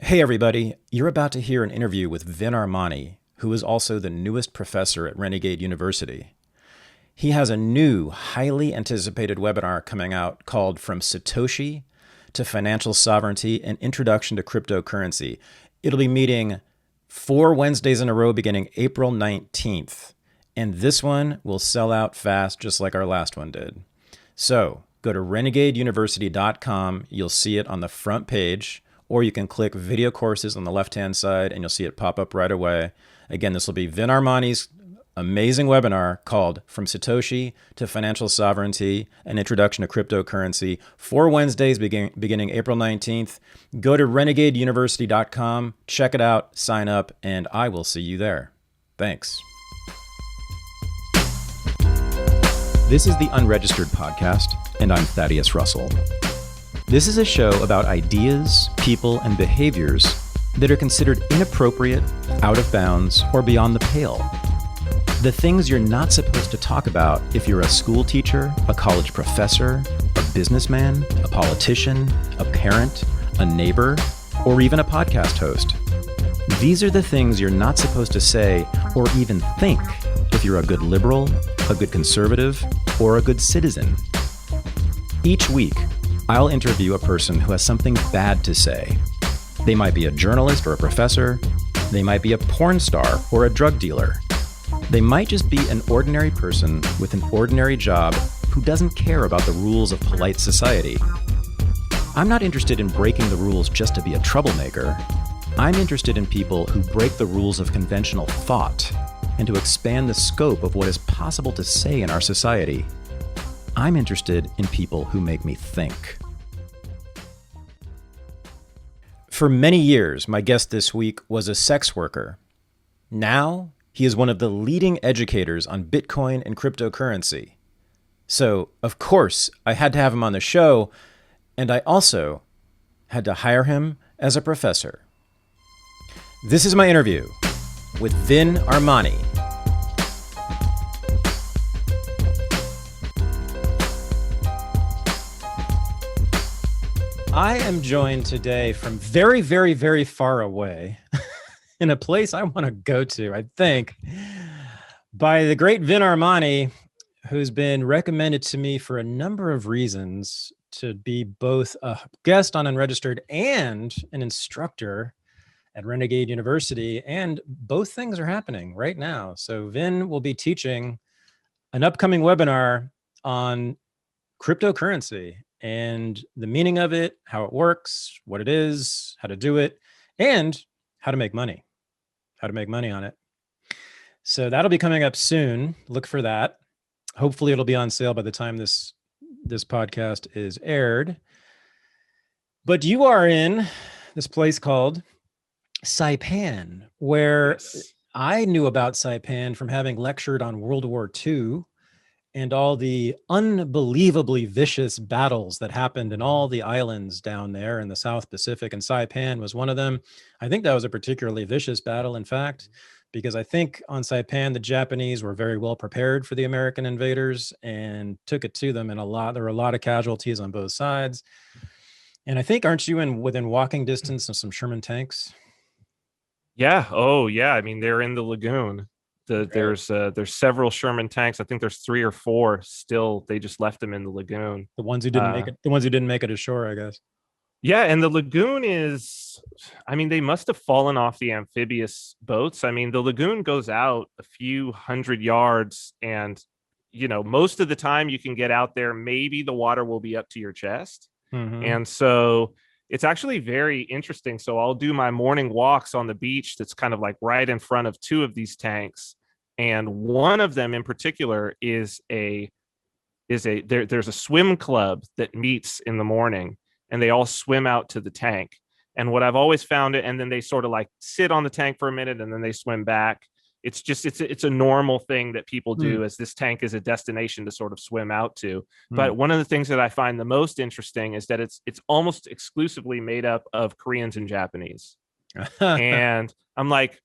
Hey everybody, you're about to hear an interview with Vin Armani, who is also the newest professor at Renegade University. He has a new, highly anticipated webinar coming out called From Satoshi to Financial Sovereignty, an Introduction to Cryptocurrency. It'll be meeting 4 Wednesdays in a row beginning April 19th, and this one will sell out fast just like our last one did. So go to renegadeuniversity.com, you'll see it on the front page, or you can click video courses on the left-hand side and you'll see it pop up right away. Again, this will be Vin Armani's amazing webinar called From Satoshi to Financial Sovereignty, an Introduction to Cryptocurrency, 4 Wednesdays beginning April 19th. Go to renegadeuniversity.com, check it out, sign up, and I will see you there. Thanks. This is the Unregistered podcast, and I'm Thaddeus Russell. This is a show about ideas, people, and behaviors that are considered inappropriate, out of bounds, or beyond the pale. The things you're not supposed to talk about if you're a school teacher, a college professor, a businessman, a politician, a parent, a neighbor, or even a podcast host. These are the things you're not supposed to say or even think if you're a good liberal, a good conservative, or a good citizen. Each week, I'll interview a person who has something bad to say. They might be a journalist or a professor. They might be a porn star or a drug dealer. They might just be an ordinary person with an ordinary job who doesn't care about the rules of polite society. I'm not interested in breaking the rules just to be a troublemaker. I'm interested in people who break the rules of conventional thought and to expand the scope of what is possible to say in our society. I'm interested in people who make me think. For many years, my guest this week was a sex worker. Now, he is one of the leading educators on Bitcoin and cryptocurrency. So, of course, I had to have him on the show, and I also had to hire him as a professor. This is my interview with Vin Armani. I am joined today from very, very, very far away in a place I want to go to, I think, by the great Vin Armani, who's been recommended to me for a number of reasons to be both a guest on Unregistered and an instructor at Renegade University. And both things are happening right now. So Vin will be teaching an upcoming webinar on cryptocurrency and the meaning of it, how it works, what it is, how to do it, and how to make money on it. So that'll be coming up soon. Look for that. Hopefully it'll be on sale by the time this podcast is aired. But you are in this place called Saipan, where yes. I knew about Saipan from having lectured on World War II and all the unbelievably vicious battles that happened in all the islands down there in the South Pacific, and Saipan was one of them. I think that was a particularly vicious battle, in fact, because I think on Saipan, the Japanese were very well prepared for the American invaders and took it to them, and there were a lot of casualties on both sides. And I think, aren't you within walking distance of some Sherman tanks? Yeah. Oh, yeah. I mean, they're in the lagoon. There's several Sherman tanks. I think there's 3 or 4 still. They just left them in the lagoon. The ones who didn't make it. The ones who didn't make it ashore, I guess. Yeah, and the lagoon is. I mean, they must have fallen off the amphibious boats. I mean, the lagoon goes out a few hundred yards, and most of the time you can get out there. Maybe the water will be up to your chest, and so it's actually very interesting. So I'll do my morning walks on the beach that's kind of like right in front of 2 of these tanks. And one of them in particular there's a swim club that meets in the morning, and they all swim out to the tank. And what I've always found and then they sort of like sit on the tank for a minute and then they swim back. It's a normal thing that people do as this tank is a destination to sort of swim out to. But one of the things that I find the most interesting is that it's almost exclusively made up of Koreans and Japanese. And I'm like,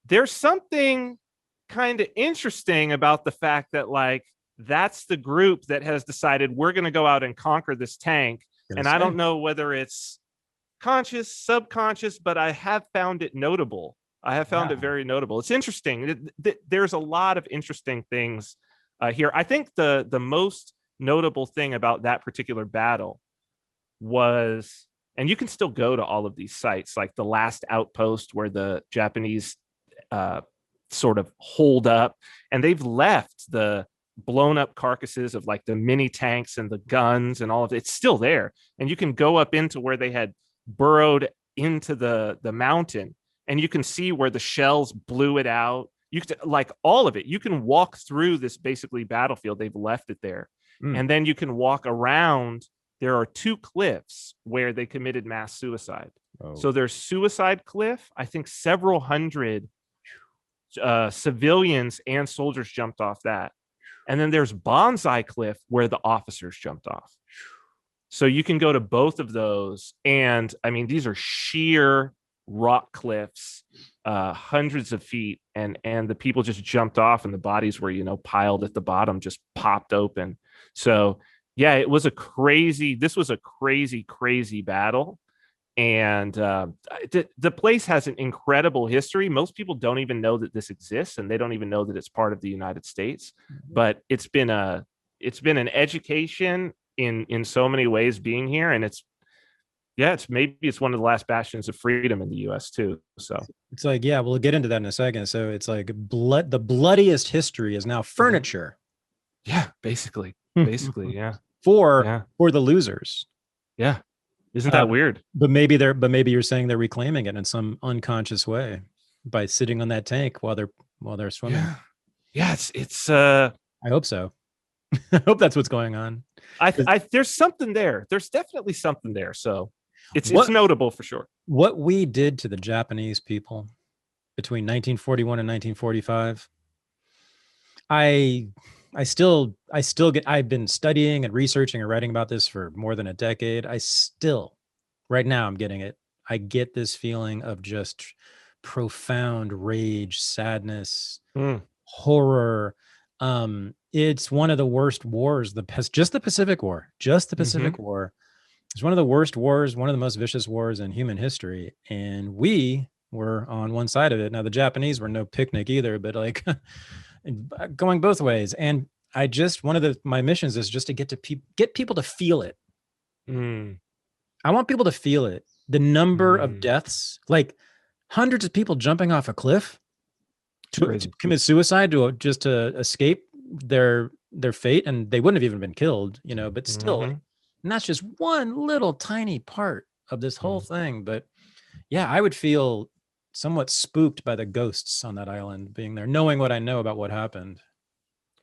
there's something kind of interesting about the fact that like that's the group that has decided we're going to go out and conquer this tank. And I don't know whether it's conscious, subconscious, but I have found it notable. I have found it Yeah. very notable. It's interesting. There's a lot of interesting things here. I think the most notable thing about that particular battle was, and you can still go to all of these sites, like the last outpost where the Japanese uh, sort of hold up, and they've left the blown up carcasses of like the mini tanks and the guns and all of it. It's still there, and you can go up into where they had burrowed into the mountain, and you can see where the shells blew it out. You can, like, all of it. You can walk through this basically battlefield. They've left it there, and then you can walk around. There are 2 cliffs where they committed mass suicide. Oh. So there's Suicide Cliff. I think several hundred civilians and soldiers jumped off that. And then there's Bonsai Cliff where the officers jumped off. So you can go to both of those. And I mean, these are sheer rock cliffs, hundreds of feet. And the people just jumped off, and the bodies were, piled at the bottom, just popped open. So yeah, this was a crazy battle. And the place has an incredible history. Most people don't even know that this exists, and they don't even know that it's part of the United States. But it's been an education in so many ways being here, and it's one of the last bastions of freedom in the U.S. too. So it's like, yeah, we'll get into that in a second. So it's like the bloodiest history is now furniture. Yeah, basically, yeah. For the losers. Yeah. Isn't that weird? But maybe you're saying they're reclaiming it in some unconscious way by sitting on that tank while they're swimming. Yeah, it's I hope so. I hope that's what's going on. There's something there. There's definitely something there. So it's notable for sure. What we did to the Japanese people between 1941 and 1945. I've been studying and researching and writing about this for more than a decade. Right now I'm getting it. I get this feeling of just profound rage, sadness, horror. It's one of the worst wars, just the Pacific War. It's one of the worst wars, one of the most vicious wars in human history. And we were on one side of it. Now the Japanese were no picnic either, but like going both ways. And one of my missions is just to get people to feel it. I want people to feel it. The number of deaths, like hundreds of people jumping off a cliff to commit suicide just to escape their fate, and they wouldn't have even been killed, but still, and that's just one little tiny part of this whole thing. But yeah, I would feel somewhat spooked by the ghosts on that island being there, knowing what I know about what happened.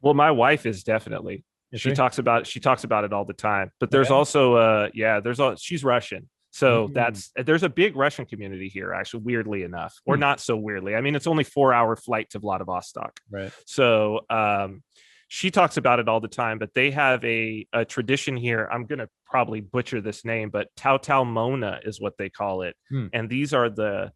Well, my wife is definitely. She talks about it all the time. But there's also she's Russian. So there's a big Russian community here, actually, weirdly enough, or not so weirdly. I mean, it's only 4-hour flight to Vladivostok. Right. So she talks about it all the time, but they have a tradition here. I'm going to probably butcher this name, but Tau Mona is what they call it. And these are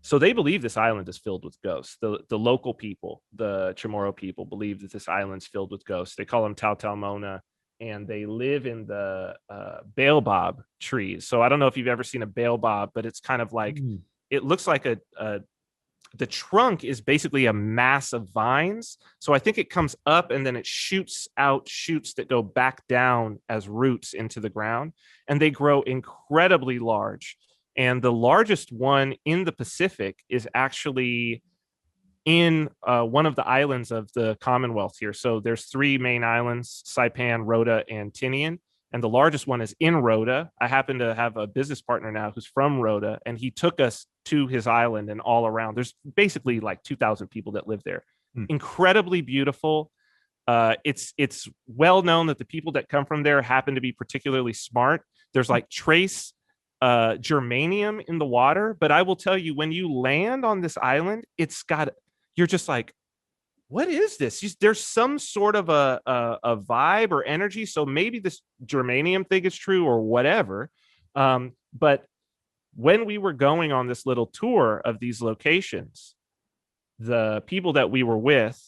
so they believe this island is filled with ghosts. The local people, the Chamorro people, believe that this island's filled with ghosts. They call them Tau Mona, and they live in the baobab trees. So I don't know if you've ever seen a baobab, but it's kind of like, it looks like the trunk is basically a mass of vines. So I think it comes up and then it shoots out shoots that go back down as roots into the ground, and they grow incredibly large. And the largest one in the Pacific is actually in one of the islands of the Commonwealth here. So there's 3 main islands: Saipan, Rota, and Tinian. And the largest one is in Rota. I happen to have a business partner now who's from Rota, and he took us to his island and all around. There's basically like 2,000 people that live there. Incredibly beautiful. It's well known that the people that come from there happen to be particularly smart. There's like trace germanium in the water, but I will tell you, when you land on this island, you're just like, what is this? There's some sort of a vibe or energy. So maybe this germanium thing is true or whatever. But when we were going on this little tour of these locations, the people that we were with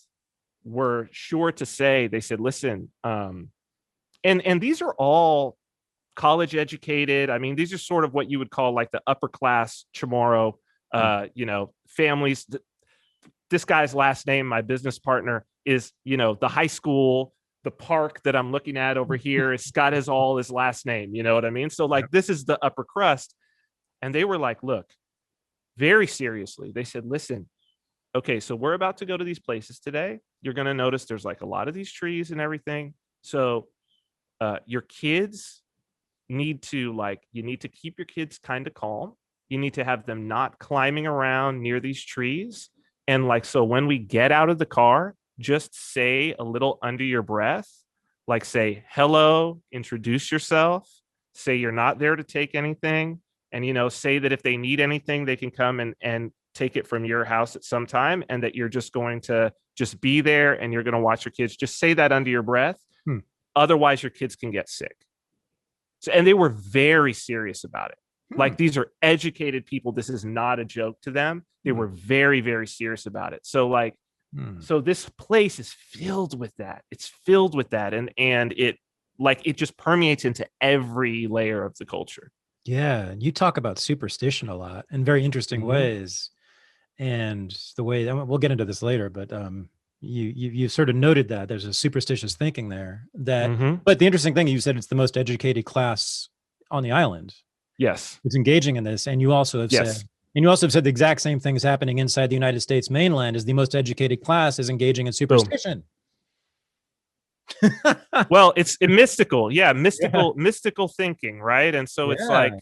were sure to say, they said, listen, and these are all college educated. I mean, these are sort of what you would call like the upper class Chamorro, families. This guy's last name, my business partner, is, the high school, the park that I'm looking at over here. Scott has all his last name. You know what I mean? So like, this is the upper crust. And they were like, look, very seriously, they said, listen, okay, so we're about to go to these places today. You're going to notice there's like a lot of these trees and everything. So your kids you need to keep your kids kind of calm. You need to have them not climbing around near these trees. And like, so when we get out of the car, just say a little under your breath, like say, hello, introduce yourself, say you're not there to take anything. And, say that if they need anything, they can come and take it from your house at some time, and that you're just going to just be there and you're going to watch your kids. Just say that under your breath. Otherwise, your kids can get sick. So, and they were very serious about it. Like, these are educated people. This is not a joke to them. They were very, very serious about it. So like, so this place is filled with that. It's filled with that. And it just permeates into every layer of the culture. Yeah. You talk about superstition a lot in very interesting ways. And the way, we'll get into this later, but you sort of noted that there's a superstitious thinking there but the interesting thing, you said it's the most educated class on the island. Yes. It's engaging in this. And you also have said the exact same thing is happening inside the United States mainland, is the most educated class is engaging in superstition. Well, it's mystical. Yeah. Mystical thinking. Right. And so it's like,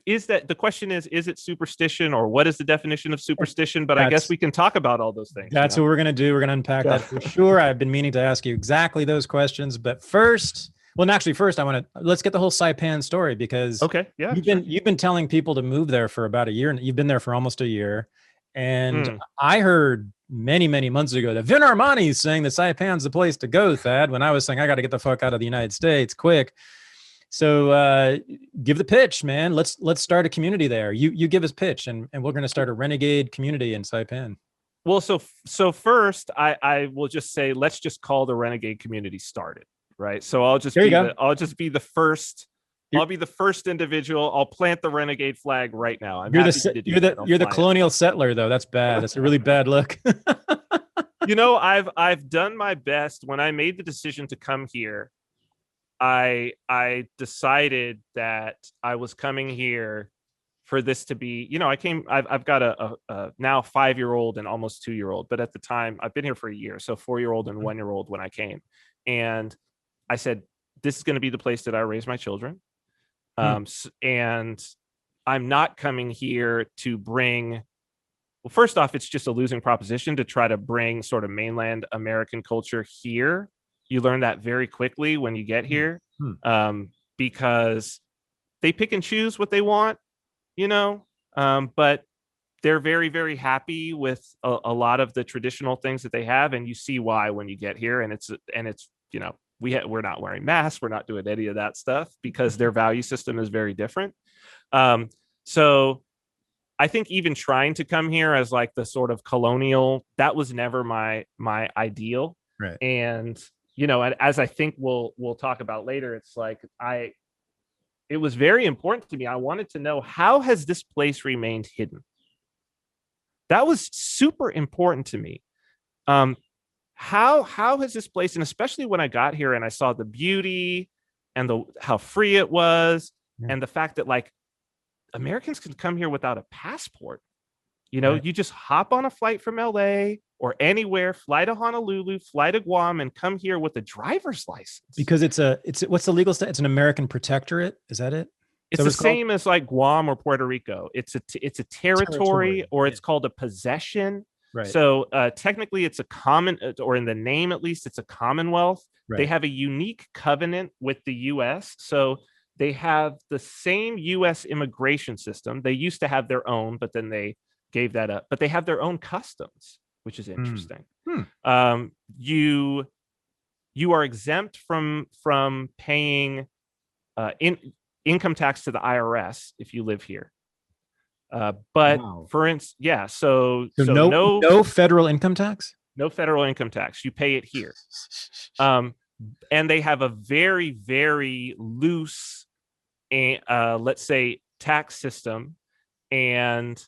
the question is it superstition, or what is the definition of superstition? But I guess we can talk about all those things. That's what we're going to do. We're going to unpack that for sure. I've been meaning to ask you exactly those questions, but first, let's get the whole Saipan story, because you've been telling people to move there for about a year, and you've been there for almost a year. And I heard many, many months ago that Vin Armani is saying that Saipan's the place to go, Thad, when I was saying I got to get the fuck out of the United States quick. So give the pitch, man. Let's start a community there. You give us pitch, and we're going to start a renegade community in Saipan. Well, so first I will just say, let's just call the renegade community started. Right. So I'll just be the first. I'll be the first individual. I'll plant the renegade flag right now. You're the colonial settler, though. That's bad. That's a really bad look. I've done my best. When I made the decision to come here, I decided that I was coming here for this to be, I've got a now 5-year-old and almost 2-year-old, but at the time I've been here for a year. So 4-year-old and 1-year-old when I came. And I said, this is going to be the place that I raise my children. And I'm not coming here to bring, well, first off, it's just a losing proposition to try to bring sort of mainland American culture here. You learn that very quickly when you get here, because they pick and choose what they want, but they're very, very happy with a lot of the traditional things that they have. And you see why when you get here. And it's we're not wearing masks. We're not doing any of that stuff because their value system is very different. So I think even trying to come here as like the sort of colonial, that was never my ideal. Right. And, as I think we'll talk about later, it's like, it was very important to me. I wanted to know, how has this place remained hidden? That was super important to me. How has this place, and especially when I got here and I saw the beauty and how free it was, and the fact that like Americans can come here without a passport. You just hop on a flight from LA or anywhere, fly to Honolulu, fly to Guam, and come here with a driver's license. Because it's what's the legal status? It's an American protectorate. Is that it? It's the same as like Guam or Puerto Rico. It's a territory, or it's called a possession. Right. So technically it's a common, or in the name at least, it's a commonwealth. Right. They have a unique covenant with the US. So they have the same US immigration system. They used to have their own, but then they gave that up. But they have their own customs, which is interesting. You are exempt from paying income tax to the IRS if you live here. But for instance, so no federal income tax. No federal income tax. You pay it here. and they have a very, very loose, let's say, tax system. And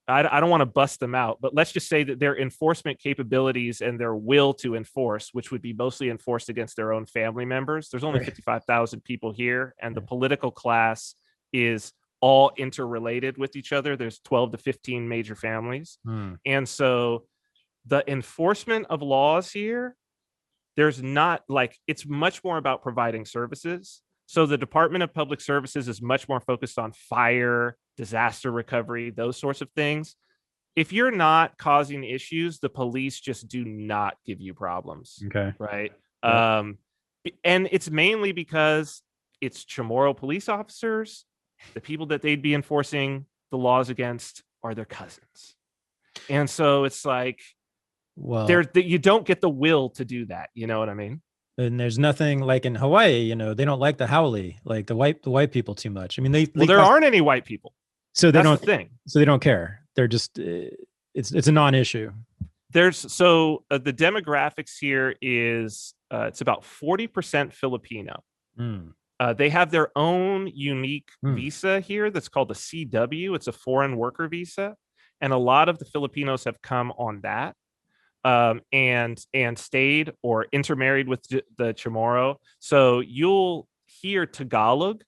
I don't want to bust them out, but let's just say that their enforcement capabilities and their will to enforce, which would be mostly enforced against their own family members. There's only 55,000 people here, and the political class is all interrelated with each other. There's 12 to 15 major families. And so the enforcement of laws here, there's not like, it's much more about providing services. So the Department of Public Services is much more focused on fire, disaster recovery, those sorts of things. If you're not causing issues, the police just do not give you problems. Okay. Right. Yeah. And it's mainly because it's Chamorro police officers. The people that they'd be enforcing the laws against are their cousins. And so it's like, well, you don't get the will to do that. You know what I mean? And there's nothing like in Hawaii, you know, they don't like the haole, like the white people too much. I mean, there aren't any white people. So they don't thing. So they don't care. They're just, it's a non-issue. The demographics here is, it's about 40% Filipino. They have their own unique visa here that's called a CW. It's a foreign worker visa. And a lot of the Filipinos have come on that. And stayed or intermarried with the Chamorro. So you'll hear Tagalog,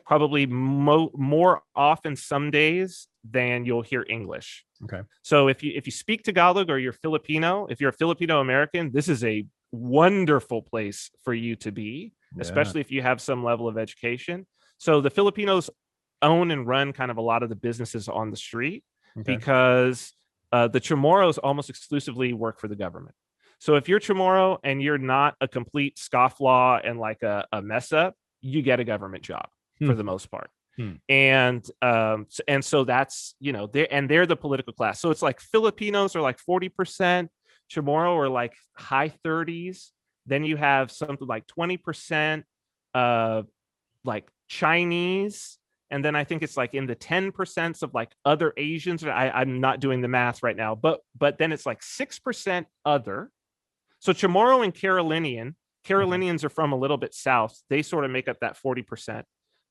probably more often some days than you'll hear English. Okay. So if you speak Tagalog or you're Filipino, if you're a Filipino American, this is a wonderful place for you to be, especially if you have some level of education. So the Filipinos own and run kind of a lot of the businesses on the street because the Chamorros almost exclusively work for the government. So if you're Chamorro and you're not a complete scofflaw and like a mess up, you get a government job for the most part. And so that's, you know, they're the political class. So it's like Filipinos are like 40%, Chamorro are like high 30s. Then you have something like 20% like Chinese. And then I think it's like in the 10% of like other Asians. I'm not doing the math right now, but then it's like 6% other. So Chamorro and Carolinians are from a little bit south. They sort of make up that 40%.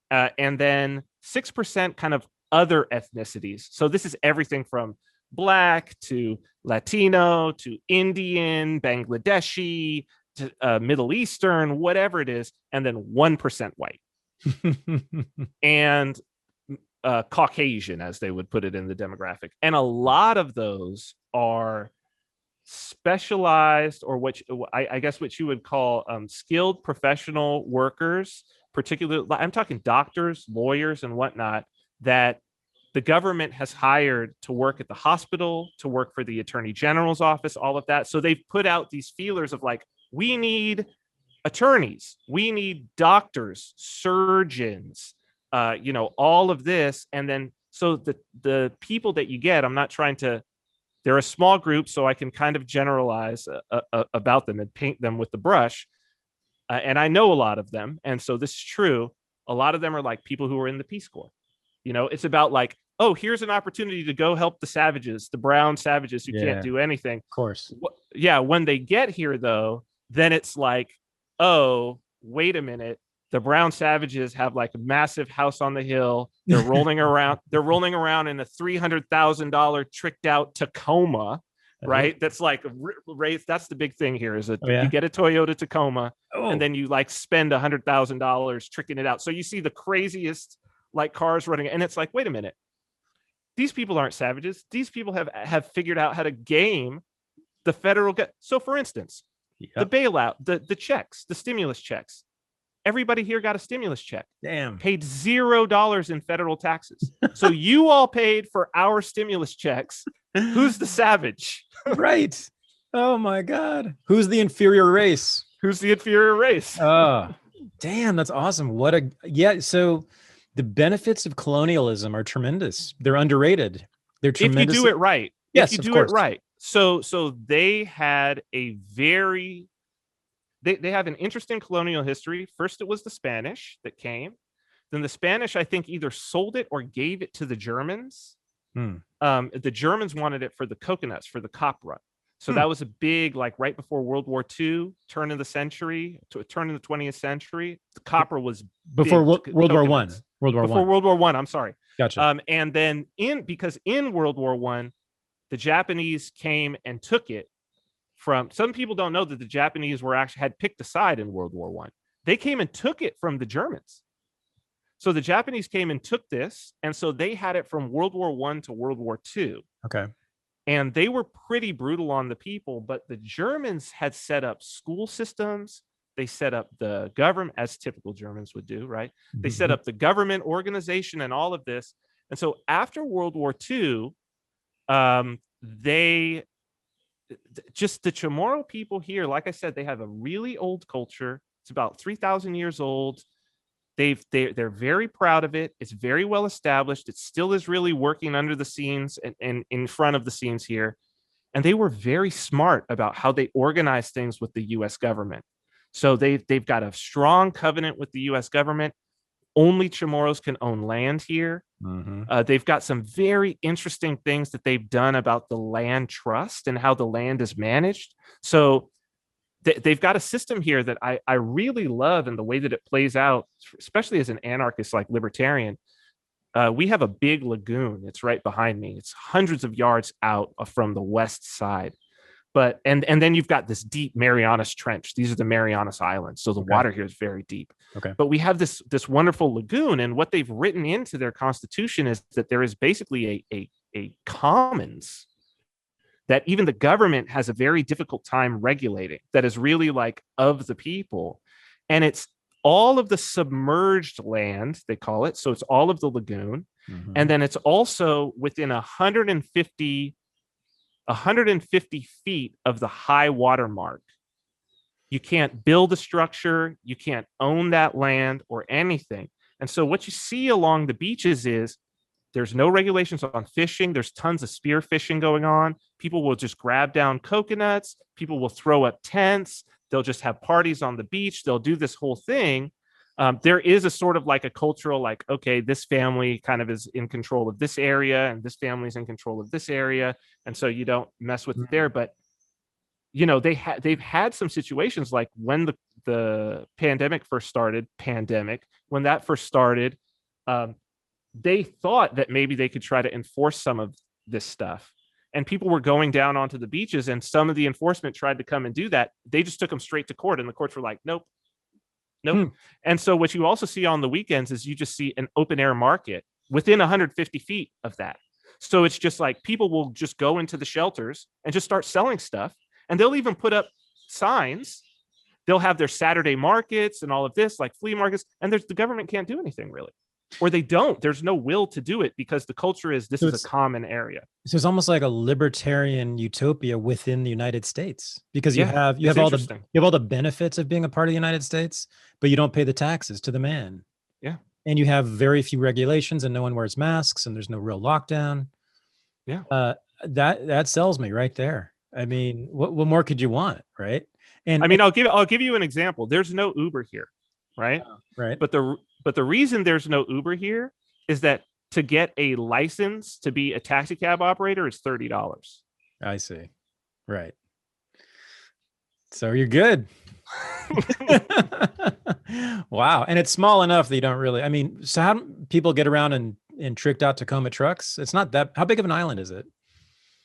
And then 6% kind of other ethnicities. So this is everything from Black to Latino to Indian, Bangladeshi, to Middle Eastern, whatever it is. And then 1% white. And Caucasian, as they would put it in the demographic. And a lot of those are specialized, or what I guess what you would call skilled professional workers, particularly I'm talking doctors, lawyers, and whatnot, that the government has hired to work at the hospital, to work for the Attorney General's office, all of that. So they've put out these feelers of like, we need attorneys, we need doctors, surgeons, all of this. And then so the people that you get, I'm not trying to, they're a small group, so I can kind of generalize about them and paint them with the brush. And I know a lot of them. And so this is true. A lot of them are like people who are in the Peace Corps. You know, it's about like, oh, here's an opportunity to go help the savages, the brown savages who can't do anything. Of course. Yeah. When they get here, though, then it's like, oh, wait a minute. The brown savages have like a massive house on the hill. They're rolling around. They're rolling around in a $300,000 tricked out Tacoma, right? That's like race. That's the big thing here is that you get a Toyota Tacoma and then you like spend $100,000 tricking it out. So you see the craziest like cars running, and it's like, wait a minute. These people aren't savages. These people have figured out how to game the federal. So for instance, the bailout, the checks, the stimulus checks. Everybody here got a stimulus check. Damn. Paid $0 in federal taxes. So you all paid for our stimulus checks. Who's the savage? Right. Oh my God. Who's the inferior race? Who's the inferior race? Oh, damn. That's awesome. So the benefits of colonialism are tremendous. They're underrated. They're tremendous. If you do it right. Yes, if you do it right. So they had a very, they have an interesting colonial history. First, it was the Spanish that came. Then the Spanish, I think, either sold it or gave it to the Germans. The Germans wanted it for the coconuts, for the copra. So that was a big, like right before World War II, turn of the century, to turn of the 20th century. The copper was Before big World War One. coconuts. World War Before One. World War One, I'm sorry. Gotcha. And then because in World War One, the Japanese came and took it from. Some people don't know that the Japanese had picked a side in World War One. They came and took it from the Germans. So the Japanese came and took this, and so they had it from World War One to World War II. Okay. And they were pretty brutal on the people, but the Germans had set up school systems. They set up the government, as typical Germans would do, right? They set up the government organization and all of this. And so after World War II, the Chamorro people here, like I said, they have a really old culture. It's about 3,000 years old. They're very proud of it. It's very well established. It still is really working under the scenes and in front of the scenes here. And they were very smart about how they organize things with the U.S. government. So they've got a strong covenant with the U.S. government. Only Chamorros can own land here. They've got some very interesting things that they've done about the land trust and how the land is managed. So they've got a system here that I really love, and the way that it plays out, especially as an anarchist like libertarian. We have a big lagoon. It's right behind me. It's hundreds of yards out from the west side. But and then you've got this deep Marianas Trench. These are the Marianas Islands. So the water here is very deep. Okay. But we have this wonderful lagoon, and what they've written into their constitution is that there is basically a commons that even the government has a very difficult time regulating, that is really like of the people. And it's all of the submerged land, they call it. So it's all of the lagoon. And then it's also within 150 feet of the high water mark. You can't build a structure. You can't own that land or anything. And so what you see along the beaches is there's no regulations on fishing. There's tons of spear fishing going on. People will just grab down coconuts. People will throw up tents. They'll just have parties on the beach. They'll do this whole thing. There is a sort of like a cultural, like, okay, this family kind of is in control of this area and this family is in control of this area. And so you don't mess with it there. But, you know, they've had some situations like when the pandemic first started, when that first started, they thought that maybe they could try to enforce some of this stuff. And people were going down onto the beaches, and some of the enforcement tried to come and do that. They just took them straight to court, and the courts were like, nope. And so what you also see on the weekends is you just see an open air market within 150 feet of that. So it's just like people will just go into the shelters and just start selling stuff. And they'll even put up signs. They'll have their Saturday markets and all of this, like flea markets. And the government can't do anything really. Or they don't. There's no will to do it because the culture is this is a common area. So it's almost like a libertarian utopia within the United States, because you have all the benefits of being a part of the United States, but you don't pay the taxes to the man. Yeah. And you have very few regulations, and no one wears masks, and there's no real lockdown. Yeah. That sells me right there. I mean, what more could you want, right? And I mean, I'll give you an example. There's no Uber here, right? Right. But the reason there's no Uber here is that to get a license to be a taxi cab operator is $30. I see. Right. So you're good. Wow. And it's small enough that you don't really, I mean, so how do people get around in tricked out Tacoma trucks? It's not that, how big of an island is it?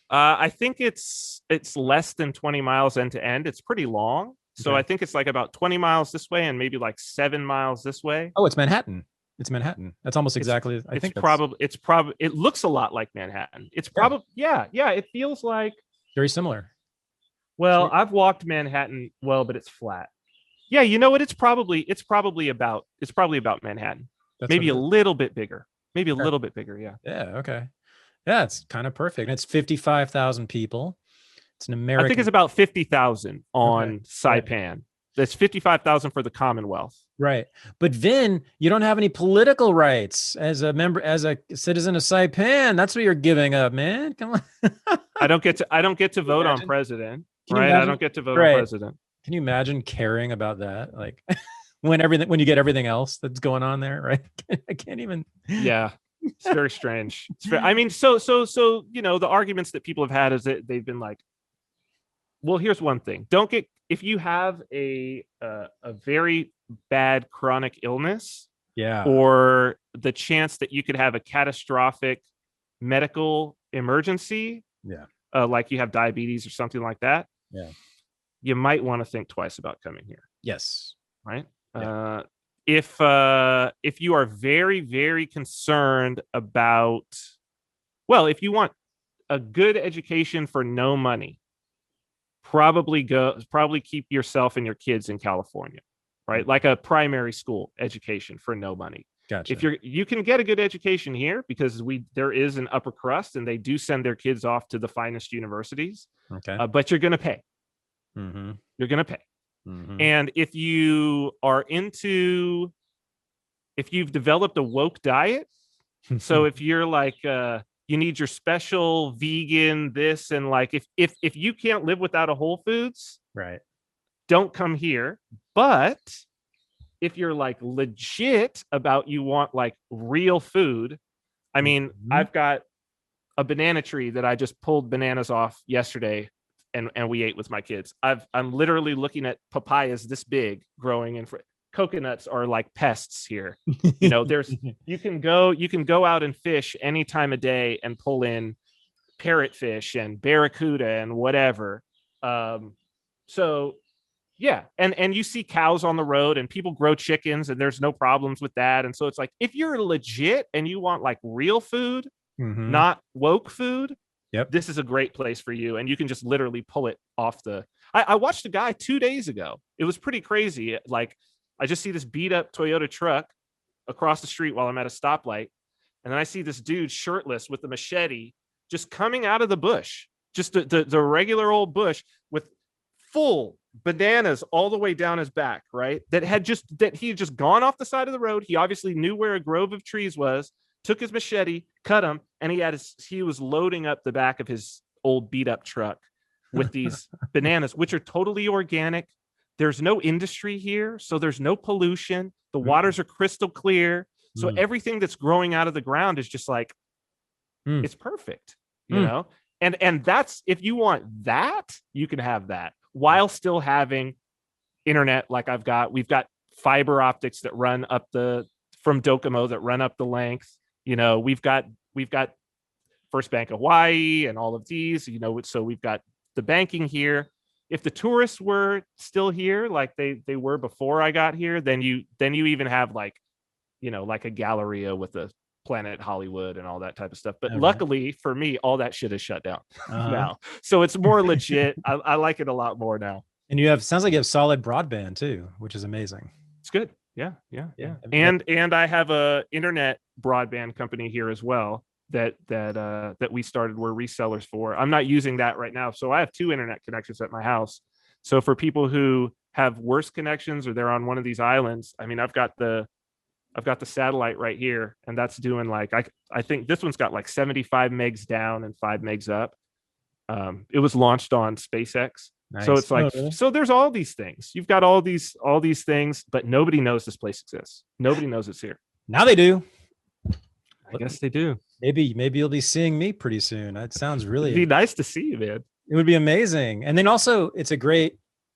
I think it's less than 20 miles end to end. It's pretty long. So I think it's like about 20 miles this way and maybe like 7 miles this way. Oh, it's Manhattan. It's Manhattan. That's almost exactly. It looks a lot like Manhattan. It's probably, yeah. It feels like very similar. Well, I've walked Manhattan. Well, but it's flat. Yeah. You know what? It's probably about Manhattan. That's maybe a little bit bigger. Maybe a little bit bigger. Yeah. Yeah. Okay. Yeah. It's kind of perfect. It's 55,000 people. It's an American. I think it's about 50,000 on Saipan. Right. That's 55,000 for the Commonwealth. Right. But Vin, you don't have any political rights as a citizen of Saipan. That's what you're giving up, man. Come on. I don't get to vote on president. Right. I don't get to vote on president. Can you imagine caring about that? Like when you get everything else that's going on there, right? I can't even. Yeah. It's very strange. I mean, so, you know, the arguments that people have had is that they've been like, Well, here's one thing. Don't get, if you have a very bad chronic illness, Yeah. or the chance that you could have a catastrophic medical emergency, Yeah. like you have diabetes or something like that, Yeah. you might want to think twice about coming here. Yes. Right. Yeah. If you are very, very concerned about, well, if you want a good education for no money, probably keep yourself and your kids in California, right? Like a primary school education for no money. Gotcha. If you can get a good education here, because there is an upper crust and they do send their kids off to the finest universities. Okay. But you're going to pay. Mm-hmm. You're going to pay. Mm-hmm. And if you've developed a woke diet, so if you're like, you need your special vegan this, and like if you can't live without a Whole Foods, right, don't come here. But if you're like legit about, you want like real food, I mean, I've got a banana tree that I just pulled bananas off yesterday and we ate with my kids. I'm literally looking at papayas this big growing in coconuts are like pests here. You know, you can go out and fish any time of day and pull in parrotfish and barracuda and whatever. So yeah, and you see cows on the road and people grow chickens and there's no problems with that. And so it's like, if you're legit and you want like real food, not woke food, this is a great place for you. And you can just literally pull it off I watched a guy 2 days ago. It was pretty crazy. Like, I just see this beat up Toyota truck across the street while I'm at a stoplight. And then I see this dude shirtless with a machete just coming out of the bush, just the regular old bush with full bananas all the way down his back, right? That he had just gone off the side of the road. He obviously knew where a grove of trees was, took his machete, cut him, and he was loading up the back of his old beat up truck with these bananas, which are totally organic. There's no industry here, so there's no pollution. The waters are crystal clear. So everything that's growing out of the ground is just like, it's perfect, you know? And that's, if you want that, you can have that while still having internet like we've got fiber optics that run up from Docomo that run up the length. You know, we've got First Bank of Hawaii and all of these, you know, so we've got the banking here. If the tourists were still here, like they were before I got here, then you even have like, you know, like a Galleria with a Planet Hollywood and all that type of stuff. But luckily for me, all that shit is shut down now. So it's more legit. I like it a lot more now. And sounds like you have solid broadband too, which is amazing. It's good. Yeah. And I have a internet broadband company here as well that we started. We're resellers for. I'm not using that right now, so I have 2 internet connections at my house. So for people who have worse connections or they're on one of these islands, I mean, I've got the satellite right here, and that's doing like, I think this one's got like 75 megs down and 5 megs up. It was launched on SpaceX. Nice. So it's like, so there's all these things. You've got all these things, but nobody knows this place exists. Nobody knows it's here. Now they do. I guess they do. Maybe you'll be seeing me pretty soon. That sounds really. It'd be nice to see you, man. It would be amazing. And then also,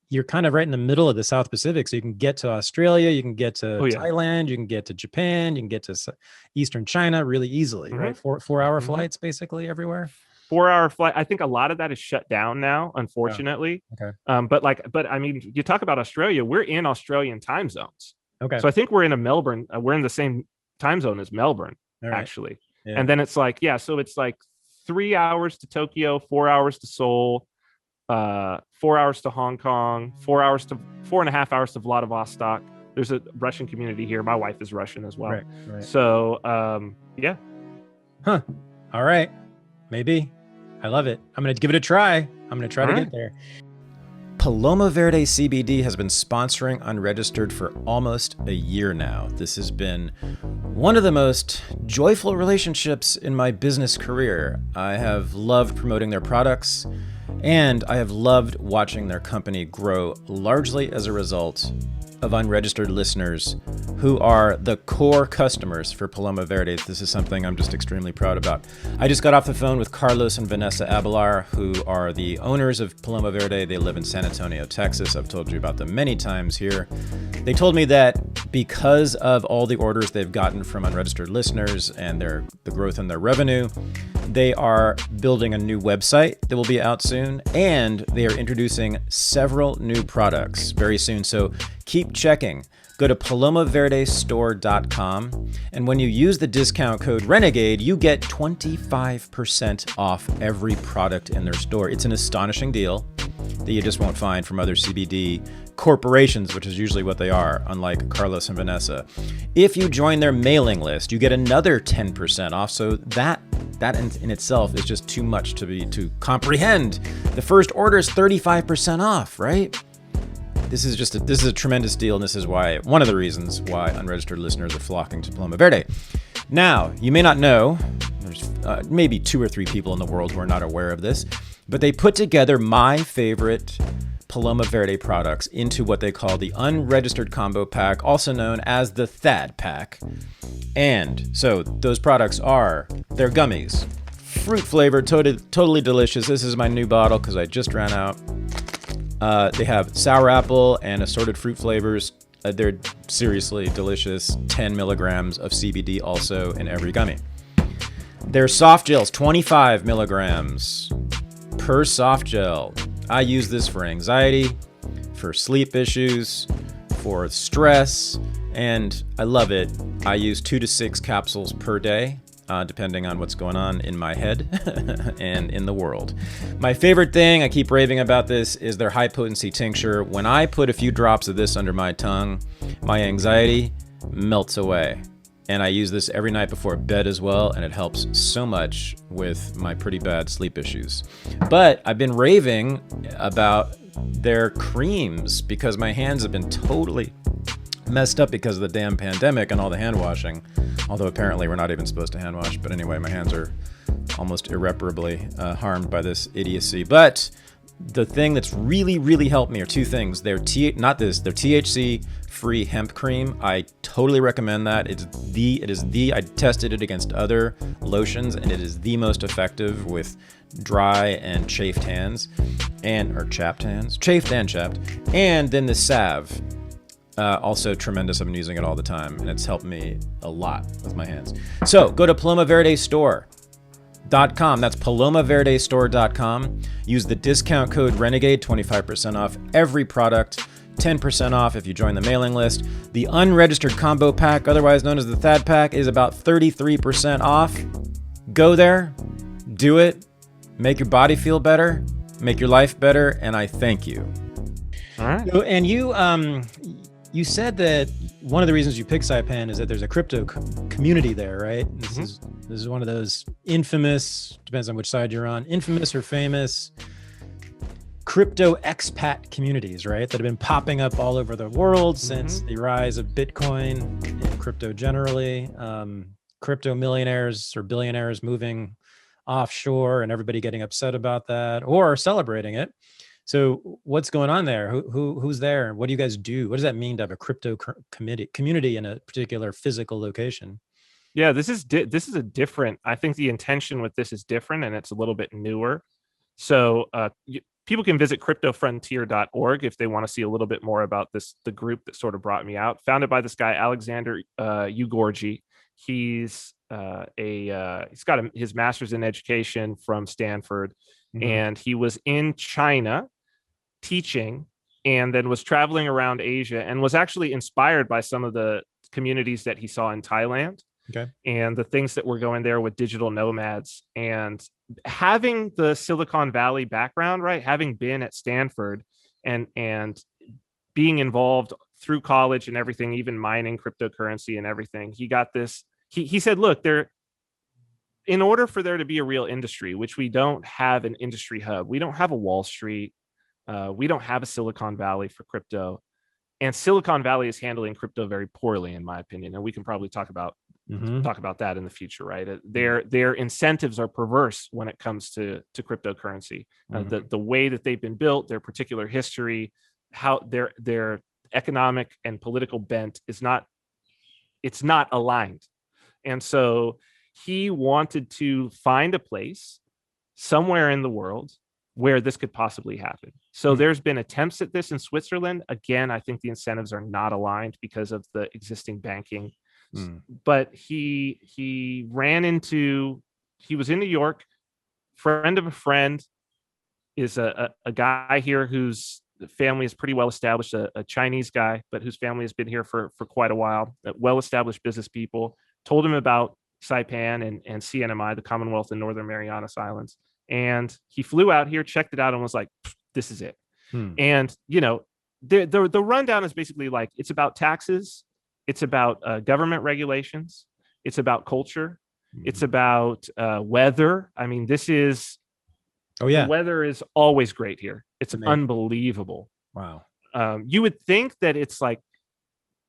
you're kind of right in the middle of the South Pacific, so you can get to Australia, you can get to Thailand, you can get to Japan, you can get to Eastern China really easily, right? 4-hour flights basically everywhere. 4-hour flight. I think a lot of that is shut down now, unfortunately. Oh, okay. But I mean, you talk about Australia, we're in Australian time zones. Okay. So I think we're in we're in the same time zone as Melbourne, actually. Yeah. And then it's like, so it's like 3 hours to Tokyo, 4 hours to Seoul, 4 hours to Hong Kong, 4.5 hours to Vladivostok. There's a Russian community here. My wife is Russian as well. Right. So, yeah. Huh. All right. Maybe. I love it. I'm going to give it a try. I'm going to try to get there. Paloma Verde CBD has been sponsoring Unregistered for almost a year now. This has been one of the most joyful relationships in my business career. I have loved promoting their products, And I have loved watching their company grow largely as a result of unregistered listeners who are the core customers for Paloma Verdes. This is something I'm just extremely proud about. I just got off the phone with Carlos and Vanessa Abelar, who are the owners of Paloma Verde. They live in San Antonio, Texas. I've told you about them many times here. They told me that because of all the orders they've gotten from unregistered listeners and the growth in their revenue, they are building a new website that will be out soon, and they are introducing several new products very soon. So keep checking. Go to palomaverdestore.com, and when you use the discount code Renegade, you get 25% off every product in their store. It's an astonishing deal that you just won't find from other CBD corporations, which is usually what they are, unlike Carlos and Vanessa. If you join their mailing list, you get another 10% off. So that in itself is just too much to comprehend. The first order is 35% off, right? This is a tremendous deal, and this is one of the reasons why unregistered listeners are flocking to Paloma Verde. Now, you may not know, there's maybe 2 or 3 people in the world who are not aware of this, but they put together my favorite Paloma Verde products into what they call the Unregistered Combo Pack, also known as the THAD Pack. And so those products are their gummies, fruit flavored, totally delicious. This is my new bottle because I just ran out. They have sour apple and assorted fruit flavors. They're seriously delicious. 10 milligrams of CBD also in every gummy. Their soft gels, 25 milligrams per soft gel. I use this for anxiety, for sleep issues, for stress, and I love it. I use 2 to 6 capsules per day. Depending on what's going on in my head and in the world. My favorite thing, I keep raving about this, is their high potency tincture. When I put a few drops of this under my tongue, my anxiety melts away. And I use this every night before bed as well, and it helps so much with my pretty bad sleep issues. But I've been raving about their creams because my hands have been totally messed up because of the damn pandemic and all the hand washing. Although apparently we're not even supposed to hand wash. But anyway, my hands are almost irreparably harmed by this idiocy. But the thing that's really, really helped me are 2 things. Their THC-free hemp cream. I totally recommend that. It is the I tested it against other lotions, and it is the most effective with dry and chafed hands, or chapped hands, chafed and chapped. And then the salve. Also tremendous. I've been using it all the time, and it's helped me a lot with my hands. So go to palomaverdestore.com. That's palomaverdestore.com. Use the discount code Renegade, 25% off every product, 10% off if you join the mailing list. The Unregistered Combo Pack, otherwise known as the THAD Pack, is about 33% off. Go there, do it, make your body feel better, make your life better, and I thank you. All right. And you said that one of the reasons you picked Saipan is that there's a crypto community there, right? This is one of those infamous, depends on which side you're on, infamous or famous crypto expat communities, right? That have been popping up all over the world since the rise of Bitcoin and crypto generally. Crypto millionaires or billionaires moving offshore and everybody getting upset about that or celebrating it. So what's going on there? Who's there? What do you guys do? What does that mean to have a crypto community in a particular physical location? Yeah, this is a different. I think the intention with this is different, and it's a little bit newer. So people can visit cryptofrontier.org if they want to see a little bit more about this. The group that sort of brought me out, founded by this guy Alexander Ugorji. He's he's got his master's in education from Stanford. And he was in China teaching, and then was traveling around Asia, and was actually inspired by some of the communities that he saw in Thailand. Okay. And the things that were going there with digital nomads, and having the Silicon Valley background, right? Having been at Stanford and being involved through college and everything, even mining cryptocurrency and everything, he got this. He said, look, in order for there to be a real industry, which we don't have an industry hub, we don't have a Wall Street, we don't have a Silicon Valley for crypto, and Silicon Valley is handling crypto very poorly, in my opinion. And we can probably talk about Mhm. talk about that in the future, right? Their incentives are perverse when it comes to cryptocurrency. The way that they've been built, their particular history, how their economic and political bent is not, it's not aligned. And so he wanted to find a place somewhere in the world where this could possibly happen. So there's been attempts at this in Switzerland. Again, I think the incentives are not aligned because of the existing banking. But he ran into, he was in New York, friend of a friend is a guy here whose family is pretty well established, a Chinese guy, but whose family has been here for quite a while, well-established business people, told him about Saipan and CNMI, the Commonwealth and Northern Marianas Islands. And he flew out here, checked it out, and was like, this is it. And, you know, the rundown is basically like, it's about taxes, it's about government regulations, it's about culture, it's about weather. I mean, this is, the weather is always great here. It's unbelievable. Wow. You would think that it's like,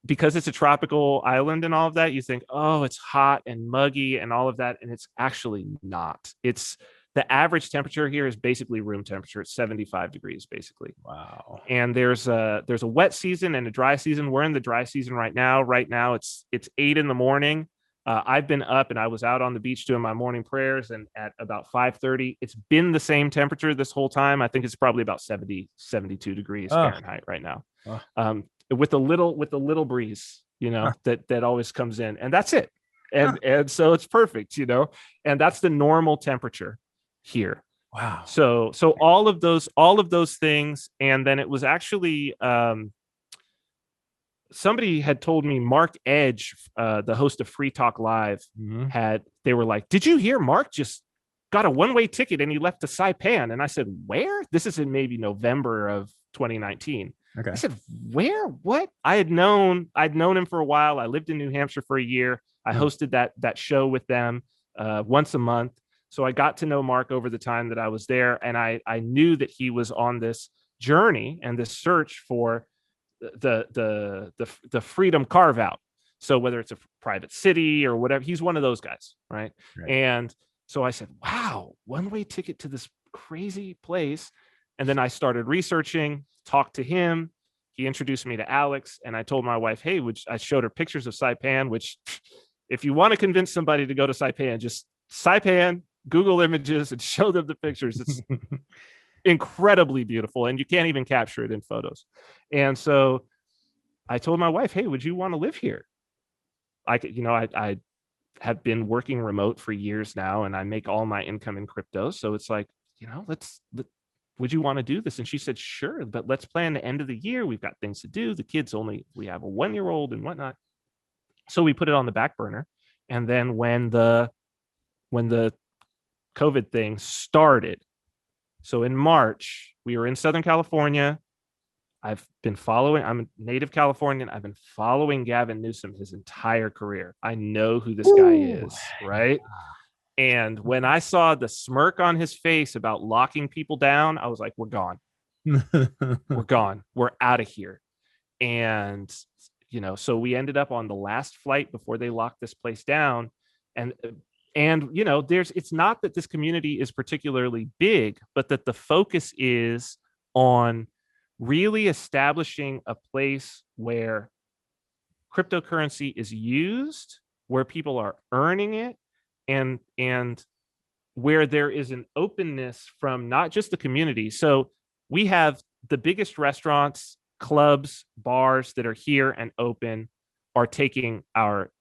because it's a tropical island and all of that, you think, oh, it's hot and muggy and all of that. And it's actually not. It's, the average temperature here is basically room temperature. It's 75 degrees, basically. Wow. And there's a wet season and a dry season. We're in the dry season right now. Right now, it's 8 a.m. I've been up and I was out on the beach doing my morning prayers, and at about 5:30, it's been the same temperature this whole time. I think it's probably about 70, 72 degrees Fahrenheit right now. With a little breeze, you know, that always comes in, and that's it. And so it's perfect, you know, and that's the normal temperature here. Wow. So all of those things. And then it was actually, somebody had told me Mark Edge, the host of Free Talk Live, they were like, did you hear Mark just got a one-way ticket and he left to Saipan? And I said, where? This is in maybe November of 2019. Okay. I said, where? What? I'd known him for a while. I lived in New Hampshire for a year. I hosted that show with them once a month. So I got to know Mark over the time that I was there. And I knew that he was on this journey and this search for the freedom carve out. So whether it's a private city or whatever, he's one of those guys. Right. And so I said, wow, one-way ticket to this crazy place. And then I started researching, talked to him. He introduced me to Alex, and I told my wife, hey, I showed her pictures of Saipan, which if you want to convince somebody to go to Saipan, just Saipan, Google images and show them the pictures. It's incredibly beautiful, and you can't even capture it in photos. And so I told my wife, hey, would you want to live here? I have been working remote for years now, and I make all my income in crypto. So it's like, would you want to do this? And she said, sure, but let's plan the end of the year. We've got things to do. The kids we have a 1-year-old and whatnot. So we put it on the back burner. And then when the COVID thing started, so in March, we were in Southern California. I'm a native Californian. I've been following Gavin Newsom his entire career. I know who this guy is, right? And when I saw the smirk on his face about locking people down, I was like, we're gone. We're gone. We're out of here. And, so we ended up on the last flight before they locked this place down. And it's not that this community is particularly big, but that the focus is on really establishing a place where cryptocurrency is used, where people are earning it, and where there is an openness from not just the community. So we have the biggest restaurants, clubs, bars that are here and open are taking are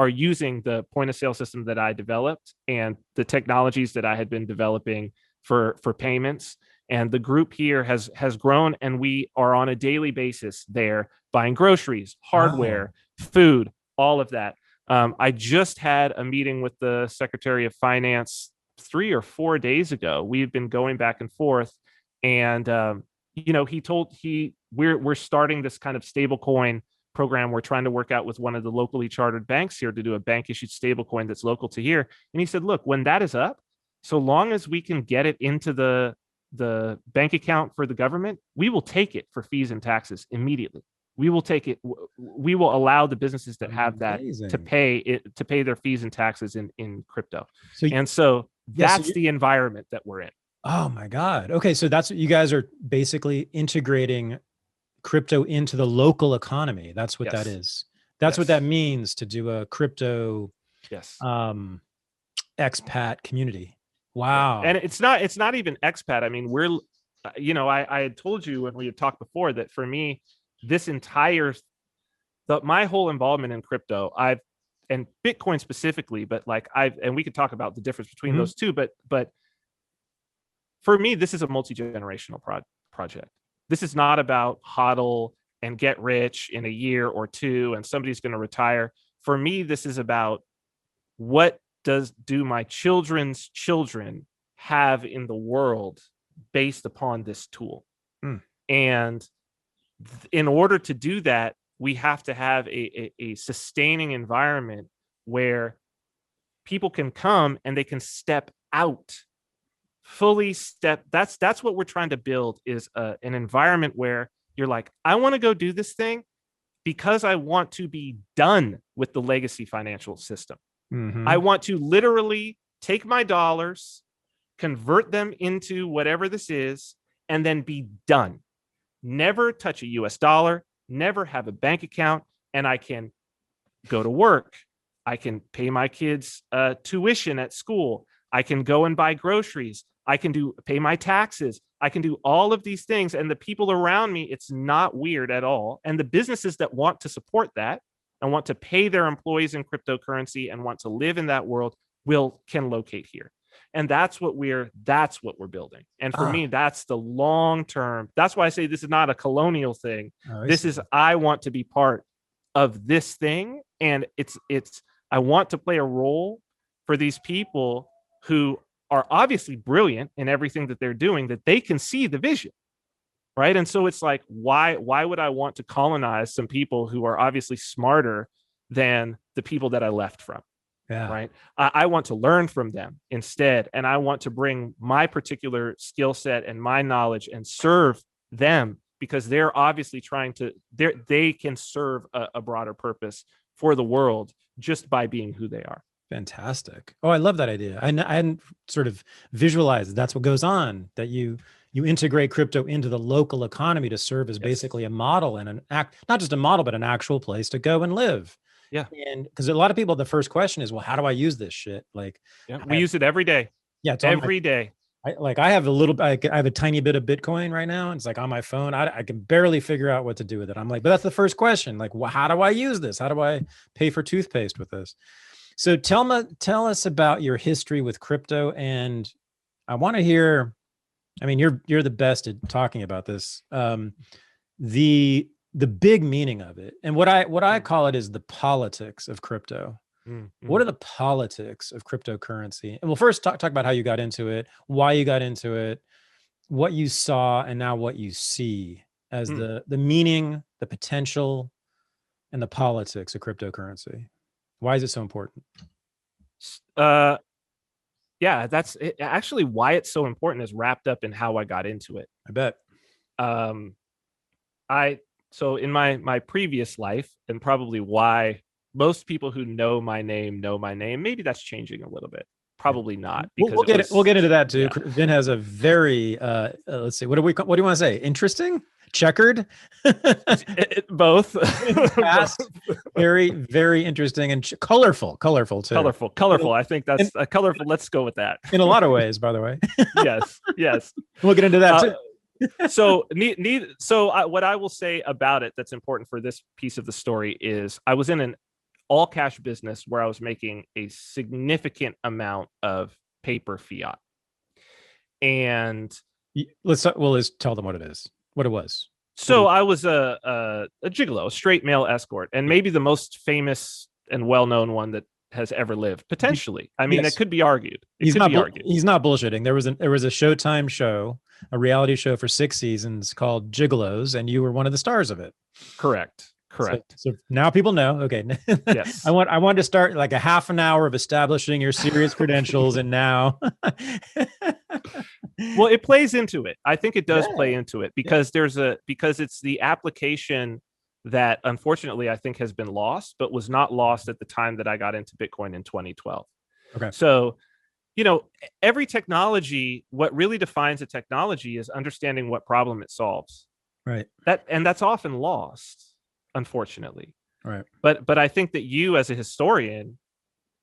using the point of sale system that I developed and the technologies that I had been developing for payments. And the group here has grown, and we are on a daily basis there buying groceries, hardware, food, all of that. I just had a meeting with the Secretary of Finance 3 or 4 days ago. We've been going back and forth, and we're starting this kind of stable coin program. We're trying to work out with one of the locally chartered banks here to do a bank issued stable coin that's local to here. And he said, look, when that is up, so long as we can get it into the bank account for the government, we will take it for fees and taxes immediately. we will take it. We will allow the businesses that have that Amazing. to pay their fees and taxes in crypto. So And so Yeah, so that's the environment that we're in. oh my God. Okay, so that's what you guys are basically integrating crypto into the local economy. That's what that Yes. is. That's what Yes. that means to do a crypto Yes. expat community. Yeah. Wow. And it's not even expat. I mean, we're, I had told you when we had talked before that for me, this entire, my whole involvement in crypto, and Bitcoin specifically, but like and we could talk about the difference between those two, but for me, this is a multi-generational project. This is not about hodl and get rich in a year or two and somebody's going to retire. For me, this is about what do my children's children have in the world based upon this tool. And in order to do that, we have to have a sustaining environment where people can come and they can step out, fully step. That's what we're trying to build, is an environment where you're like, I want to go do this thing because I want to be done with the legacy financial system. I want to literally take my dollars, convert them into whatever this is, and then be done. Never touch a US dollar, never have a bank account, and I can go to work. I can pay my kids tuition at school. I can go and buy groceries. I can pay my taxes. I can do all of these things. And the people around me, it's not weird at all. And the businesses that want to support that and want to pay their employees in cryptocurrency and want to live in that world can locate here. And that's what we're building. And for me, that's the long term. That's why I say this is not a colonial thing. I want to be part of this thing. And I want to play a role for these people who are obviously brilliant in everything that they're doing, that they can see the vision. Right. And so it's like, why would I want to colonize some people who are obviously smarter than the people that I left from? Yeah. Right. I want to learn from them instead. And I want to bring my particular skill set and my knowledge and serve them, because they're obviously they can serve a broader purpose for the world just by being who they are. Fantastic. Oh, I love that idea. I hadn't sort of visualized that's what goes on, that you integrate crypto into the local economy to serve as basically a model and not just a model, but an actual place to go and live. Yeah. And because a lot of people, the first question is, well, how do I use this shit? Like, we use it every day. Yeah. It's every day. I have I have a tiny bit of Bitcoin right now. And it's like on my phone, I can barely figure out what to do with it. I'm like, but that's the first question. Like, well, how do I use this? How do I pay for toothpaste with this? So tell us about your history with crypto. And I want to hear, I mean, you're the best at talking about this. The big meaning of it, and what I call it is the politics of crypto. What are the politics of cryptocurrency? And we'll first talk about how you got into it, why you got into it, what you saw, and now what you see as the meaning, the potential, and the politics of cryptocurrency. Why is it so important? Yeah, that's it. Actually why it's so important is wrapped up in how I got into it. I bet. So in my previous life, and probably why most people who know my name, maybe that's changing a little bit. Probably not. Because we'll get into that too. Yeah. Vin has a very, let's see, what do you want to say? Interesting? Checkered? Both. Fast, very, very interesting, and colorful too. Colorful. I think that's colorful. Let's go with that. In a lot of ways, by the way. Yes. We'll get into that too. So what I will say about it that's important for this piece of the story is I was in an all cash business where I was making a significant amount of paper fiat. And let's tell them what it is, what it was. So I was a gigolo, a straight male escort, and maybe the most famous and well-known one that has ever lived, potentially. I mean, It could be argued. He's not bullshitting. There was a Showtime show, a reality show for 6 seasons called Gigolos, and you were one of the stars of it. Correct. So now people know. Okay. Yes. I wanted to start like a half an hour of establishing your serious credentials, and now. Well, it plays into it. I think it does play into it because because it's the application that unfortunately I think has been lost, but was not lost at the time that I got into Bitcoin in 2012. Okay. So, every technology, what really defines a technology is understanding what problem it solves. Right. That's often lost, unfortunately. Right. But I think that you as a historian,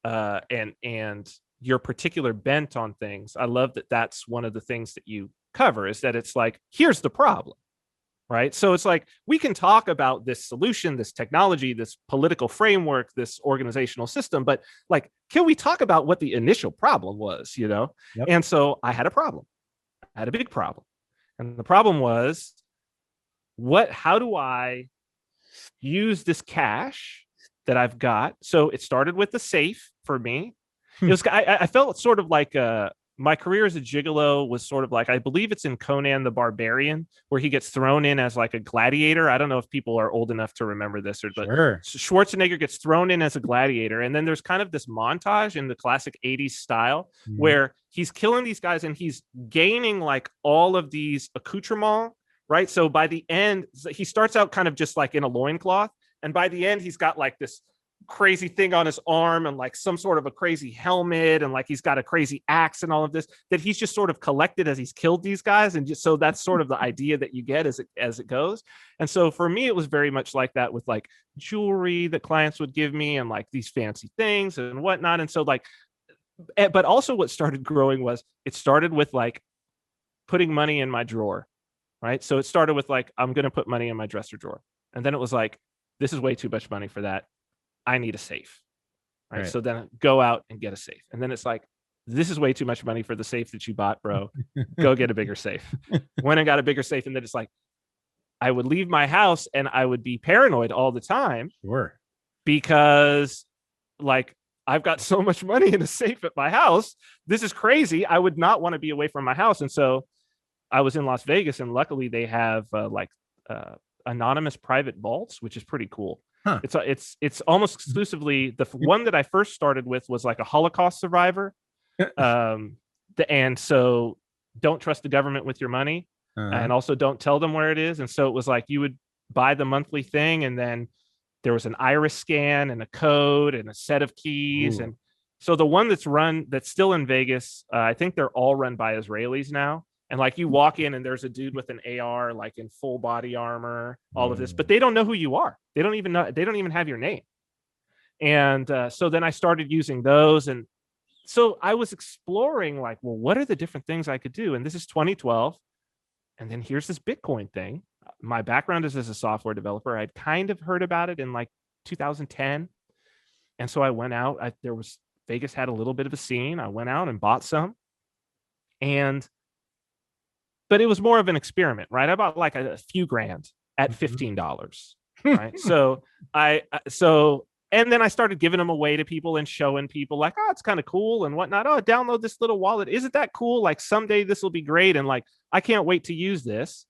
and your particular bent on things, I love that that's one of the things that you cover, is that it's like, here's the problem, right? So it's like, we can talk about this solution, this technology, this political framework, this organizational system, but like, can we talk about what the initial problem was? Yep. And so I had a problem. I had a big problem. And the problem was, how do I use this cash that I've got? So it started with the safe for me. It was, I felt sort of like my career as a gigolo was sort of like, I believe it's in Conan the Barbarian, where he gets thrown in as like a gladiator. I don't know if people are old enough to remember this, but Sure. Schwarzenegger gets thrown in as a gladiator. And then there's kind of this montage in the classic 80s style where he's killing these guys and he's gaining like all of these accoutrements, right? So by the end, he starts out kind of just like in a loincloth. And by the end, he's got like this crazy thing on his arm and like some sort of a crazy helmet, and like he's got a crazy axe and all of this that he's just sort of collected as he's killed these guys. And just, so that's sort of the idea that you get as it goes. And so for me, it was very much like that, with like jewelry that clients would give me and like these fancy things and whatnot. And so like, but also what started growing was, it started with like putting money in my drawer, right? So it started with like, I'm going to put money in my dresser drawer. And then it was like, this is way too much money for that. I need a safe, right? So then go out and get a safe. And then it's like, this is way too much money for the safe that you bought, bro. Go get a bigger safe. Went and got a bigger safe. And then it's like, I would leave my house and I would be paranoid all the time. Sure. Because like, I've got so much money in a safe at my house. This is crazy. I would not want to be away from my house. And so I was in Las Vegas, and luckily they have anonymous private vaults, which is pretty cool. Huh. It's almost exclusively, the one that I first started with was like a Holocaust survivor. And so don't trust the government with your money, and also don't tell them where it is. And so it was like, you would buy the monthly thing, and then there was an iris scan and a code and a set of keys. Ooh. And so the one that's still in Vegas, I think they're all run by Israelis now. And like, you walk in and there's a dude with an AR, like in full body armor, all of this, but they don't know who you are. They don't even have your name. And so then I started using those. And so I was exploring like, well, what are the different things I could do? And this is 2012. And then here's this Bitcoin thing. My background is as a software developer. I'd kind of heard about it in like 2010. And so I went out, Vegas had a little bit of a scene. I went out and bought some. But it was more of an experiment, right? I bought like a few grand at $15, right? And then I started giving them away to people and showing people like, oh, it's kind of cool and whatnot. Oh, download this little wallet. Isn't that cool? Like, someday this will be great. And like, I can't wait to use this.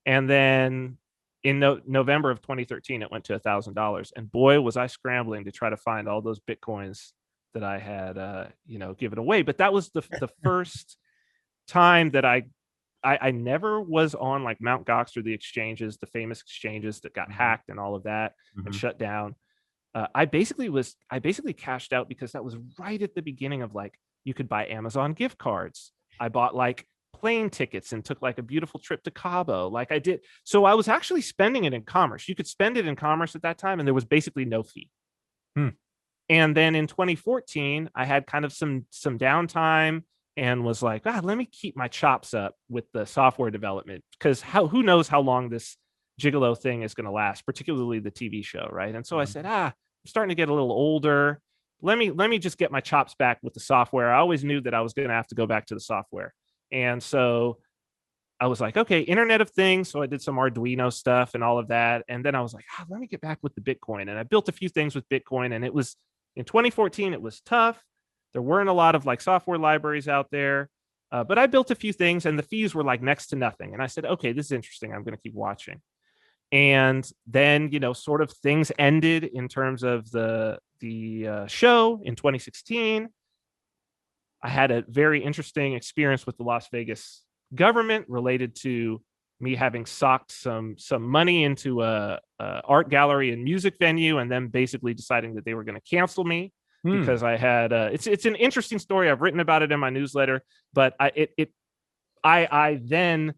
And then in November of 2013, it went to $1,000. And boy, was I scrambling to try to find all those Bitcoins that I had, given away. But that was the first time that I never was on like Mt. Gox or the exchanges, the famous exchanges that got hacked and all of that and shut down. I basically cashed out because that was right at the beginning of like, you could buy Amazon gift cards. I bought like plane tickets and took like a beautiful trip to Cabo. Like I did. So I was actually spending it in commerce. You could spend it in commerce at that time, and there was basically no fee. And then in 2014, I had kind of some downtime, and was like, let me keep my chops up with the software development, because who knows how long this gigolo thing is going to last, particularly the TV show, right? And so I said, I'm starting to get a little older. Let me just get my chops back with the software. I always knew that I was going to have to go back to the software. And so I was like, okay, Internet of Things. So I did some Arduino stuff and all of that. And then I was like, let me get back with the Bitcoin. And I built a few things with Bitcoin. And it was in 2014, it was tough. There weren't a lot of like software libraries out there, but I built a few things, and the fees were like next to nothing. And I said, okay, this is interesting. I'm going to keep watching. And then, sort of things ended in terms of the show in 2016. I had a very interesting experience with the Las Vegas government related to me having socked some money into a art gallery and music venue, and then basically deciding that they were going to cancel me because I had it's an interesting story. I've written about it in my newsletter, but I then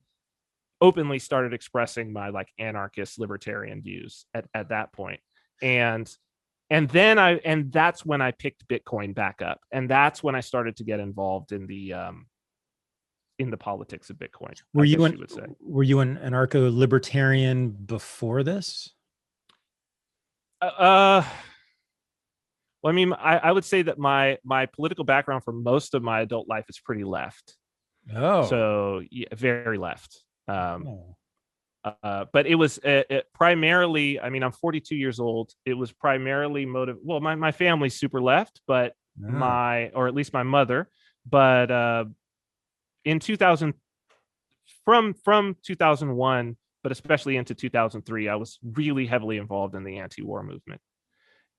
openly started expressing my like anarchist libertarian views at that point. And that's when I picked Bitcoin back up. And that's when I started to get involved in the politics of Bitcoin. Were you an anarcho-libertarian before this? Well, I mean, I would say that my political background for most of my adult life is pretty left. Oh, so yeah, very left. But it was primarily, I mean, I'm 42 years old. It was primarily well, my family's super left, but or at least my mother, but in 2000, from 2001, but especially into 2003, I was really heavily involved in the anti-war movement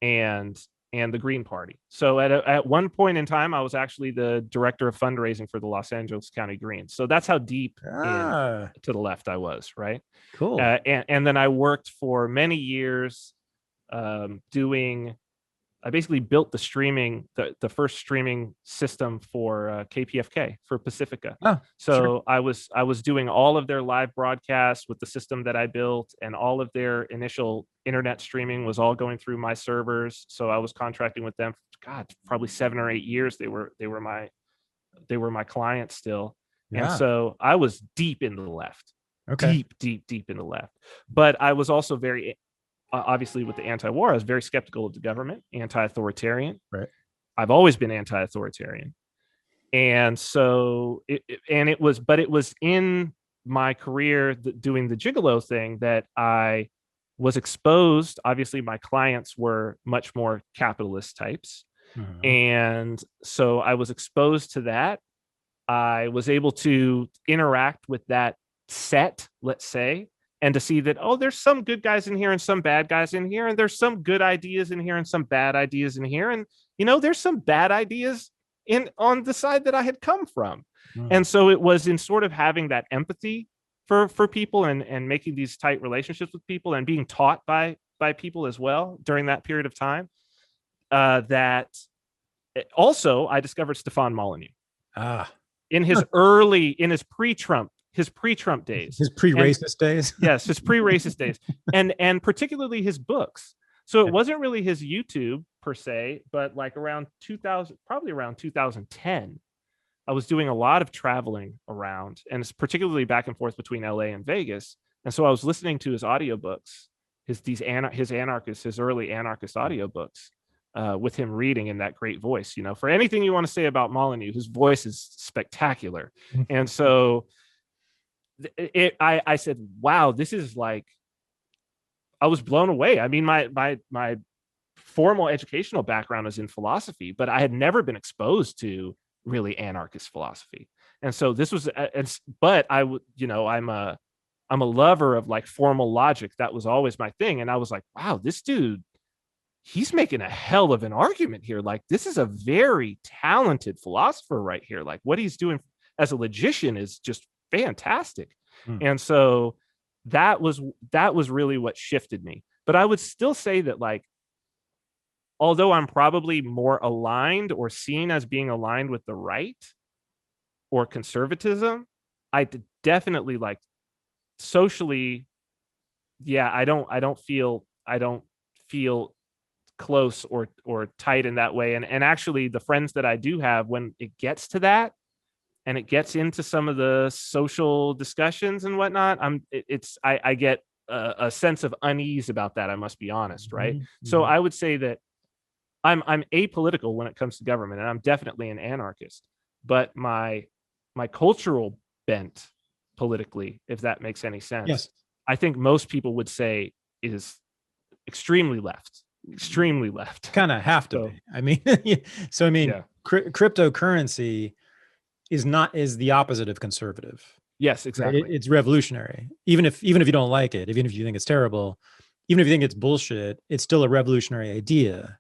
and the Green Party. So at one point in time, I was actually the director of fundraising for the Los Angeles County Greens. So that's how deep to the left I was, right? Cool. And then I worked for many years I basically built the first streaming system for KPFK, for Pacifica. So sure. I was doing all of their live broadcasts with the system that I built, and all of their initial internet streaming was all going through my servers. So I was contracting with them for, God, probably 7 or 8 years. They were my clients still. Yeah. And so I was deep in the left. Okay. Deep in the left. But I was also very, obviously with the anti-war, I was very skeptical of the government, anti-authoritarian. Right. I've always been anti-authoritarian. And so it was in my career doing the gigolo thing that I was exposed. Obviously my clients were much more capitalist types. Mm-hmm. And so I was exposed to that. I was able to interact with that set, let's say, and to see that, oh, there's some good guys in here and some bad guys in here, and there's some good ideas in here and some bad ideas in here, and there's some bad ideas on the side that I had come from. And so it was in sort of having that empathy for people and making these tight relationships with people and being taught by people as well during that period of time, that also I discovered Stefan Molyneux in his pre-Trump days, his pre-racist days. Yes, his pre-racist days, and particularly his books. So it wasn't really his YouTube per se, but like around 2010, I was doing a lot of traveling around, and it's particularly back and forth between LA and Vegas. And so I was listening to his audiobooks, his early anarchist audiobooks, with him reading in that great voice. For anything you want to say about Molyneux, his voice is spectacular. And so I said, wow, this is like, I was blown away. I mean, my formal educational background is in philosophy, but I had never been exposed to really anarchist philosophy. And so this was, but I'm a lover of like formal logic. That was always my thing. And I was like, wow, this dude, he's making a hell of an argument here. Like, this is a very talented philosopher right here. Like, what he's doing as a logician is just fantastic. And so that was really what shifted me. But I would still say that, like, although I'm probably more aligned or seen as being aligned with the right or conservatism, I definitely, like, socially, yeah, I don't feel close or tight in that way. And actually the friends that I do have, when it gets to that and it gets into some of the social discussions and whatnot, I get a sense of unease about that. I must be honest. Right. Mm-hmm. So I would say that I'm apolitical when it comes to government, and I'm definitely an anarchist, but my cultural bent politically, if that makes any sense, yes, I think most people would say is extremely left. Kind of have to be. I mean, yeah. Cryptocurrency is the opposite of conservative. Yes, exactly. Right? It's revolutionary. Even if you don't like it, even if you think it's terrible, even if you think it's bullshit, it's still a revolutionary idea.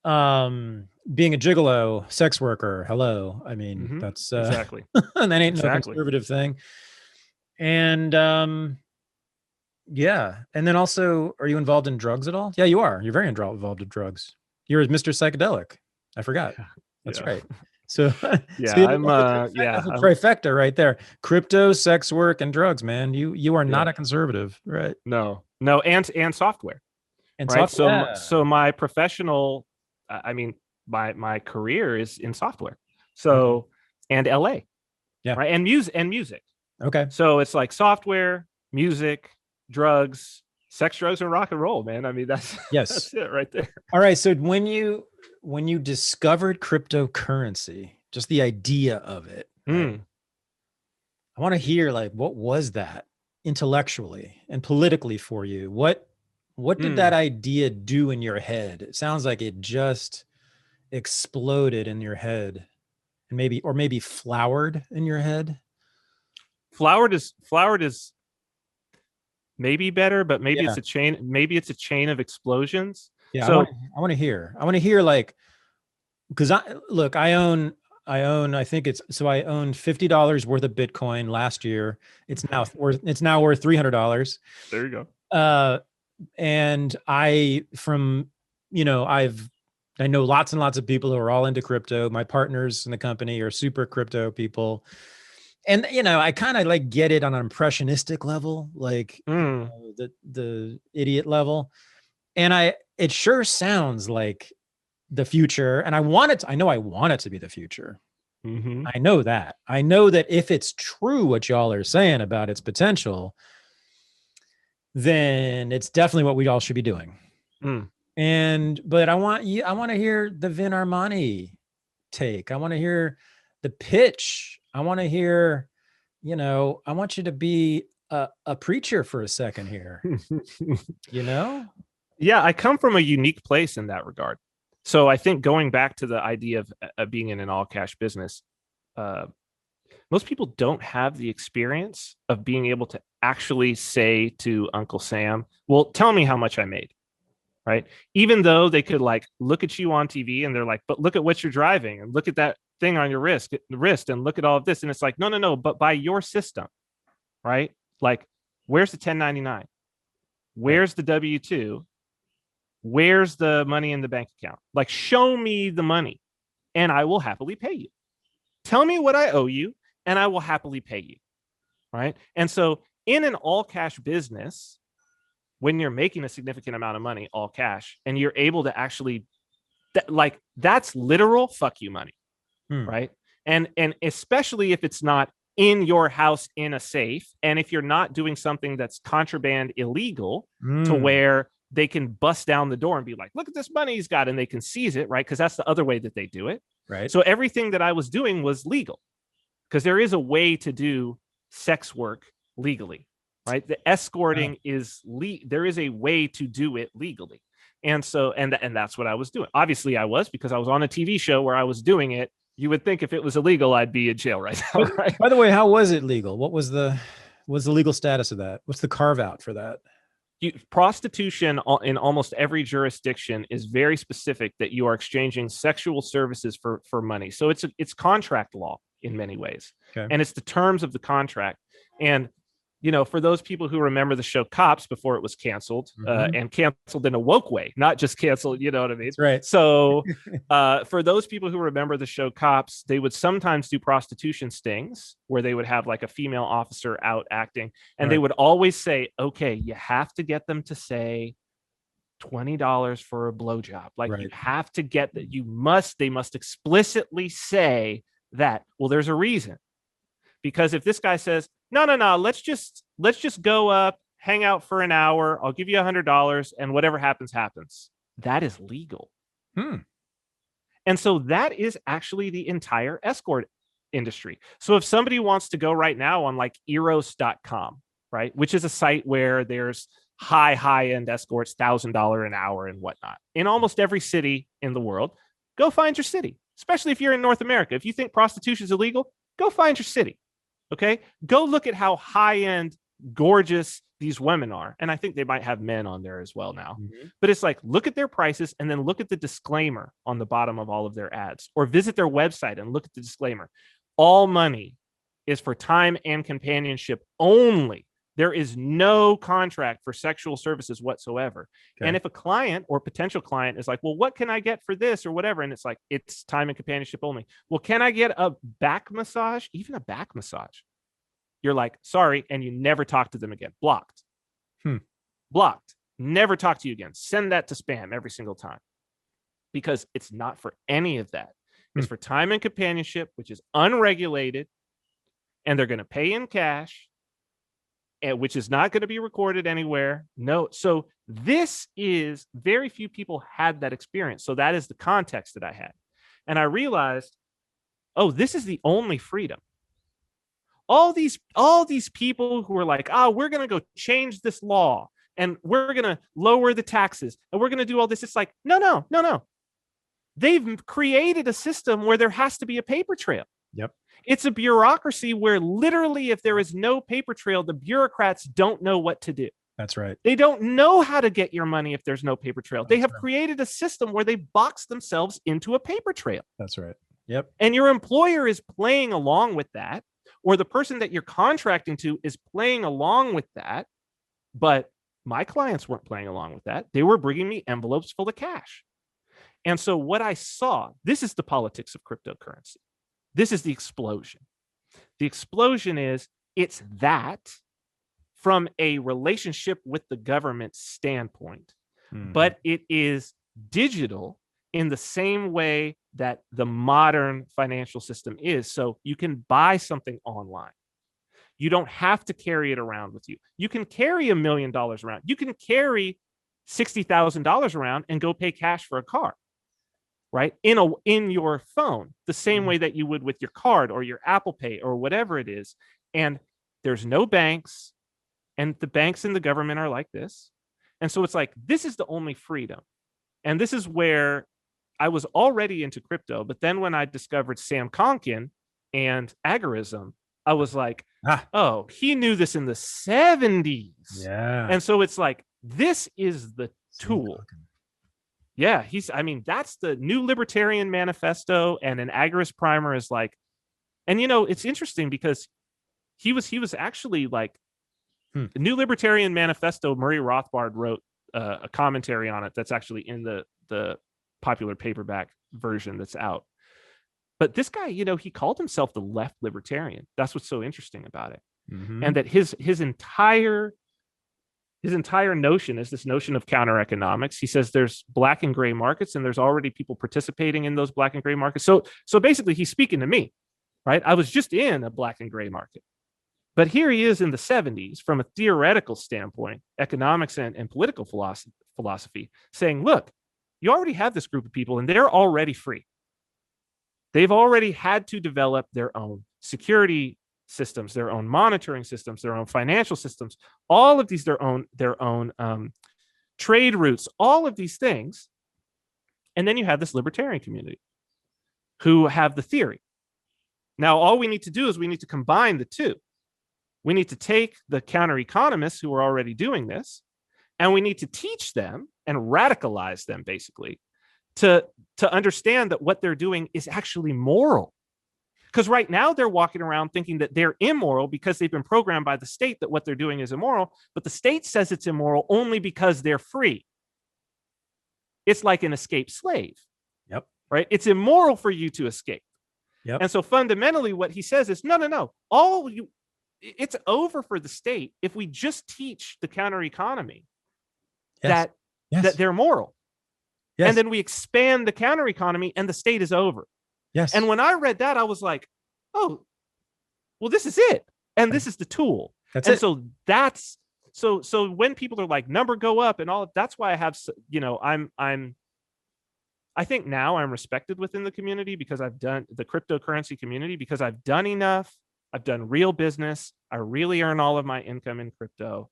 Being a gigolo, sex worker, hello. I mean, that's exactly. and that ain't no conservative thing. And yeah. And then also, are you involved in drugs at all? Yeah, you are. You're very involved in drugs. You're Mr. Psychedelic. I forgot. That's Yeah. right. So, Yeah, I'm that's a trifecta right there. Crypto, sex work, and drugs, man. You are not a conservative, right? No, and software, And right? software. So my professional, I mean, my career is in software. Okay. So and LA, Yeah. right, and music. Okay. So it's like software, music, drugs, sex, drugs, and rock and roll, man. I mean, that's Yes. that's it right there. All right. So when you discovered cryptocurrency, just the idea of it, right? I want to hear, like, what was that intellectually and politically for you? What did that idea do in your head? It sounds like it just exploded in your head, and maybe flowered in your head. Flowered is maybe better, but maybe Yeah. it's a chain. Maybe it's a chain of explosions. Yeah. So I want to hear, like, because I own, I think I owned $50 worth of Bitcoin last year. It's now worth $300. there you go. And I know lots and lots of people who are all into crypto. My partners in the company are super crypto people. And I kind of like get it on an impressionistic level, like the idiot level. And it sure sounds like the future. And I know I want it to be the future. I know that. I know that if it's true what y'all are saying about its potential, then it's definitely what we all should be doing. But I want to hear the Vin Armani take. I want to hear the pitch. I want to hear, I want you to be a preacher for a second here. Yeah, I come from a unique place in that regard. So I think going back to the idea of being in an all cash business, most people don't have the experience of being able to actually say to Uncle Sam, well, tell me how much I made. Right. Even though they could like look at you on TV and they're like, but look at what you're driving and look at that thing on your wrist and look at all of this. And it's like, no, but by your system, right? Like, where's the 1099? Where's the W-2? Where's the money in the bank account? Like, show me the money and I will happily pay you. Tell me what I owe you and I will happily pay you. Right. And so in an all cash business, when you're making a significant amount of money, all cash, and you're able to actually, that's literal fuck you money, right? And especially if it's not in your house in a safe, and if you're not doing something that's contraband illegal to where they can bust down the door and be like, look at this money he's got, and they can seize it, right? Because that's the other way that they do it. Right. So everything that I was doing was legal, because there is a way to do sex work legally. Right. The escorting is there is a way to do it legally. And so and that's what I was doing. Obviously, I was, because I was on a TV show where I was doing it. You would think if it was illegal, I'd be in jail right now. Right? By the way, how was it legal? What was the legal status of that? What's the carve out for that? Prostitution in almost every jurisdiction is very specific that you are exchanging sexual services for money. So it's contract law in many ways. Okay. And it's the terms of the contract. And for those people who remember the show Cops before it was canceled, and canceled in a woke way, not just canceled, you know what I mean? That's right. So for those people who remember the show Cops, they would sometimes do prostitution stings where they would have like a female officer out acting, and they would always say, okay, you have to get them to say $20 for a blowjob. Like you have to get that. They must explicitly say that. Well, there's a reason. Because if this guy says, no, let's just go up, hang out for an hour, I'll give you $100, and whatever happens, happens. That is legal. And so that is actually the entire escort industry. So if somebody wants to go right now on like eros.com, right, which is a site where there's high-end escorts, $1,000 an hour and whatnot, in almost every city in the world, go find your city, especially if you're in North America. If you think prostitution is illegal, go find your city. Okay, go look at how high-end, gorgeous these women are. And I think they might have men on there as well now. But it's like, look at their prices and then look at the disclaimer on the bottom of all of their ads, or visit their website and look at the disclaimer. All money is for time and companionship only. There is no contract for sexual services whatsoever. Okay. And if a client or potential client is like, well, what can I get for this or whatever? And it's like, it's time and companionship only. Well, can I get a back massage? Even a back massage. You're like, sorry. And you never talk to them again. Blocked. Blocked. Never talk to you again. Send that to spam every single time. Because it's not for any of that. It's for time and companionship, which is unregulated. And they're going to pay in cash. And which is not going to be recorded anywhere. No. So this is, very few people had that experience. So that is the context that I had. And I realized, oh, this is the only freedom. All these people who are like, oh, we're going to go change this law and we're going to lower the taxes and we're going to do all this. It's like, no. They've created a system where there has to be a paper trail. Yep. It's a bureaucracy where literally if there is no paper trail, the bureaucrats don't know what to do. That's right. They don't know how to get your money if there's no paper trail. They have created a system where they box themselves into a paper trail. That's right. Yep. And your employer is playing along with that, or the person that you're contracting to is playing along with that. But my clients weren't playing along with that. They were bringing me envelopes full of cash. And so what I saw, this is the politics of cryptocurrency. This is the explosion. The explosion is it's that from a relationship with the government standpoint, but it is digital in the same way that the modern financial system is. So you can buy something online. You don't have to carry it around with you. You can carry $1 million around. You can carry $60,000 around and go pay cash for a car. Right? In your phone, the same way that you would with your card or your Apple Pay or whatever it is. And there's no banks, and the banks and the government are like this. And so it's like, this is the only freedom. And this is where I was already into crypto. But then when I discovered Sam Konkin and agorism, I was like, oh, he knew this in the 70s. Yeah. And so it's like, this is the tool. Yeah, that's the new libertarian manifesto, and an agorist primer is like, and it's interesting because he was actually like the new libertarian manifesto. Murray Rothbard wrote a commentary on it that's actually in the popular paperback version that's out. But this guy, he called himself the left libertarian. That's what's so interesting about it, and that his entire notion is this notion of counter economics. He says there's black and gray markets, and there's already people participating in those black and gray markets. So basically he's speaking to me, right? I was just in a black and gray market, but here he is in the 70s from a theoretical standpoint, economics and political philosophy, saying, look, you already have this group of people and they're already free. They've already had to develop their own security systems, their own monitoring systems, their own financial systems, all of these, their own trade routes, all of these things. And then you have this libertarian community who have the theory. Now, all we need to do is we need to combine the two. We need to take the counter economists who are already doing this, and we need to teach them and radicalize them basically to understand that what they're doing is actually moral. Because right now they're walking around thinking that they're immoral because they've been programmed by the state that what they're doing is immoral, but the state says it's immoral only because they're free. It's like an escaped slave. Yep. Right? It's immoral for you to escape. Yep. And so fundamentally what he says is, no. It's over for the state if we just teach the counter economy that they're moral. Yes. And then we expand the counter economy and the state is over. Yes. And when I read that, I was like, oh, well, this is it. And this is the tool. So when people are like, number go up and all, that's why I have, I think now I'm respected within the community because I've done the cryptocurrency community, because I've done enough. I've done real business. I really earn all of my income in crypto.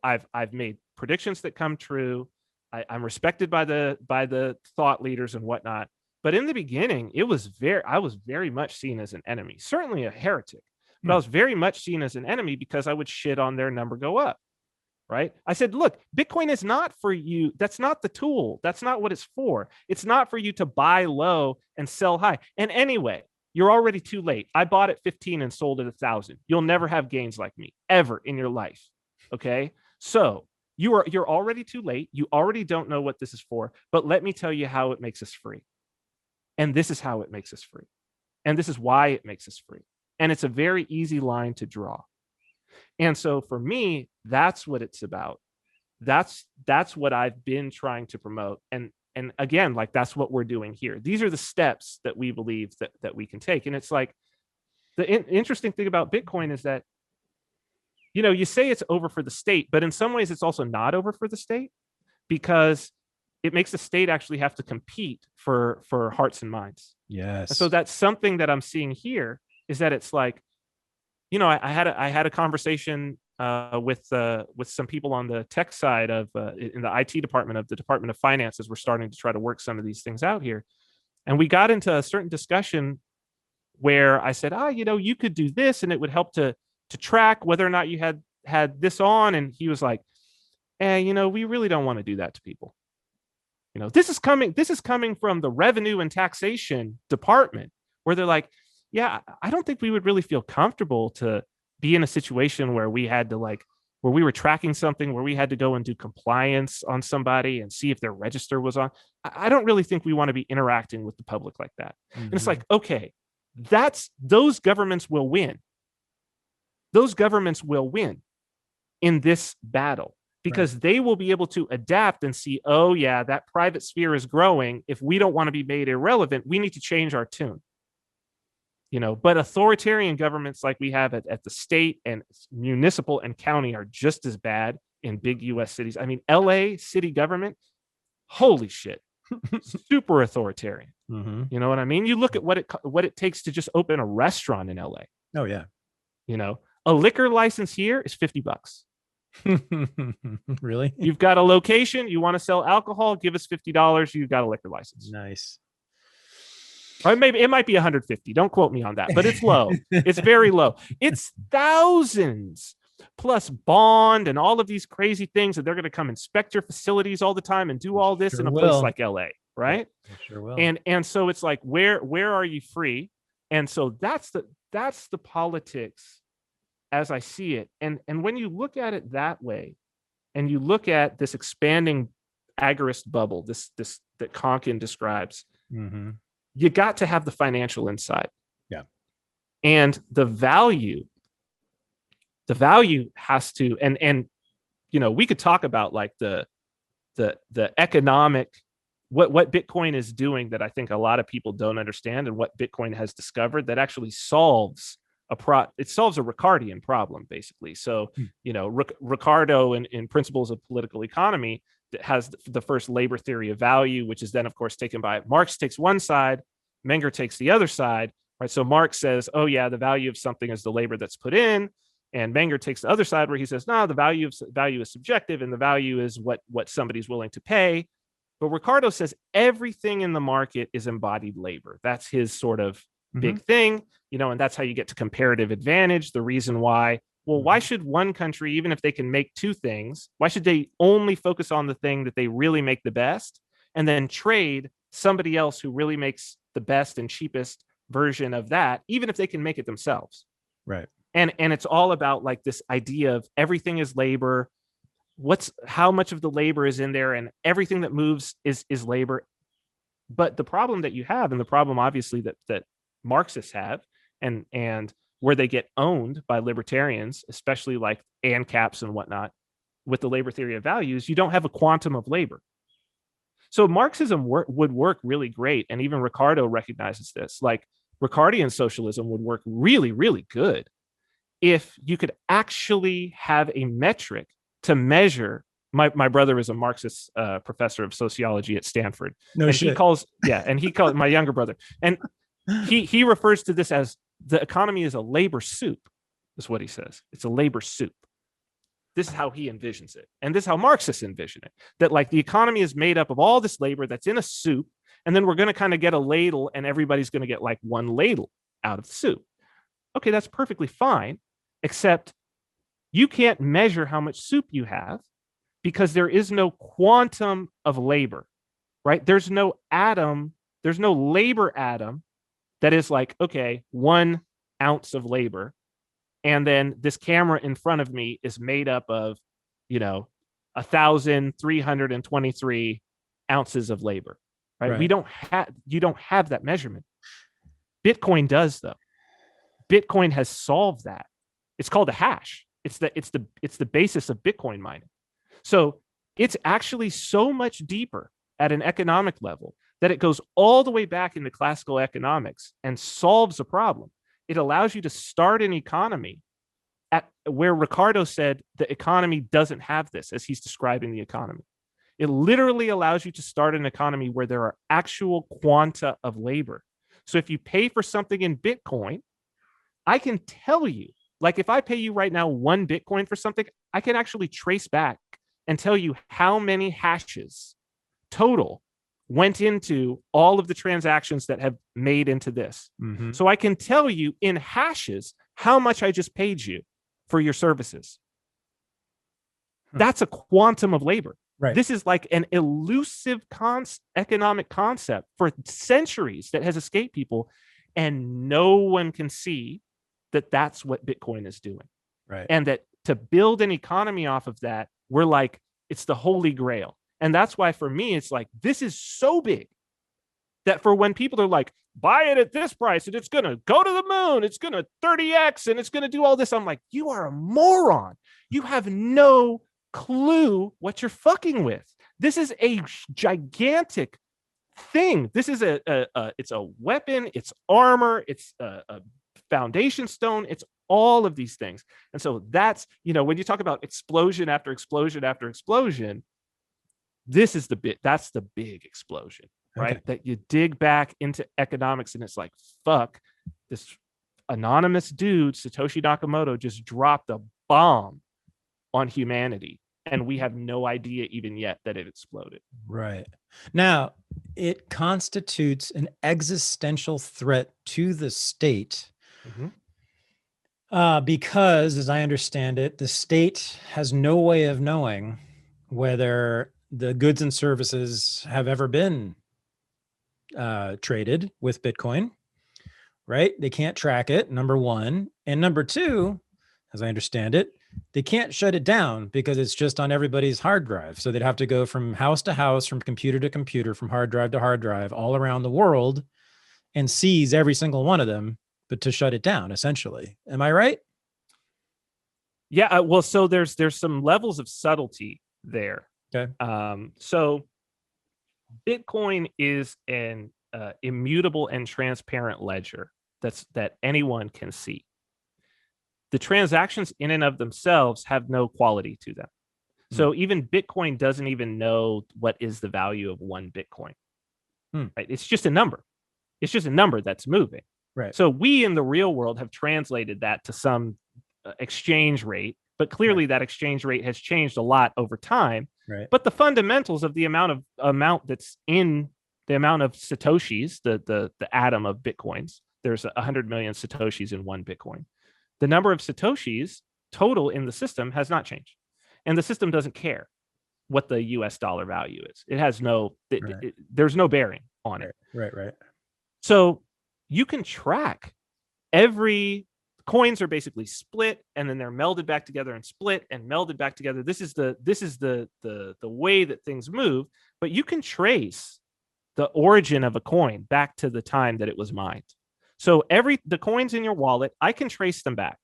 I've made predictions that come true. I'm respected by the thought leaders and whatnot. But in the beginning, I was very much seen as an enemy, certainly a heretic, but I was very much seen as an enemy because I would shit on their number go up, right? I said, look, Bitcoin is not for you. That's not the tool. That's not what it's for. It's not for you to buy low and sell high. And anyway, You're already too late. I bought at 15 and sold at 1,000. You'll never have gains like me ever in your life. Okay. So you're already too late. You already don't know what this is for, but let me tell you how it makes us free. And this is how it makes us free. And this is why it makes us free. And it's a very easy line to draw. And so for me, that's what it's about. That's what I've been trying to promote. And again, like that's what we're doing here. These are the steps that we believe that we can take. And it's like the interesting thing about Bitcoin is that, you know, you say it's over for the state, but in some ways it's also not over for the state, because it makes the state actually have to compete for hearts and minds. Yes. And so that's something that I'm seeing here, is that it's like, you know, I had a conversation with some people on the tech side of in the IT department of the Department of Finance, as we're starting to try to work some of these things out here. And we got into a certain discussion where I said, you know, you could do this and it would help to track whether or not you had this on. And he was like, you know, we really don't want to do that to people. You know, this is coming from the revenue and taxation department, where they're like, yeah, I don't think we would really feel comfortable to be in a situation where we had to where we were tracking something, where we had to go and do compliance on somebody and see if their register was on. I don't really think we want to be interacting with the public like that. Mm-hmm. And it's like, okay, those governments will win. Those governments will win in this battle, because they will be able to adapt and see, oh yeah, that private sphere is growing. If we don't want to be made irrelevant, we need to change our tune. You know, but authoritarian governments like we have at the state and municipal and county are just as bad in big US cities. I mean, LA city government, holy shit, super authoritarian. Mm-hmm. You know what I mean? You look at what it takes to just open a restaurant in LA. Oh yeah. You know, a liquor license here is $50. Really? You've got a location, you want to sell alcohol, give us $50, you've got a liquor license. Nice. Or maybe it might be 150. Don't quote me on that, but it's low. It's very low. It's thousands plus bond and all of these crazy things that they're going to come inspect your facilities all the time and do all this in a place like LA, right? Sure will. And so it's like, where are you free? And so that's the politics as I see it. And when you look at it that way, and you look at this expanding agorist bubble, this that Konkin describes, mm-hmm. You got to have the financial insight. Yeah. And the value has to, and you know, we could talk about like the economic, what Bitcoin is doing that I think a lot of people don't understand, and what Bitcoin has discovered that actually solves it solves a Ricardian problem, basically. So, you know, Ricardo in Principles of Political Economy has the first labor theory of value, which is then, of course, taken by Marx takes one side, Menger takes the other side, right? So Marx says, oh yeah, the value of something is the labor that's put in, and Menger takes the other side where he says, no, the value is subjective, and the value is what somebody's willing to pay. But Ricardo says everything in the market is embodied labor. That's his sort of big thing, you know, and that's how you get to comparative advantage. The reason why. Well, why should one country, even if they can make two things, why should they only focus on the thing that they really make the best and then trade somebody else who really makes the best and cheapest version of that, even if they can make it themselves? Right. And it's all about like this idea of everything is labor. How much of the labor is in there, and everything that moves is labor. But the problem that you have, and the problem obviously that Marxists have, and where they get owned by libertarians, especially like ANCAPs and whatnot, with the labor theory of values, you don't have a quantum of labor. So Marxism would work really great. And even Ricardo recognizes this. Like Ricardian socialism would work really, really good if you could actually have a metric to measure. My brother is a Marxist professor of sociology at Stanford. No and shit. He calls my younger brother. And he refers to this as the economy is a labor soup, is what he says. It's a labor soup. This is how he envisions it. And this is how Marxists envision it. That like the economy is made up of all this labor that's in a soup, and then we're going to kind of get a ladle, and everybody's going to get like one ladle out of the soup. Okay, that's perfectly fine, except you can't measure how much soup you have because there is no quantum of labor, right? There's no atom, there's no labor atom that is like, okay, 1 ounce of labor. And then this camera in front of me is made up of, 1,323 ounces of labor, right? Right. You don't have that measurement. Bitcoin does, though. Bitcoin has solved that. It's called a hash. It's the basis of Bitcoin mining. So it's actually so much deeper at an economic level that it goes all the way back into classical economics and solves a problem. It allows you to start an economy at where Ricardo said the economy doesn't have this, as he's describing the economy. It literally allows you to start an economy where there are actual quanta of labor. So if you pay for something in Bitcoin, I can tell you, like if I pay you right now 1 Bitcoin for something, I can actually trace back and tell you how many hashes total went into all of the transactions that have made into this. Mm-hmm. So I can tell you in hashes how much I just paid you for your services. That's a quantum of labor. Right. This is like an elusive economic concept for centuries that has escaped people, and no one can see that that's what Bitcoin is doing. Right. And that to build an economy off of that, we're like, it's the holy grail. And that's why for me, it's like, this is so big that for when people are like, buy it at this price and it's going to go to the moon, it's going to 30x and it's going to do all this. I'm like, you are a moron. You have no clue what you're fucking with. This is a gigantic thing. This is it's a weapon, it's armor, it's a foundation stone, it's all of these things. And so that's, when you talk about explosion after explosion after explosion, this is that's the big explosion, right? Okay. That you dig back into economics and it's like, fuck, this anonymous dude, Satoshi Nakamoto, just dropped a bomb on humanity. And we have no idea even yet that it exploded. Right. Now, it constitutes an existential threat to the state. Mm-hmm. Because, as I understand it, the state has no way of knowing whether the goods and services have ever been traded with Bitcoin, right? They can't track it, number one. And number two, as I understand it, they can't shut it down because it's just on everybody's hard drive. So they'd have to go from house to house, from computer to computer, from hard drive to hard drive, all around the world and seize every single one of them, but to shut it down, essentially. Am I right? Yeah. Well, so there's some levels of subtlety there. Okay. So Bitcoin is an immutable and transparent ledger that anyone can see. The transactions in and of themselves have no quality to them. So even Bitcoin doesn't even know what is the value of 1 Bitcoin. Right? It's just a number. It's just a number that's moving. Right. So we in the real world have translated that to some exchange rate, but clearly that exchange rate has changed a lot over time. Right. But the fundamentals of the amount that's in the amount of Satoshis, the atom of Bitcoins, there's 100 million Satoshis in 1 Bitcoin. The number of Satoshis total in the system has not changed. And the system doesn't care what the US dollar value is. It has there's no bearing on it. Right. So you can track every coins are basically split and then they're melded back together and split and melded back together. This is the way that things move, but you can trace the origin of a coin back to the time that it was mined. So the coins in your wallet, I can trace them back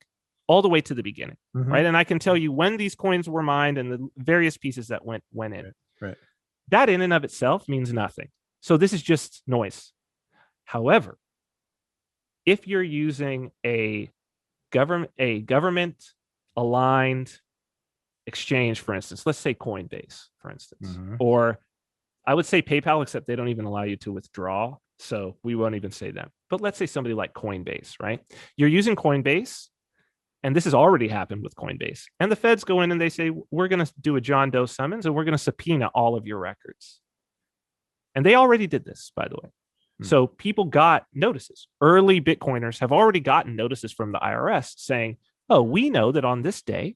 all the way to the beginning, right? And I can tell you when these coins were mined and the various pieces that went in. Right. That in and of itself means nothing. So this is just noise. However, if you're using a government aligned exchange, for instance, let's say Coinbase, for instance, or I would say PayPal, except they don't even allow you to withdraw. So we won't even say them. But let's say somebody like Coinbase, right? You're using Coinbase, and this has already happened with Coinbase. And the feds go in and they say, we're going to do a John Doe summons and we're going to subpoena all of your records. And they already did this, by the way. So people got notices. Early Bitcoiners have already gotten notices from the IRS saying, oh, we know that on this day,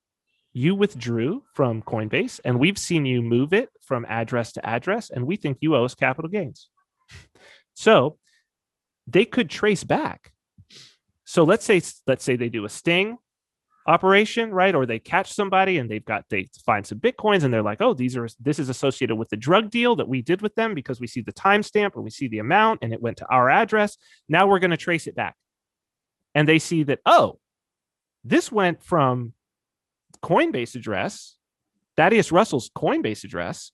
you withdrew from Coinbase and we've seen you move it from address to address, and we think you owe us capital gains. So they could trace back. So let's say they do a sting operation, right? Or they catch somebody and they find some Bitcoins and they're like, oh, this is associated with the drug deal that we did with them because we see the timestamp or we see the amount and it went to our address. Now we're going to trace it back. And they see that, oh, this went from Coinbase address, Thaddeus Russell's Coinbase address,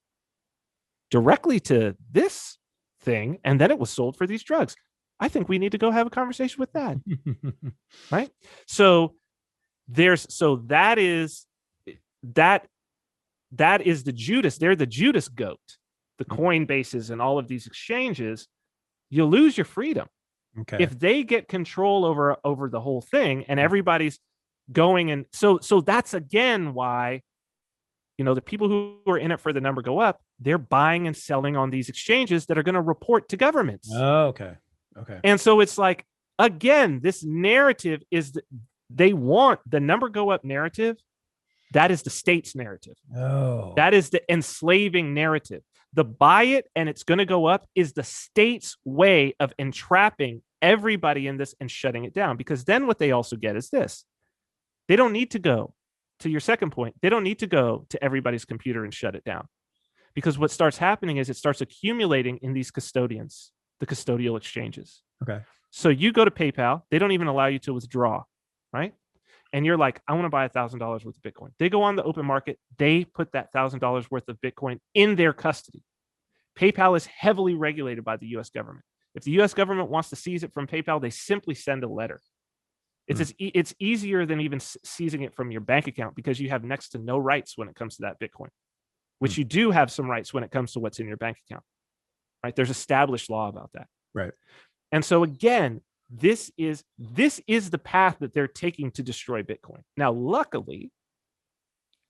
directly to this thing, and then it was sold for these drugs. I think we need to go have a conversation with that. Right? So that is the Judas. They're the Judas goat, the Coinbases and all of these exchanges. You lose your freedom. Okay. If they get control over the whole thing and everybody's going, and so that's again why, the people who are in it for the number go up, they're buying and selling on these exchanges that are going to report to governments. Oh, okay. And so it's like, again, this narrative is they want the number go up narrative. That is the state's narrative. Oh, that is the enslaving narrative. The buy it and it's going to go up is the state's way of entrapping everybody in this and shutting it down. Because then what they also get is this. They don't need to go to your second point. They don't need to go to everybody's computer and shut it down. Because what starts happening is it starts accumulating in these custodians, the custodial exchanges. Okay. So you go to PayPal, they don't even allow you to withdraw, right? And you're like, I want to buy $1,000 worth of Bitcoin. They go on the open market. They put that $1,000 worth of Bitcoin in their custody. PayPal is heavily regulated by the US government. If the US government wants to seize it from PayPal, they simply send a letter. It's easier than even seizing it from your bank account because you have next to no rights when it comes to that Bitcoin, which you do have some rights when it comes to what's in your bank account, right? There's established law about that. Right. And so again, this is the path that they're taking to destroy Bitcoin. Now, luckily,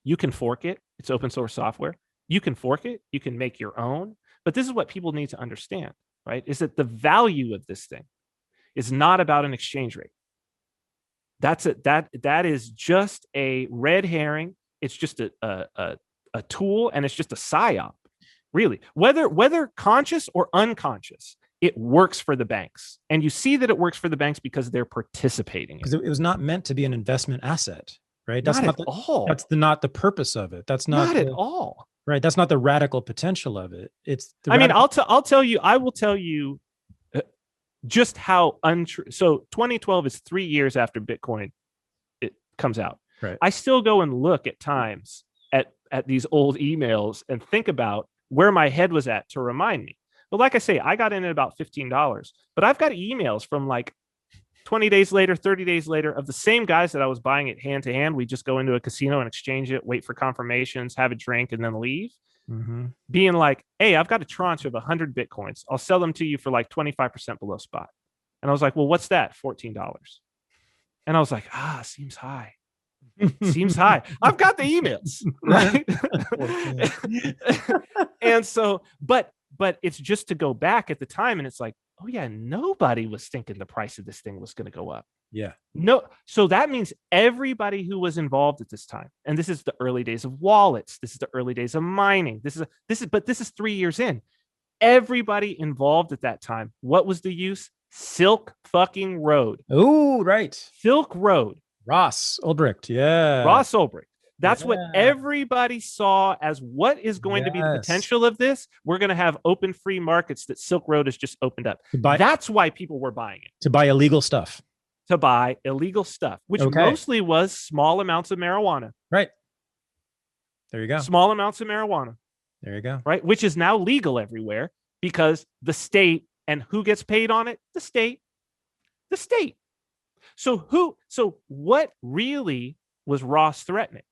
you can fork it. It's open source software. You can fork it. You can make your own. But this is what people need to understand, right? Is that the value of this thing is not about an exchange rate. That's it. That is just a red herring. It's just a tool, and it's just a psyop, really. Whether conscious or unconscious, it works for the banks. And you see that it works for the banks because they're participating. Because it was not meant to be an investment asset, right? That's not at all. That's not the purpose of it. That's not at all. Right. That's not the radical potential of it. It's. I will tell you just how untrue. So 2012 is 3 years after Bitcoin it comes out. Right. I still go and look at times at these old emails and think about where my head was at to remind me. But like I say, I got in at about $15, but I've got emails from like 20 days later, 30 days later of the same guys that I was buying it hand to hand. We just go into a casino and exchange it, wait for confirmations, have a drink, and then leave. Mm-hmm. Being like, hey, I've got a tranche of 100 Bitcoins. I'll sell them to you for like 25% below spot. And I was like, well, what's that? $14. And I was like, seems high. Seems high. I've got the emails, right? And so, but it's just to go back at the time, and it's like, oh yeah, nobody was thinking the price of this thing was going to go up. Yeah. No. So that means everybody who was involved at this time, and this is the early days of wallets. This is the early days of mining. This is 3 years in. Everybody involved at that time. What was the use? Silk fucking Road. Oh, right. Silk Road. Ross Ulbricht. Yeah. Ross Ulbricht. That's what everybody saw as what is going to be the potential of this. We're going to have open free markets that Silk Road has just opened up. That's why people were buying it. To buy illegal stuff. Which mostly was small amounts of marijuana. Right. There you go. Small amounts of marijuana. There you go. Right. Which is now legal everywhere because the state, and who gets paid on it? The state. The state. So what really was Ross threatening?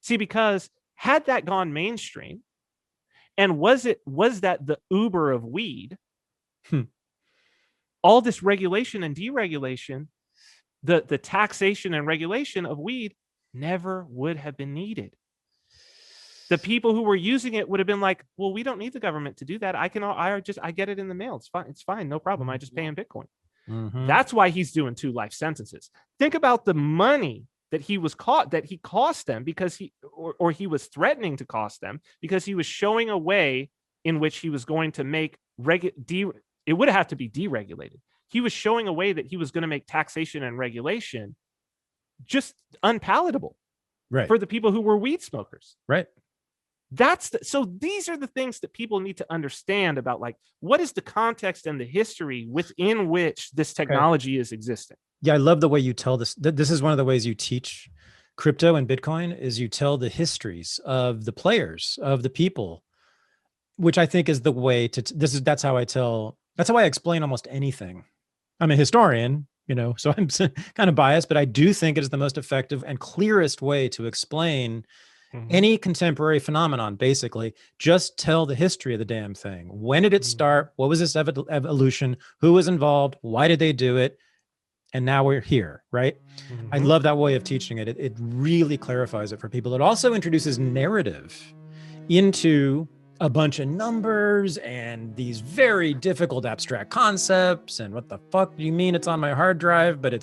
See, because had that gone mainstream, and was that the Uber of weed? All this regulation and deregulation, the taxation and regulation of weed never would have been needed. The people who were using it would have been like, well, we don't need the government to do that. I get it in the mail. It's fine. It's fine. No problem. I just pay in Bitcoin. Mm-hmm. That's why he's doing 2 life sentences. Think about the money that he cost them because he was threatening to cost them because he was showing a way in which he was going to make it would have to be deregulated. He was showing a way that he was going to make taxation and regulation just unpalatable for the people who were weed smokers. Right. So these are the things that people need to understand about, like, what is the context and the history within which this technology is existing. Yeah, I love the way you tell this. This is one of the ways you teach crypto and Bitcoin, is you tell the histories of the players, of the people, which I think is the way to, that's how I explain almost anything. I'm a historian, so I'm kind of biased, but I do think it is the most effective and clearest way to explain any contemporary phenomenon. Basically, just tell the history of the damn thing. When did it start? What was this evolution? Who was involved? Why did they do it? And now we're here, right? I love that way of teaching it. It really clarifies it for people. It also introduces narrative into a bunch of numbers and these very difficult abstract concepts. And what the fuck do you mean it's on my hard drive? But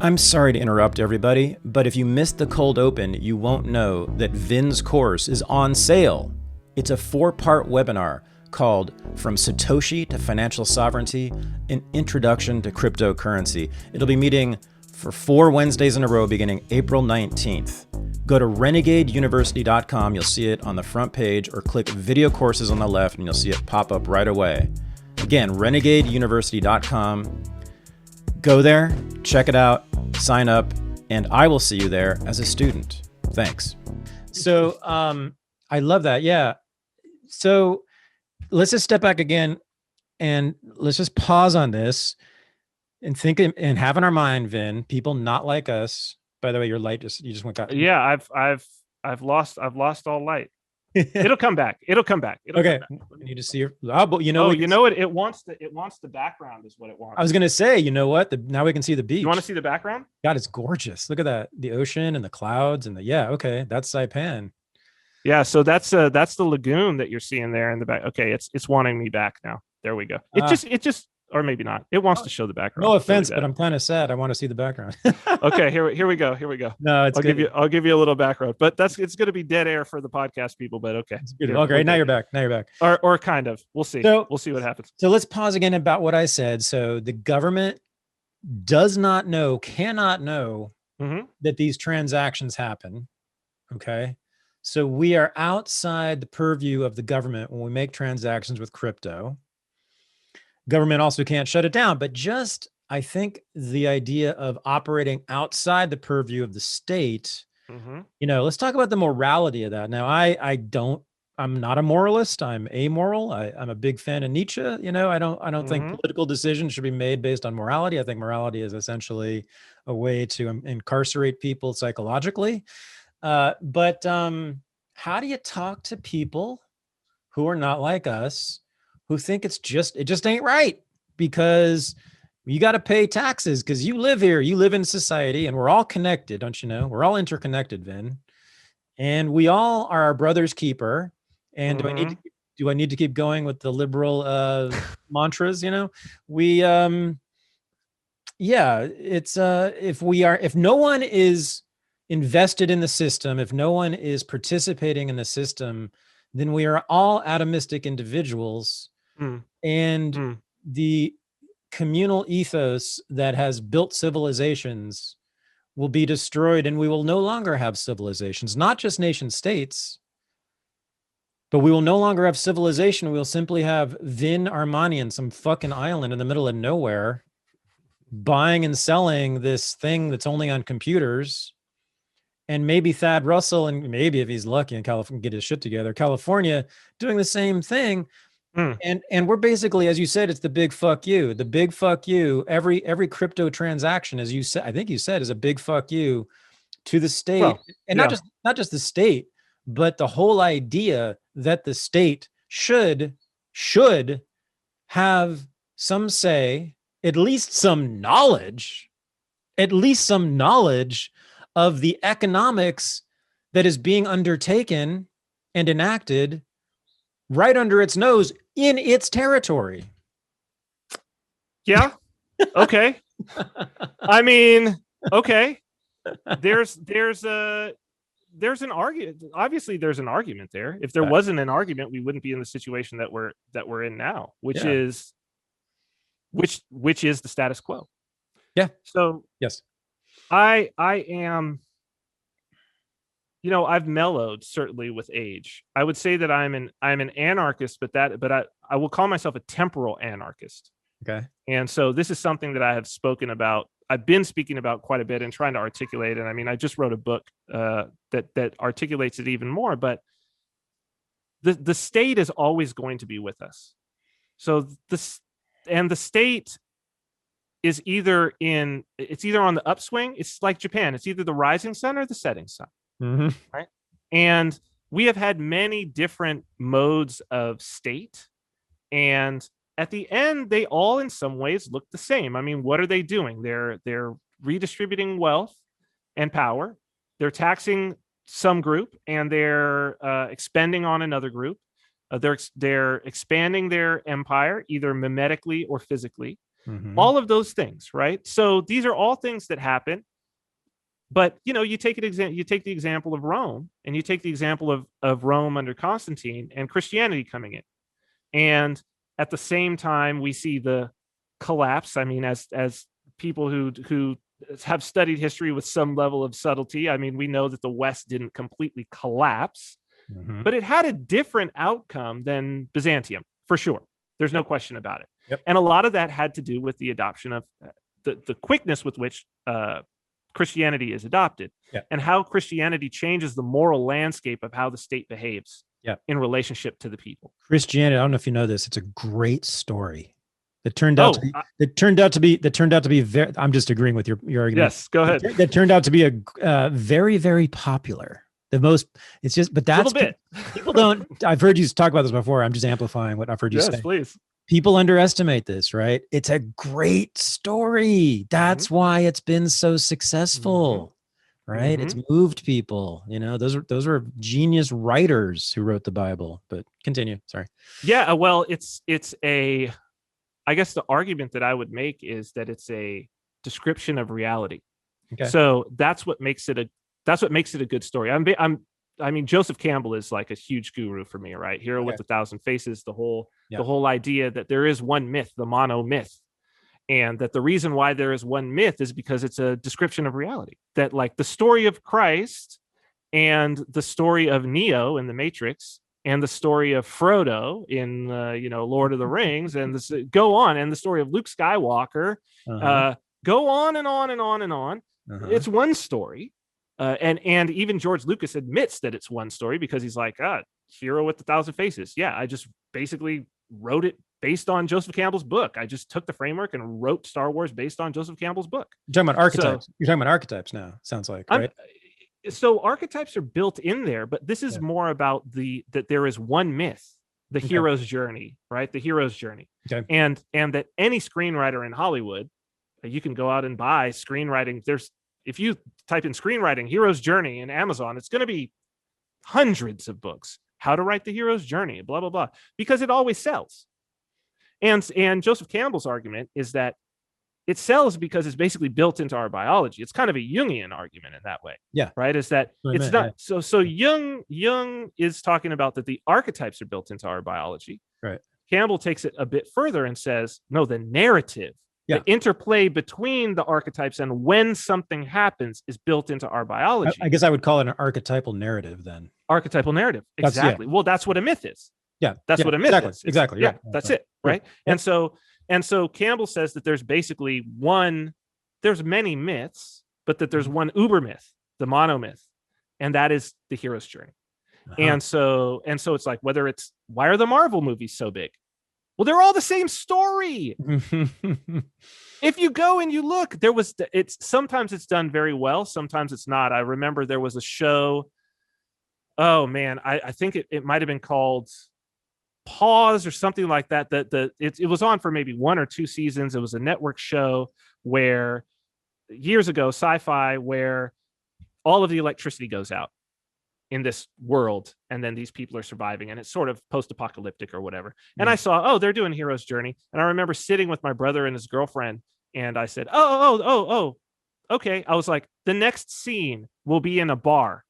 I'm sorry to interrupt everybody, but if you missed the cold open, you won't know that Vin's course is on sale. It's a 4-part webinar called From Satoshi to Financial Sovereignty, an Introduction to Cryptocurrency. It'll be meeting for 4 Wednesdays in a row beginning April 19th. Go to renegadeuniversity.com. You'll see it on the front page, or click video courses on the left and you'll see it pop up right away. Again, renegadeuniversity.com. Go there, check it out, sign up, and I will see you there as a student. Thanks. So I love that. Yeah. So let's just step back again and let's just pause on this and think and have in our mind, Vin, people not like us. By the way, your light you just went out. Yeah, I've lost all light. It'll come back. Okay. Come back. I need to see your. But you know what? It wants the background is what it wants. I was gonna say, you know what? Now we can see the beach. You want to see the background? God, it's gorgeous. Look at that, the ocean and the clouds and okay, that's Saipan. Yeah, so that's the lagoon that you're seeing there in the back. Okay, it's wanting me back now. There we go. It just or maybe not. It wants to show the background. No offense, but I'm kind of sad. I want to see the background. Okay, here we go. No, I'll give you a little background, but it's going to be dead air for the podcast people. But okay, okay. Now you're back. Or kind of. We'll see. We'll see what happens. So let's pause again about what I said. So the government cannot know that these transactions happen. Okay. So we are outside the purview of the government when we make transactions with crypto. Government also can't shut it down, but just, I think, the idea of operating outside the purview of the state, let's talk about the morality of that. Now, I'm not a moralist. I'm amoral. I'm a big fan of Nietzsche. I don't think political decisions should be made based on morality. I think morality is essentially a way to incarcerate people psychologically. But how do you talk to people who are not like us, who think it just ain't right, because you got to pay taxes because you live here, you live in society, and we're all connected, don't you know? We're all interconnected, Vin, and we all are our brother's keeper. And do I need to keep going with the liberal mantras? If no one is invested in the system, if no one is participating in the system, then we are all atomistic individuals. And the communal ethos that has built civilizations will be destroyed, and we will no longer have civilizations, not just nation states, but we will no longer have civilization. We'll simply have Vin Armani in some fucking island in the middle of nowhere buying and selling this thing that's only on computers. And maybe Thad Russell, and maybe if he's lucky in California, get his shit together, California doing the same thing. And we're basically, as you said, it's the big fuck you. The big fuck you. Every crypto transaction, as you said, I think you said, is a big fuck you to the state, not just the state, but the whole idea that the state should have some say, at least some knowledge of the economics that is being undertaken and enacted right under its nose in its territory. Yeah. Okay. I mean, okay. There's an argument. Obviously, there's an argument there. If there wasn't an argument, we wouldn't be in the situation that we're in now, which is which is the status quo. Yeah. So yes, I am, I've mellowed certainly with age. I would say that I'm an anarchist, but I will call myself a temporal anarchist. okay, And so this is something that I have spoken about. I've been speaking about quite a bit and trying to articulate. And I mean, I just wrote a book that articulates it even more. But the state is always going to be with us. So the state is either on the upswing. It's like Japan. It's either the rising sun or the setting sun. mm-hmm. Right. And we have had many different modes of state. And at the end, they all in some ways look the same. I mean, what are they doing? They're redistributing wealth and power. They're taxing some group and they're expending on another group. They're expanding their empire, either mimetically or physically. Mm-hmm. All of those things, right? So these are all things that happen. But you take the example of Rome, and you take the example of Rome under Constantine and Christianity coming in, and at the same time we see the collapse. I mean, as people who have studied history with some level of subtlety, I mean, we know that the West didn't completely collapse, Mm-hmm. but it had a different outcome than Byzantium, for sure. There's no question about it. Yep. And a lot of that had to do with the adoption of the quickness with which Christianity is adopted, and how Christianity changes the moral landscape of how the state behaves in relationship to the people. Christianity, I don't know if you know this, it's a great story that turned out to be very, I'm just agreeing with your argument. Yes, go ahead. That turned out to be a very, very popular. But that's, people don't, I've heard you talk about this before. I'm just amplifying what I've heard you say. Yes, please. People underestimate this, right? It's a great story. That's why it's been so successful, right? It's moved people. Those were genius writers who wrote the Bible. But continue. Sorry. Yeah, well, I guess the argument that I would make is that it's a description of reality. Okay. So that's what makes it a good story. I mean, Joseph Campbell is like a huge guru for me, right? Hero with 1,000 Faces, the whole idea that there is one myth, the monomyth, and that the reason why there is one myth is because it's a description of reality. That like the story of Christ and the story of Neo in the Matrix and the story of Frodo in Lord of the Rings and go on, and the story of Luke Skywalker go on and on and on and on. It's one story. And even George Lucas admits that it's one story because he's like, Hero with 1,000 Faces. Yeah, I just basically wrote it based on Joseph Campbell's book. I just took the framework and wrote Star Wars based on Joseph Campbell's book. You're talking about archetypes. You're talking about archetypes now, sounds like, right? So archetypes are built in there, but this is more about that there is one myth, the hero's journey, right? The hero's journey. Okay. And that any screenwriter in Hollywood, you can go out and buy screenwriting. If you type in screenwriting hero's journey in Amazon, it's going to be hundreds of books. How to write the hero's journey, blah, blah, blah, because it always sells. And Joseph Campbell's argument is that it sells because it's basically built into our biology. It's kind of a Jungian argument in that way. Yeah. Right. Is that it's not so Jung is talking about that the archetypes are built into our biology. Right. Campbell takes it a bit further and says, no, the narrative. The interplay between the archetypes and when something happens is built into our biology. I guess I would call it an archetypal narrative then. Archetypal narrative. Exactly. Well, that's what a myth is. Yeah. That's what a myth is. Exactly. Yeah. That's it. Right. And so Campbell says that there's basically there's many myths, but that there's one uber myth, the monomyth, and that is the hero's journey. And so it's like, why are the Marvel movies so big? Well, they're all the same story. If you go and you look, sometimes it's done very well. Sometimes it's not. I remember there was a show. Oh man, I think it might've been called Pause or something like that. It was on for maybe 1 or 2 seasons. It was a network show where years ago, sci-fi, where all of the electricity goes out in this world, and then these people are surviving, and it's sort of post-apocalyptic or whatever. And I saw, they're doing hero's journey, and I remember sitting with my brother and his girlfriend, and I said, okay. I was like, the next scene will be in a bar.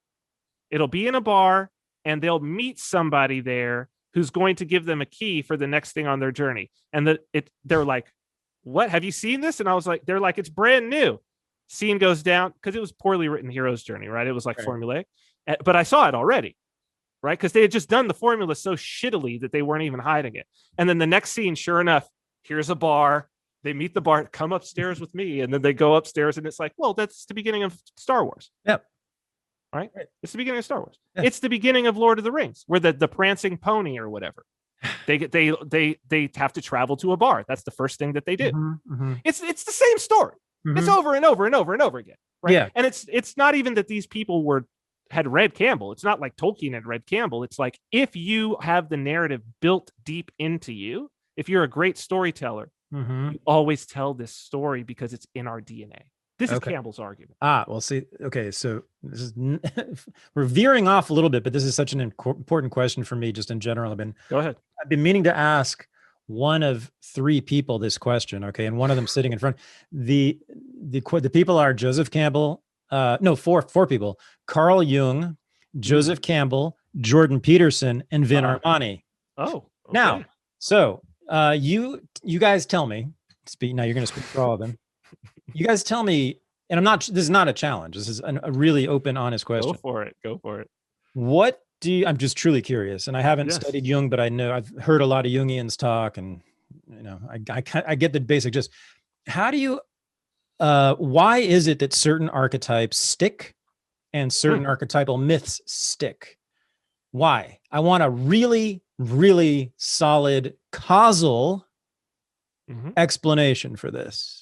It'll be in a bar, and they'll meet somebody there who's going to give them a key for the next thing on their journey. And they're like, what? Have you seen this? And I was like, they're like, it's brand new. Scene goes down because it was poorly written hero's journey, right? It was like formulaic, but I saw it already, right? Because they had just done the formula so shittily that they weren't even hiding it. And then the next scene, sure enough, here's a bar. They meet the bar, come upstairs with me, and then they go upstairs, and it's like, well, that's the beginning of Star Wars. Yep. Right? It's the beginning of Star Wars. Yeah. It's the beginning of Lord of the Rings, where the prancing pony or whatever. They have to travel to a bar. That's the first thing that they do. It's the same story. It's over and over and over and over again. Right. Yeah. And it's not even that these people had read Campbell. It's not like Tolkien had read Campbell. It's like, if you have the narrative built deep into you, if you're a great storyteller, you always tell this story because it's in our DNA. This is Campbell's argument. Well, see, okay, so this is we're veering off a little bit, but this is such an important question for me, just in general. Go ahead. I've been meaning to ask one of three people this question, okay, and one of them sitting in front. The people are Joseph Campbell. No, four people: Carl Jung, Joseph Campbell, Jordan Peterson, and Vin Armani. Oh, okay. Now, so you guys tell me. Now you're going to speak for all of them. You guys tell me, and this is not a challenge. This is a really open, honest question. Go for it. What I'm just truly curious, and I haven't studied Jung, but I know I've heard a lot of Jungians talk, and I get the basic gist. How do you, why is it that certain archetypes stick and certain archetypal myths stick? Why? I want a really, really solid causal explanation for this.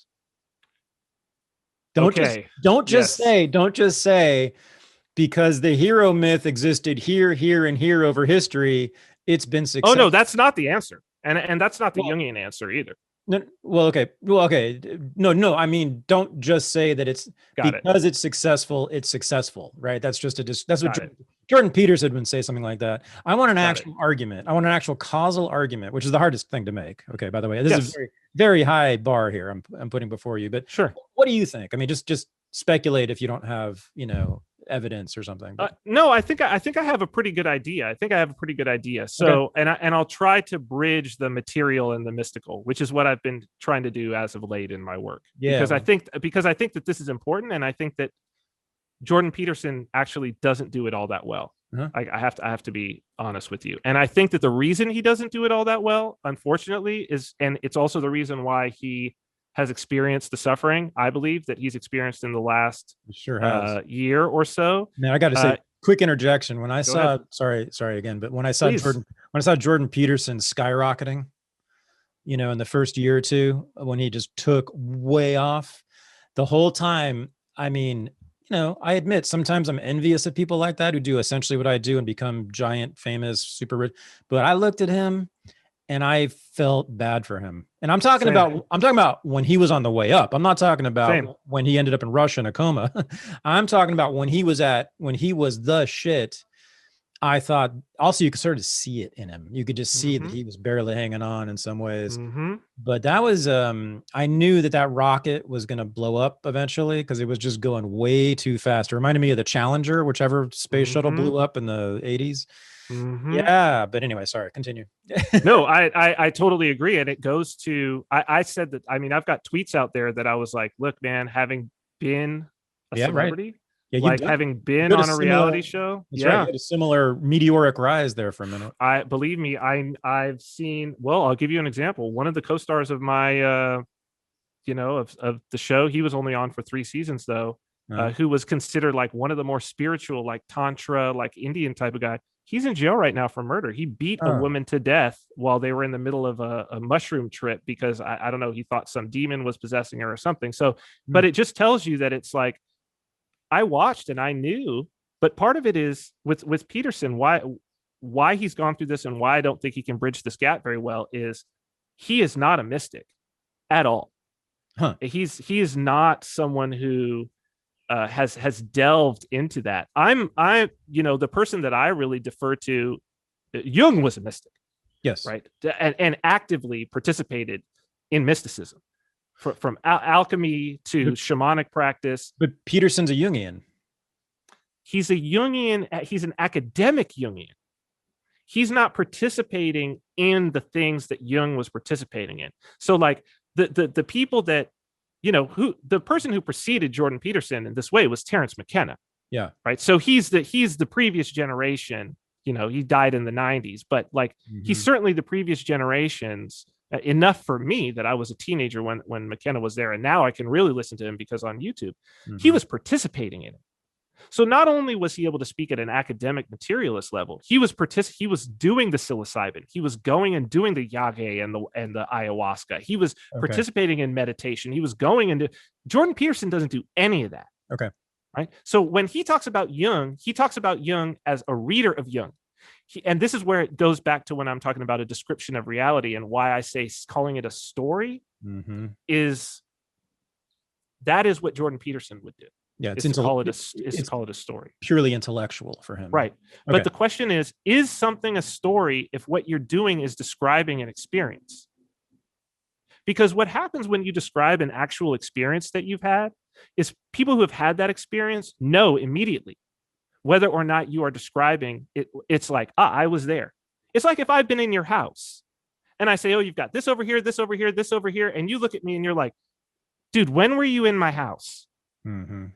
Don't just say because the hero myth existed here, and here over history, it's been successful. Oh no, that's not the answer, and that's not the Jungian answer either. No, well, okay. No. I mean, don't just say that it's it's successful. It's successful, right? That's just that's what Jordan Peterson would say, something like that. I want an actual argument. I want an actual causal argument, which is the hardest thing to make. Okay, by the way, this is a very, very high bar here. I'm putting before you, but sure. What do you think? I mean, just speculate if you don't have evidence or something. No, I think I have a pretty good idea. So, and I'll try to bridge the material and the mystical, which is what I've been trying to do as of late in my work. Yeah. Because I think that this is important, and I think that Jordan Peterson actually doesn't do it all that well. I have to be honest with you. And I think that the reason he doesn't do it all that well, unfortunately, and it's also the reason why he has experienced the suffering, I believe, that he's experienced in the last year or so. Man, I got to say, quick interjection. When I saw, sorry again, but when I saw Jordan Peterson skyrocketing, in the first year or two, when he just took way off the whole time, I mean, I admit sometimes I'm envious of people like that who do essentially what I do and become giant, famous, super rich. But I looked at him and I felt bad for him. And I'm talking about when he was on the way up. I'm not talking about when he ended up in Russia in a coma. I'm talking about when he was the shit. I thought also you could sort of see it in him. You could just see that he was barely hanging on in some ways. But that was, I knew that rocket was going to blow up eventually because it was just going way too fast. It reminded me of the Challenger, whichever space shuttle blew up in the 80s. Yeah, but anyway, sorry, continue. No, I totally agree. And it goes to, I said that, I mean, I've got tweets out there that I was like, look, man, having been a celebrity, right. Yeah, like having been on a reality show. Right. You had a similar meteoric rise there for a minute. Believe me, I've seen, well, I'll give you an example. One of the co-stars of my, of the show, he was only on for 3 seasons though, who was considered like one of the more spiritual, like Tantra, like Indian type of guy. He's in jail right now for murder. He beat a woman to death while they were in the middle of a mushroom trip because I don't know, he thought some demon was possessing her or something. So, but it just tells you that it's like, I watched and I knew, but part of it is with Peterson, why he's gone through this and why I don't think he can bridge this gap very well is he is not a mystic at all. He is not someone who has delved into that. The person that I really defer to, Jung was a mystic. Yes. Right. And actively participated in mysticism. From alchemy to shamanic practice. But Peterson's a Jungian. He's a Jungian. He's an academic Jungian. He's not participating in the things that Jung was participating in. So like the people that, who the person who preceded Jordan Peterson in this way was Terence McKenna. Yeah. Right. So he's the previous generation. He died in the 90s, but like he's certainly the previous generations enough for me that I was a teenager when McKenna was there. And now I can really listen to him because on YouTube, he was participating in it. So not only was he able to speak at an academic materialist level, he was doing the psilocybin. He was going and doing the yage and the ayahuasca. He was participating in meditation. He was going into Jordan Peterson doesn't do any of that. Okay. Right. So when he talks about Jung, he talks about Jung as a reader of Jung. And this is where it goes back to when I'm talking about a description of reality and why I say calling it a story is what Jordan Peterson would do. Yeah, it's to call it a story. Purely intellectual for him. Right. Okay. But the question is something a story if what you're doing is describing an experience? Because what happens when you describe an actual experience that you've had is people who have had that experience know immediately whether or not you are describing it. It's like, I was there. It's like if I've been in your house and I say, oh, you've got this over here, this over here, this over here. And you look at me and you're like, dude, when were you in my house? When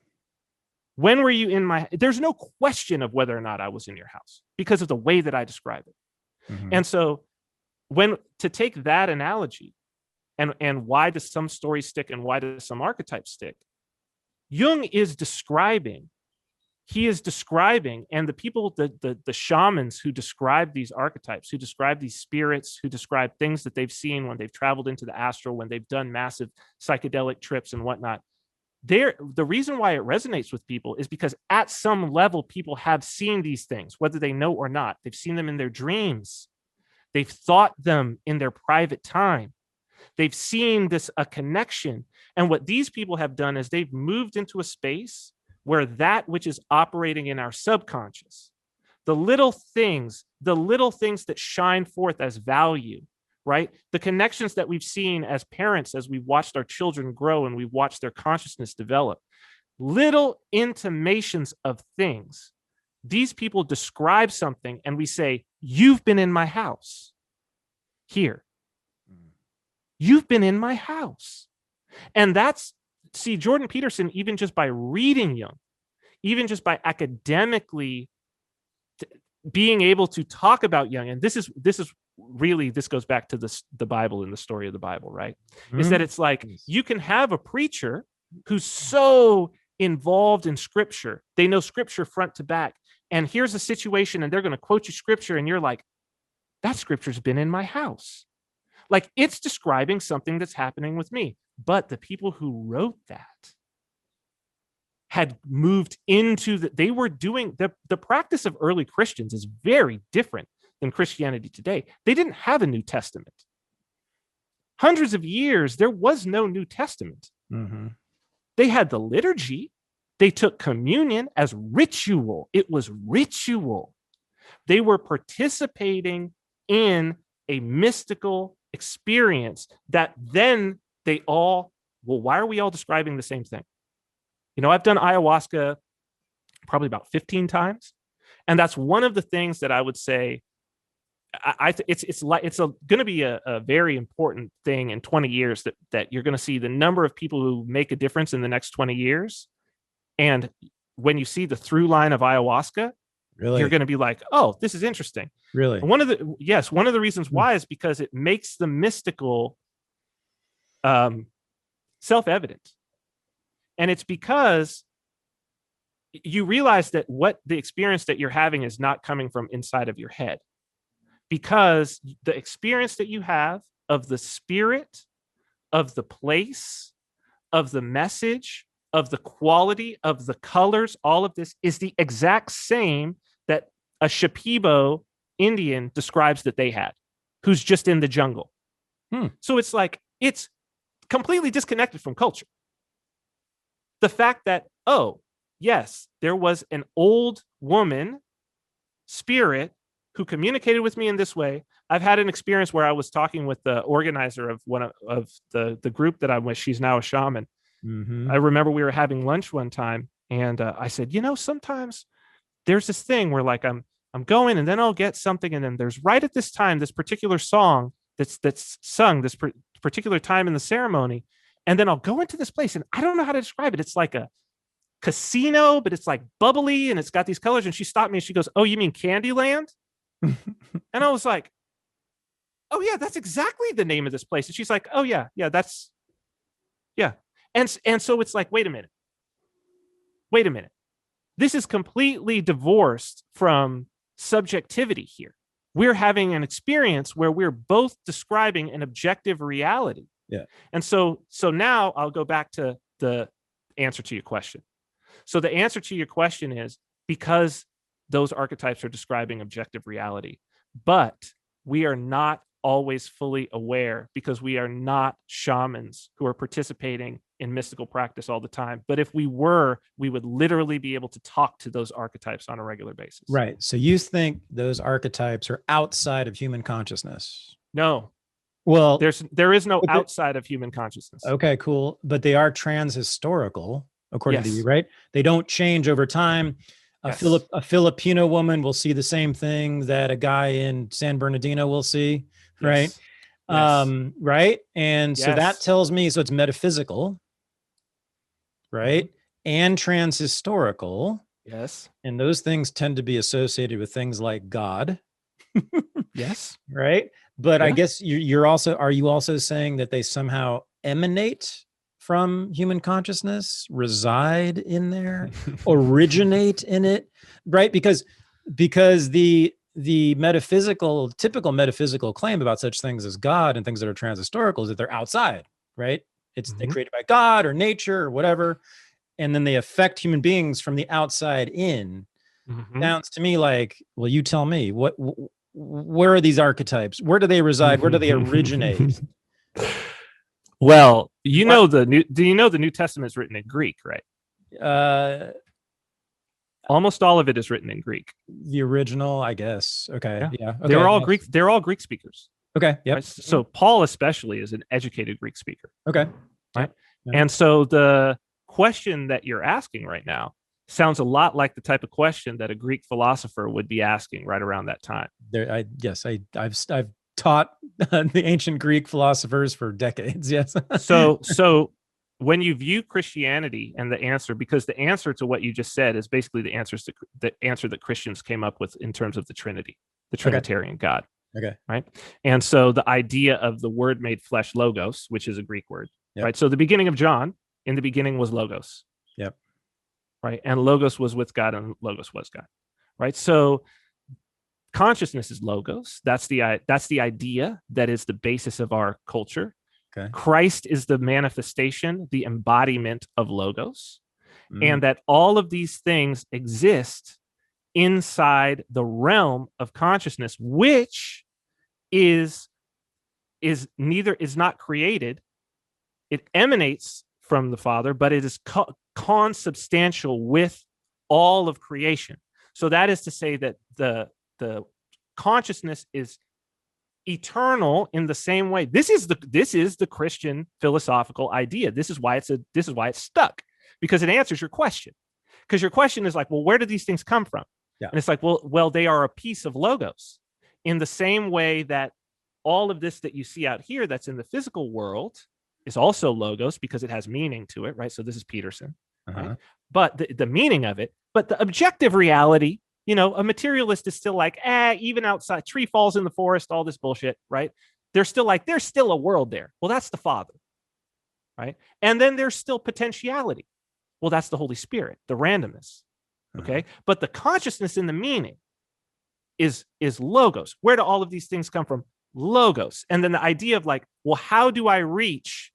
were you in my, there's no question of whether or not I was in your house because of the way that I describe it. And so to take that analogy and why does some stories stick and why does some archetypes stick? Jung is describing, and the people, the shamans who describe these archetypes, who describe these spirits, who describe things that they've seen when they've traveled into the astral, when they've done massive psychedelic trips and whatnot. The reason why it resonates with people is because at some level, people have seen these things, whether they know or not. They've seen them in their dreams. They've thought them in their private time. They've seen a connection. And what these people have done is they've moved into a space where that which is operating in our subconscious, the little things that shine forth as value, right? The connections that we've seen as parents, as we've watched our children grow and we've watched their consciousness develop, little intimations of things. These people describe something and we say, you've been in my house here. You've been in my house. And Jordan Peterson, even just by reading Jung, even just by academically being able to talk about Jung, and this goes back to the Bible and the story of the Bible, right? Is that it's like you can have a preacher who's so involved in scripture, they know scripture front to back, and here's a situation and they're going to quote you scripture and you're like, that scripture's been in my house. Like it's describing something that's happening with me. But the people who wrote that had moved into they were doing the practice of early Christians is very different than Christianity today. They didn't have a New Testament. Hundreds of years, there was no New Testament. They had the liturgy. They took communion as ritual. It was ritual. They were participating in a mystical experience that then why are we all describing the same thing? I've done ayahuasca probably about 15 times. And that's one of the things that I would say, it's going to be a very important thing in 20 years that you're going to see the number of people who make a difference in the next 20 years. And when you see the through line of ayahuasca, you're going to be like, oh, this is interesting. Really? One of the reasons why is because it makes the mystical self-evident. And it's because you realize that what the experience that you're having is not coming from inside of your head, because the experience that you have of the spirit, of the place, of the message, of the quality, of the colors, all of this is the exact same that a Shipibo Indian describes that they had, who's just in the jungle. So it's like, it's completely disconnected from culture. The fact that, oh, yes, there was an old woman spirit who communicated with me in this way. I've had an experience where I was talking with the organizer of one of the group that I'm with. She's now a shaman. I remember we were having lunch one time and I said, sometimes there's this thing where like I'm going and then I'll get something. And then there's right at this time, this particular song that's sung, this particular time in the ceremony, and then I'll go into this place, and I don't know how to describe it. It's like a casino, but it's like bubbly, and it's got these colors. And she stopped me, and she goes, "Oh, you mean Candyland?" And I was like, "Oh yeah, that's exactly the name of this place." And she's like, "Oh yeah, that's yeah." And so it's like, wait a minute. This is completely divorced from subjectivity here. We're having an experience where we're both describing an objective reality. Yeah. And so now I'll go back to the answer to your question. So the answer to your question is because those archetypes are describing objective reality, but we are not always fully aware because we are not shamans who are participating in mystical practice all the time. But if we were, we would literally be able to talk to those archetypes on a regular basis. Right. So you think those archetypes are outside of human consciousness? No. Well, there is no outside of human consciousness. Okay, cool. But they are transhistorical, according to Yes. you, right? They don't change over time. Yes. A Filipino woman will see the same thing that a guy in San Bernardino will see, right? Yes. Right. And so that Yes. tells me, so it's metaphysical, right? And transhistorical. Yes. And those things tend to be associated with things like God. Yes. Right. But I Yeah. guess are you also saying that they somehow emanate from human consciousness, reside in there, originate in it, right? Because the typical metaphysical claim about such things as God and things that are transhistorical is that they're outside, right? They're created by God or nature or whatever, and then they affect human beings from the outside in. Sounds to me like, well, you tell me, where are these archetypes? Where do they reside? Where do they originate? Well, do you know the New Testament is written in Greek, right? Almost all of it is written in Greek. The original, I guess. Okay. Yeah. Okay. They're all Greek. They're all Greek speakers. Okay. Yep. Right? So Paul especially is an educated Greek speaker. Okay. Right. Yep. And so the question that you're asking right now sounds a lot like the type of question that a Greek philosopher would be asking right around that time. I've taught the ancient Greek philosophers for decades. Yes. So when you view Christianity and the answer, because the answer to what you just said is basically the answer that Christians came up with in terms of the Trinity, the Trinitarian God. Okay. Right. And so the idea of the word made flesh, logos, which is a Greek word. Yep. Right. So the beginning of John, in the beginning was logos. Yep. Right. And logos was with God, and logos was God. Right. So consciousness is logos. That's the idea that is the basis of our culture. Okay. Christ is the manifestation, the embodiment of logos, and that all of these things exist inside the realm of consciousness, which is not created. It emanates from the Father, but it is consubstantial with all of creation. So that is to say that the consciousness is eternal in the same way. This is the Christian philosophical idea. This is why it's stuck, because it answers your question. Because your question is like, well, where do these things come from? Yeah. And it's like, well, they are a piece of logos in the same way that all of this that you see out here that's in the physical world is also logos because it has meaning to it, right? So this is Peterson, right? But the meaning of it, but the objective reality, a materialist is still like, even outside, tree falls in the forest, all this bullshit, right? They're still like, there's still a world there. Well, that's the Father, right? And then there's still potentiality. Well, that's the Holy Spirit, the randomness, okay? But the consciousness in the meaning is logos. Where do all of these things come from? Logos. And then the idea of like, well, how do I reach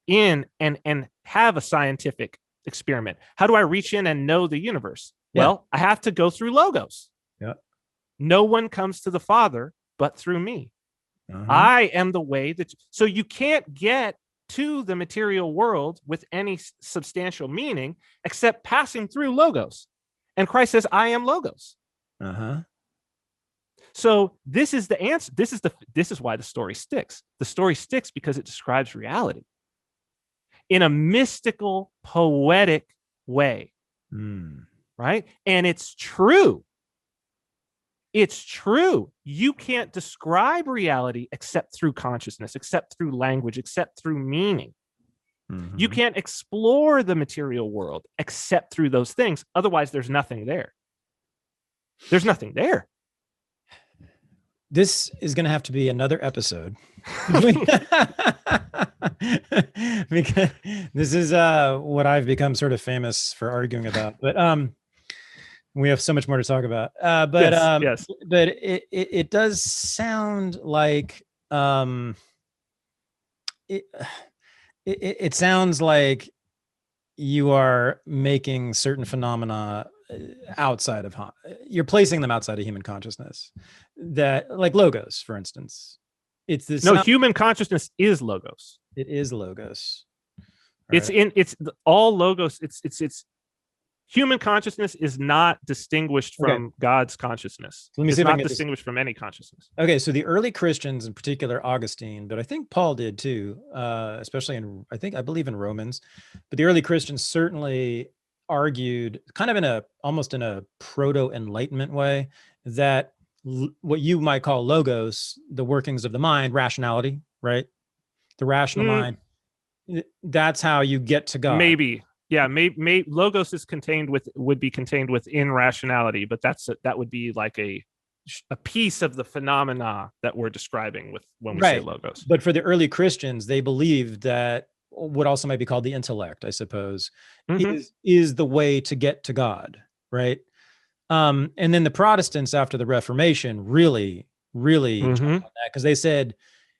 in and have a scientific experiment? How do I reach in and know the universe? Yeah. Well, I have to go through logos. Yeah. No one comes to the Father but through me. I am the way so you can't get to the material world with any substantial meaning except passing through logos. And Christ says, I am logos. So this is the answer. This is why the story sticks. The story sticks because it describes reality in a mystical, poetic way, right? And it's true. It's true. You can't describe reality except through consciousness, except through language, except through meaning. Mhm. You can't explore the material world except through those things. Otherwise, there's nothing there. There's nothing there. This is going to have to be another episode. Because this is what I've become sort of famous for arguing about. But we have so much more to talk about. Yes. But it does sound like it sounds like you are making certain phenomena outside of you're placing them outside of human consciousness, that like logos, for instance. It's this human consciousness is logos. It is logos. It's all logos. It's human consciousness is not distinguished from God's consciousness. So let me see it's if I not can distinguished from any consciousness. Okay, so the early Christians, in particular Augustine, but I think Paul did too, especially I believe in Romans, but the early Christians certainly argued kind of almost in a proto-enlightenment way that what you might call logos, the workings of the mind, rationality, right? The rational mind, that's how you get to God. Maybe. Yeah, maybe logos would be contained within rationality, but that would be like a piece of the phenomena that we're describing when we say logos. But for the early Christians, they believed that what also might be called the intellect, I suppose, is the way to get to God, right? And then the Protestants after the Reformation really jumped on that, because they said,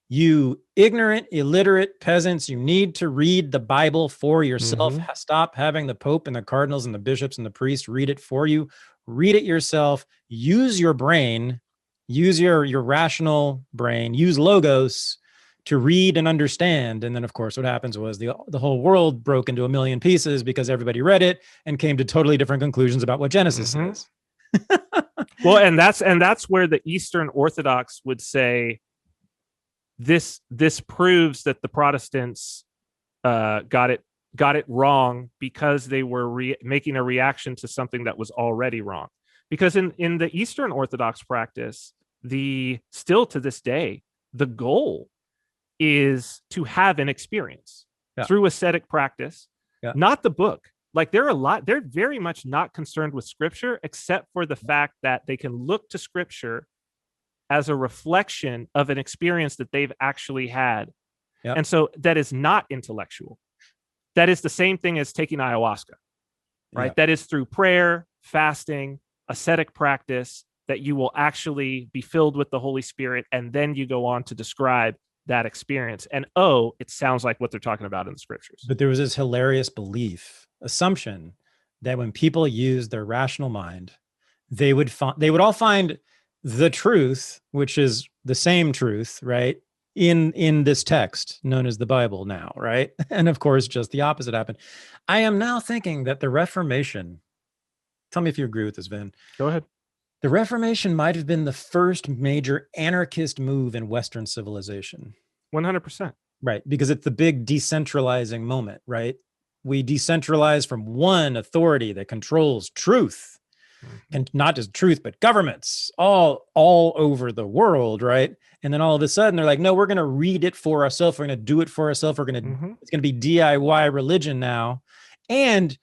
you ignorant, illiterate peasants, you need to read the Bible for yourself. Stop having the Pope and the cardinals and the bishops and the priests read it for you. Read it yourself. Use your brain. Use your rational brain. Use logos to read and understand. And then, of course, what happens was the whole world broke into a million pieces because everybody read it and came to totally different conclusions about what Genesis is. Well, and that's where the Eastern Orthodox would say, this proves that the Protestants got it wrong because they were making a reaction to something that was already wrong. Because in the Eastern Orthodox practice, still to this day, the goal is to have an experience through ascetic practice, not the book. Like they're very much not concerned with Scripture, except for the fact that they can look to Scripture as a reflection of an experience that they've actually had. And so that is not intellectual. That is the same thing as taking ayahuasca, right? That is through prayer, fasting, ascetic practice, that you will actually be filled with the Holy Spirit. And then you go on to describe that experience. And it sounds like what they're talking about in the Scriptures. But there was this hilarious assumption that when people used their rational mind, they would all find the truth, which is the same truth, right, in this text known as the Bible now, right? And of course, just the opposite happened. I am now thinking that the Reformation, tell me if you agree with this, Vin. Go ahead. The Reformation might have been the first major anarchist move in Western civilization. 100%. Right, because it's the big decentralizing moment, right? We decentralize from one authority that controls truth. And not just truth, but governments all over the world, right? And then all of a sudden they're like, no, we're going to read it for ourselves. We're going to do it for ourselves. It's going to be DIY religion now. And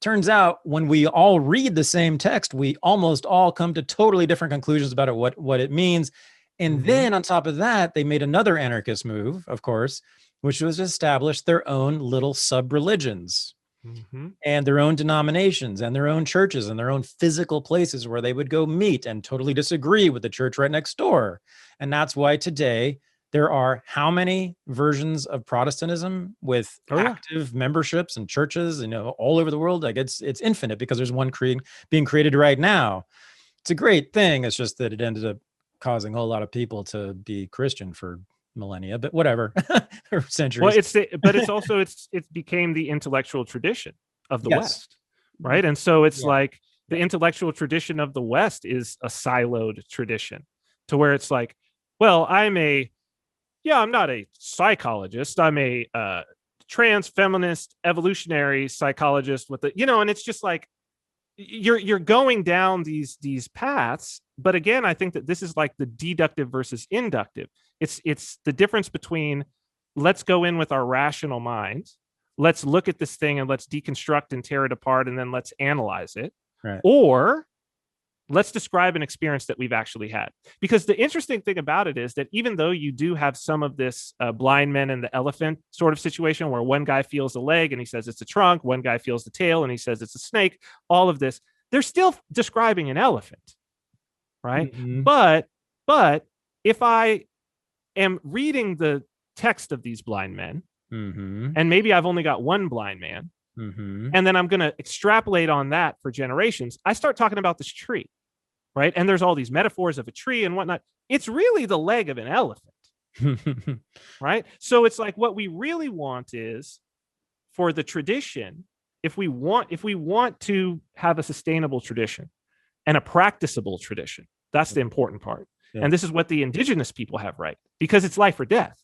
turns out when we all read the same text, we almost all come to totally different conclusions about what it means. And then on top of that, they made another anarchist move, of course, which was to establish their own little sub-religions. And their own denominations and their own churches and their own physical places where they would go meet and totally disagree with the church right next door. And that's why today there are how many versions of Protestantism with active memberships and churches, all over the world? Like it's infinite, because there's one being created right now. It's a great thing. It's just that it ended up causing a whole lot of people to be Christian for millennia, but whatever, or centuries. Well, it became the intellectual tradition of the West, right? And so it's like the intellectual tradition of the West is a siloed tradition, to where it's like, well, I'm not a psychologist. I'm a trans feminist evolutionary psychologist and it's just like, you're going down these paths. But again, I think that this is like the deductive versus inductive. It's the difference between, let's go in with our rational mind, let's look at this thing and let's deconstruct and tear it apart, and then let's analyze it. Right. Or let's describe an experience that we've actually had. Because the interesting thing about it is that even though you do have some of this blind men and the elephant sort of situation, where one guy feels the leg and he says it's a trunk, one guy feels the tail and he says it's a snake, all of this, they're still describing an elephant, right? Mm-hmm. But if I am reading the text of these blind men, mm-hmm. and maybe I've only got one blind man, mm-hmm. and then I'm going to extrapolate on that for generations, I start talking about this tree. Right. And there's all these metaphors of a tree and whatnot. It's really the leg of an elephant. Right. So it's like, what we really want is for the tradition, if we want to have a sustainable tradition and a practicable tradition, that's the important part. Yeah. And this is what the indigenous people have right, because it's life or death.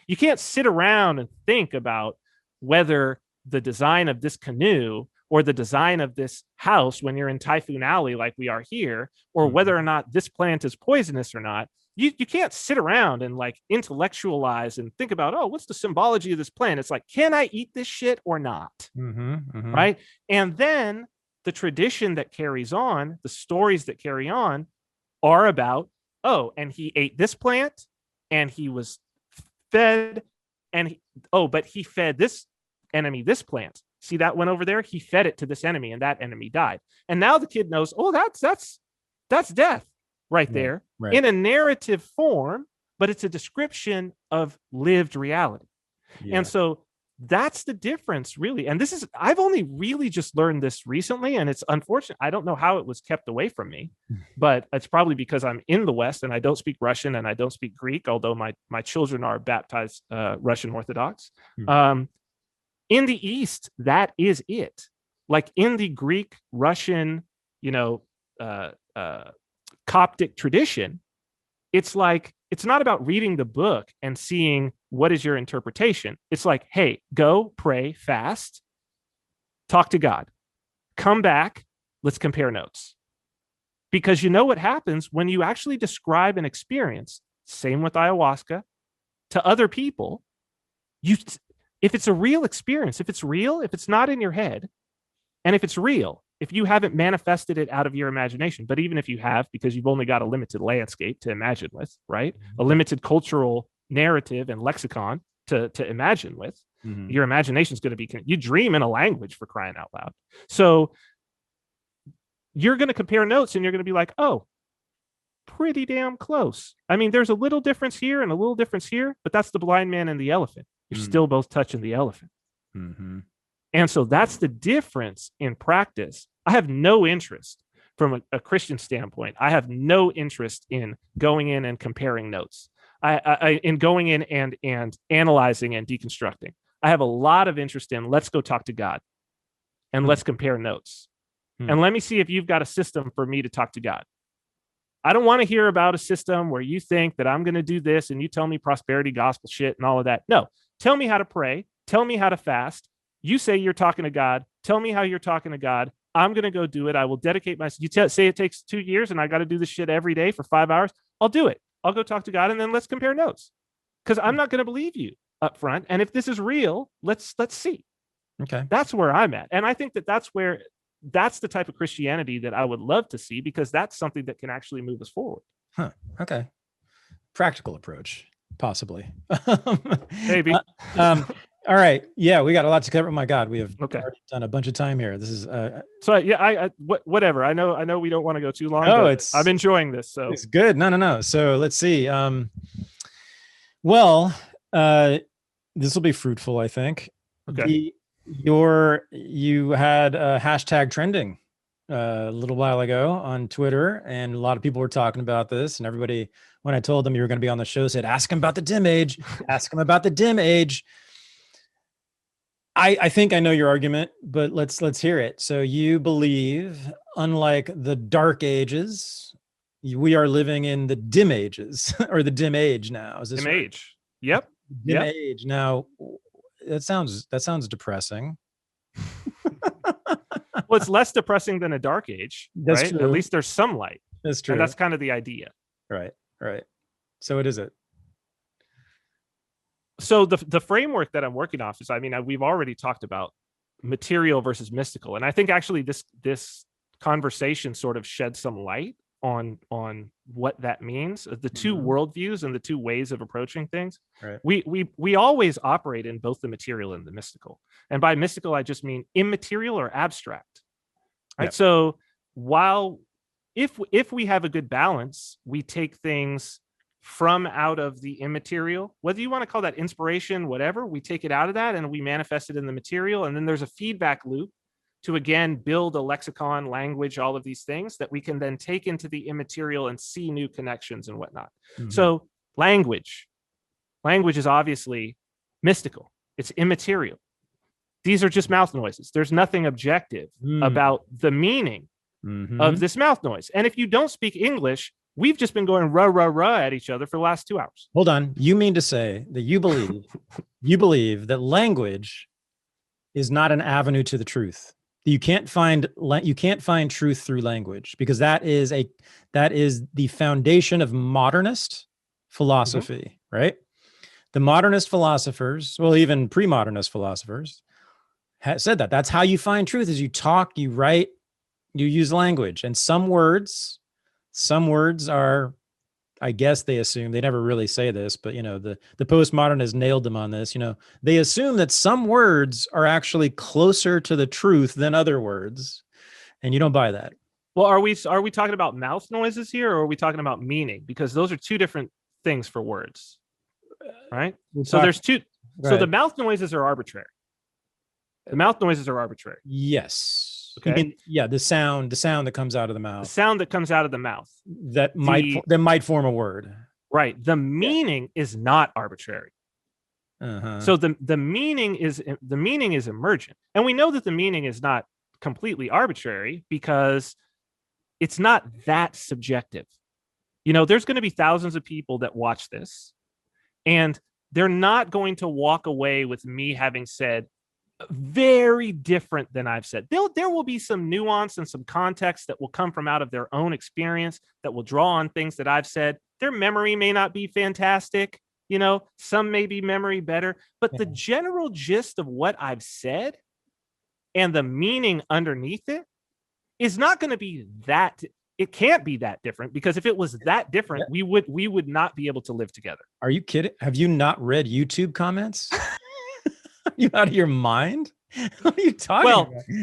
You can't sit around and think about whether the design of this canoe or the design of this house when you're in Typhoon Alley like we are here, or whether or not this plant is poisonous or not. You can't sit around and like intellectualize and think about, oh, what's the symbology of this plant? It's like, can I eat this shit or not? Mm-hmm, mm-hmm. Right. And then the tradition that carries on, the stories that carry on, are about, oh, and he ate this plant and he was fed, and but he fed this enemy this plant. See that one over there? He fed it to this enemy and that enemy died. And now the kid knows, oh, that's death right there, right. In a narrative form, but it's a description of lived reality. Yeah. And so that's the difference, really. And I've only really just learned this recently, and it's unfortunate. I don't know how it was kept away from me, but it's probably because I'm in the West and I don't speak Russian and I don't speak Greek, although my children are baptized Russian Orthodox. Mm-hmm. In the East, that is it. Like in the Greek, Russian, Coptic tradition, it's like, it's not about reading the book and seeing what is your interpretation. It's like, hey, go pray, fast, talk to God, come back, let's compare notes. Because you know what happens when you actually describe an experience, same with ayahuasca, to other people, if it's a real experience, if it's not in your head, and if it's real, if you haven't manifested it out of your imagination, but even if you have, because you've only got a limited landscape to imagine with, right? Mm-hmm. A limited cultural narrative and lexicon to imagine with, mm-hmm. Your imagination is going to be, you dream in a language, for crying out loud. So you're going to compare notes and you're going to be like, oh, pretty damn close. I mean, there's a little difference here and a little difference here, but that's the blind man and the elephant. You're still both touching the elephant. Mm-hmm. And so that's the difference in practice. I have no interest from a Christian standpoint. I have no interest in going in and comparing notes. In going in and analyzing and deconstructing. I have a lot of interest in, let's go talk to God and let's compare notes. And let me see if you've got a system for me to talk to God. I don't want to hear about a system where you think that I'm going to do this and you tell me prosperity gospel shit and all of that. No, tell me how to pray. Tell me how to fast. You say you're talking to God. Tell me how you're talking to God. I'm going to go do it. I will dedicate myself. You say it takes 2 years and I got to do this shit every day for 5 hours. I'll do it. I'll go talk to God and then let's compare notes, because I'm not going to believe you up front. And if this is real, let's see. Okay. That's where I'm at. And I think that's the type of Christianity that I would love to see, because that's something that can actually move us forward. Huh. Okay. Practical approach, possibly. Maybe. All right. Yeah, we got a lot to cover. Oh my God, we have already done a bunch of time here. This is so yeah. Whatever. I know we don't want to go too long. No, I'm enjoying this. So it's good. No. So let's see. Well, this will be fruitful, I think. Okay. You had a hashtag trending a little while ago on Twitter, and a lot of people were talking about this, and everybody, when I told them you were going to be on the show, said, ask him about the dim age, ask him about the dim age. I think I know your argument, but let's hear it. So you believe, unlike the dark ages, we are living in the dim ages, or the dim age now. Is this dim age? Yep. Dim age. Now, that sounds depressing. Well, it's less depressing than a dark age, That's right? true. At least there's some light. That's true. And that's kind of the idea. Right. So what is it? So the framework that I'm working off is, I mean, we've already talked about material versus mystical. And I think actually this conversation sort of sheds some light on what that means, the two worldviews and the two ways of approaching things. Right. We always operate in both the material and the mystical. And by mystical, I just mean immaterial or abstract. Right. Yep. So while if we have a good balance, we take things from out of the immaterial, whether you want to call that inspiration, whatever, we take it out of that and we manifest it in the material. And then there's a feedback loop to, again, build a lexicon, language, all of these things that we can then take into the immaterial and see new connections and whatnot. So language is obviously mystical. It's immaterial. These are just mouth noises. There's nothing objective about the meaning of this mouth noise. And if you don't speak English, we've just been going rah, rah, rah at each other for the last 2 hours. Hold on. You mean to say that you believe that language is not an avenue to the truth? You can't find truth through language, because that is the foundation of modernist philosophy, right? The modernist philosophers, well, even pre-modernist philosophers, said that that's how you find truth: is you talk, you write, you use language. And some words are, I guess they assume, they never really say this, but the postmodernists nailed them on this. They assume that some words are actually closer to the truth than other words, and you don't buy that. Well, are we talking about mouth noises here, or are we talking about meaning? Because those are two different things for words, right? So there's two. Right. So the mouth noises are arbitrary. The mouth noises are arbitrary. Yes. Okay. The sound that comes out of the mouth. The sound that comes out of the mouth. That might form a word. Right. The meaning is not arbitrary. So the meaning is emergent. And we know that the meaning is not completely arbitrary because it's not that subjective. There's going to be thousands of people that watch this, and they're not going to walk away with me having said very different than I've said. There will be some nuance and some context that will come from out of their own experience that will draw on things that I've said. Their memory may not be fantastic. Some may be memory better, but the general gist of what I've said and the meaning underneath it is not going to be that. It can't be that different, because if it was that different, we would not be able to live together. Are you kidding? Have you not read YouTube comments? Are you out of your mind? What are you talking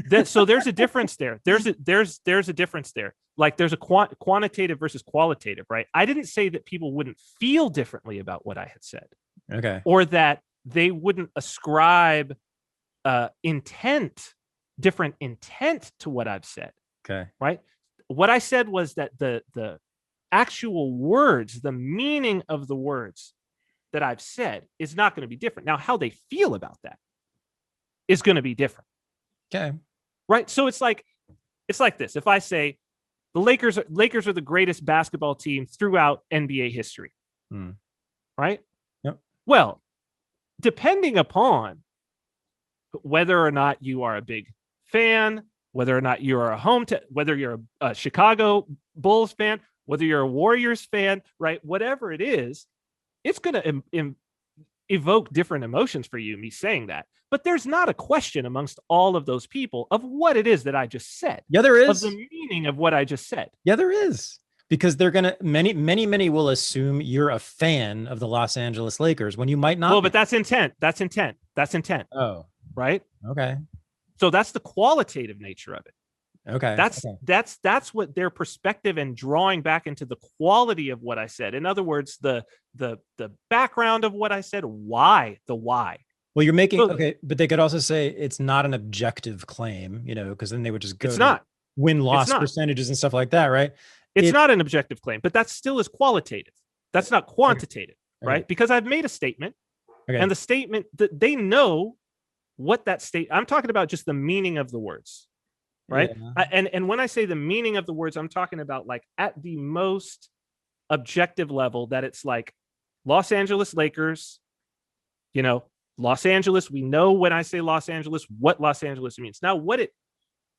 about? So there's a difference there. There's a difference there. Like there's a quantitative versus qualitative, right? I didn't say that people wouldn't feel differently about what I had said. Okay. Or that they wouldn't ascribe different intent to what I've said. Okay. Right? What I said was that the actual words, the meaning of the words that I've said is not going to be different. Now, how they feel about that is going to be different. Okay. Right. So it's like this. If I say the Lakers are the greatest basketball team throughout NBA history. Right. Yep. Well, depending upon whether or not you are a big fan, whether or not you are whether you're a Chicago Bulls fan, whether you're a Warriors fan, right? Whatever it is, it's going to evoke different emotions for you, me saying that. But there's not a question amongst all of those people of what it is that I just said. Yeah, there is. Of the meaning of what I just said. Yeah, there is. Because they're going to, many will assume you're a fan of the Los Angeles Lakers when you might not. Well, but that's intent. That's intent. Oh, right. Okay. So that's the qualitative nature of it. Okay. That's what their perspective and drawing back into the quality of what I said. In other words, the background of what I said, why. Well, you're making okay, but they could also say it's not an objective claim, because then they would just go win-loss percentages and stuff like that, right? It's not an objective claim, but that still is qualitative. That's not quantitative, right? Because I've made a statement, and the statement that they know what that state. I'm talking about just the meaning of the words. Right. Yeah. And when I say the meaning of the words, I'm talking about like at the most objective level, that it's like Los Angeles Lakers, Los Angeles. We know when I say Los Angeles, what Los Angeles means. Now, what it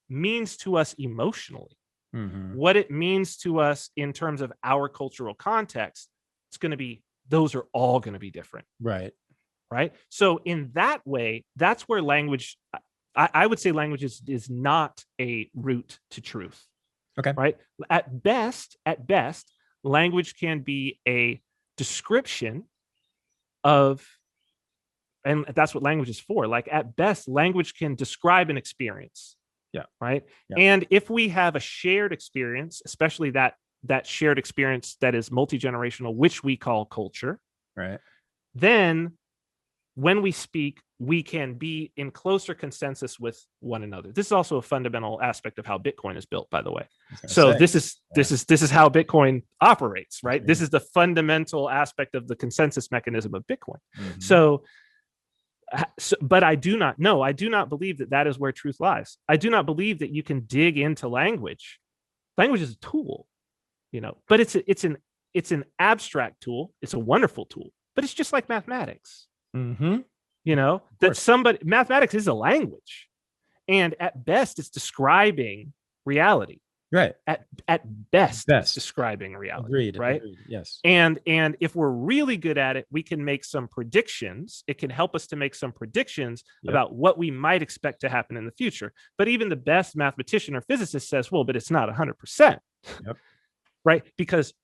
means to us emotionally, Mhm. what it means to us in terms of our cultural context, it's going to be, those are all going to be different. Right. Right. So in that way, that's where language, I would say language is not a route to truth. Okay. Right. At best, language can be a description of, and that's what language is for. Like at best, language can describe an experience. Yeah. Right. Yeah. And if we have a shared experience, especially that shared experience that is multi-generational, which we call culture, Right. then when we speak, we can be in closer consensus with one another. This is also a fundamental aspect of how Bitcoin is built, by the way. So this is how Bitcoin operates, right? Mm-hmm. This is the fundamental aspect of the consensus mechanism of Bitcoin. Mm-hmm. So, but I do not believe that is where truth lies. I do not believe that you can dig into language. Language is a tool, but it's an abstract tool. It's a wonderful tool, but it's just like mathematics. Mm-hmm. Mathematics is a language, and at best it's describing reality. Right. At best it's describing reality. Agreed. Right. Agreed. Yes. And if we're really good at it, we can make some predictions. It can help us to make some predictions about what we might expect to happen in the future. But even the best mathematician or physicist says, well, but it's not 100%. Yep. Right. Because the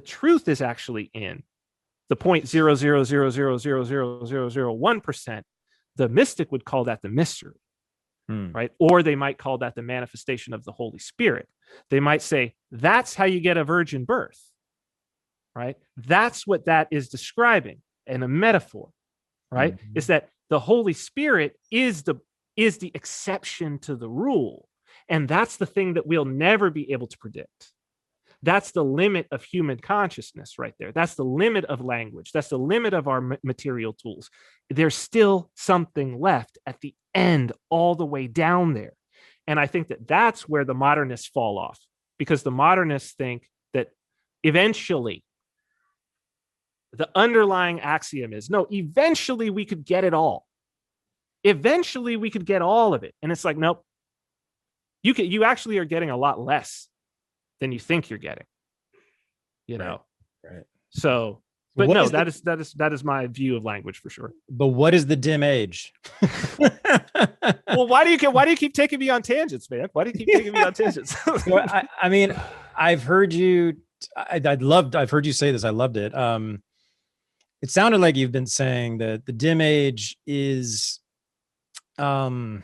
truth is actually in the 0.000000001%, the mystic would call that the mystery, right? Or they might call that the manifestation of the Holy Spirit. They might say, that's how you get a virgin birth, right? That's what that is describing in a metaphor, right? Mm-hmm. Is that the Holy Spirit is the exception to the rule. And that's the thing that we'll never be able to predict. That's the limit of human consciousness right there. That's the limit of language. That's the limit of our material tools. There's still something left at the end, all the way down there. And I think that that's where the modernists fall off, because the modernists think that eventually the underlying axiom is, no, eventually we could get it all. Eventually we could get all of it. And it's like, nope, you actually are getting a lot less than you think you're getting, Right. So, but no, that is my view of language for sure. But what is the dim age? Well, why do you keep taking me on tangents, man? Why do you keep taking me on tangents? Well, I mean, I've heard you. I've heard you say this. I loved it. It sounded like you've been saying that the dim age is, a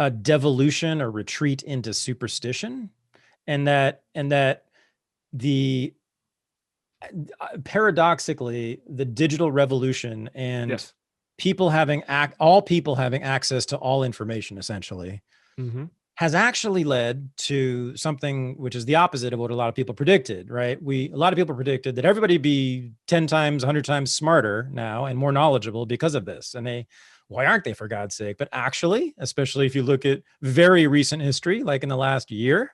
devolution or retreat into superstition. And that the paradoxically, the digital revolution and all people having access to all information essentially has actually led to something which is the opposite of what a lot of people predicted, right? A lot of people predicted that everybody be 10 times, 100 times smarter now and more knowledgeable because of this. And why aren't they, for God's sake? But actually, especially if you look at very recent history, like in the last year,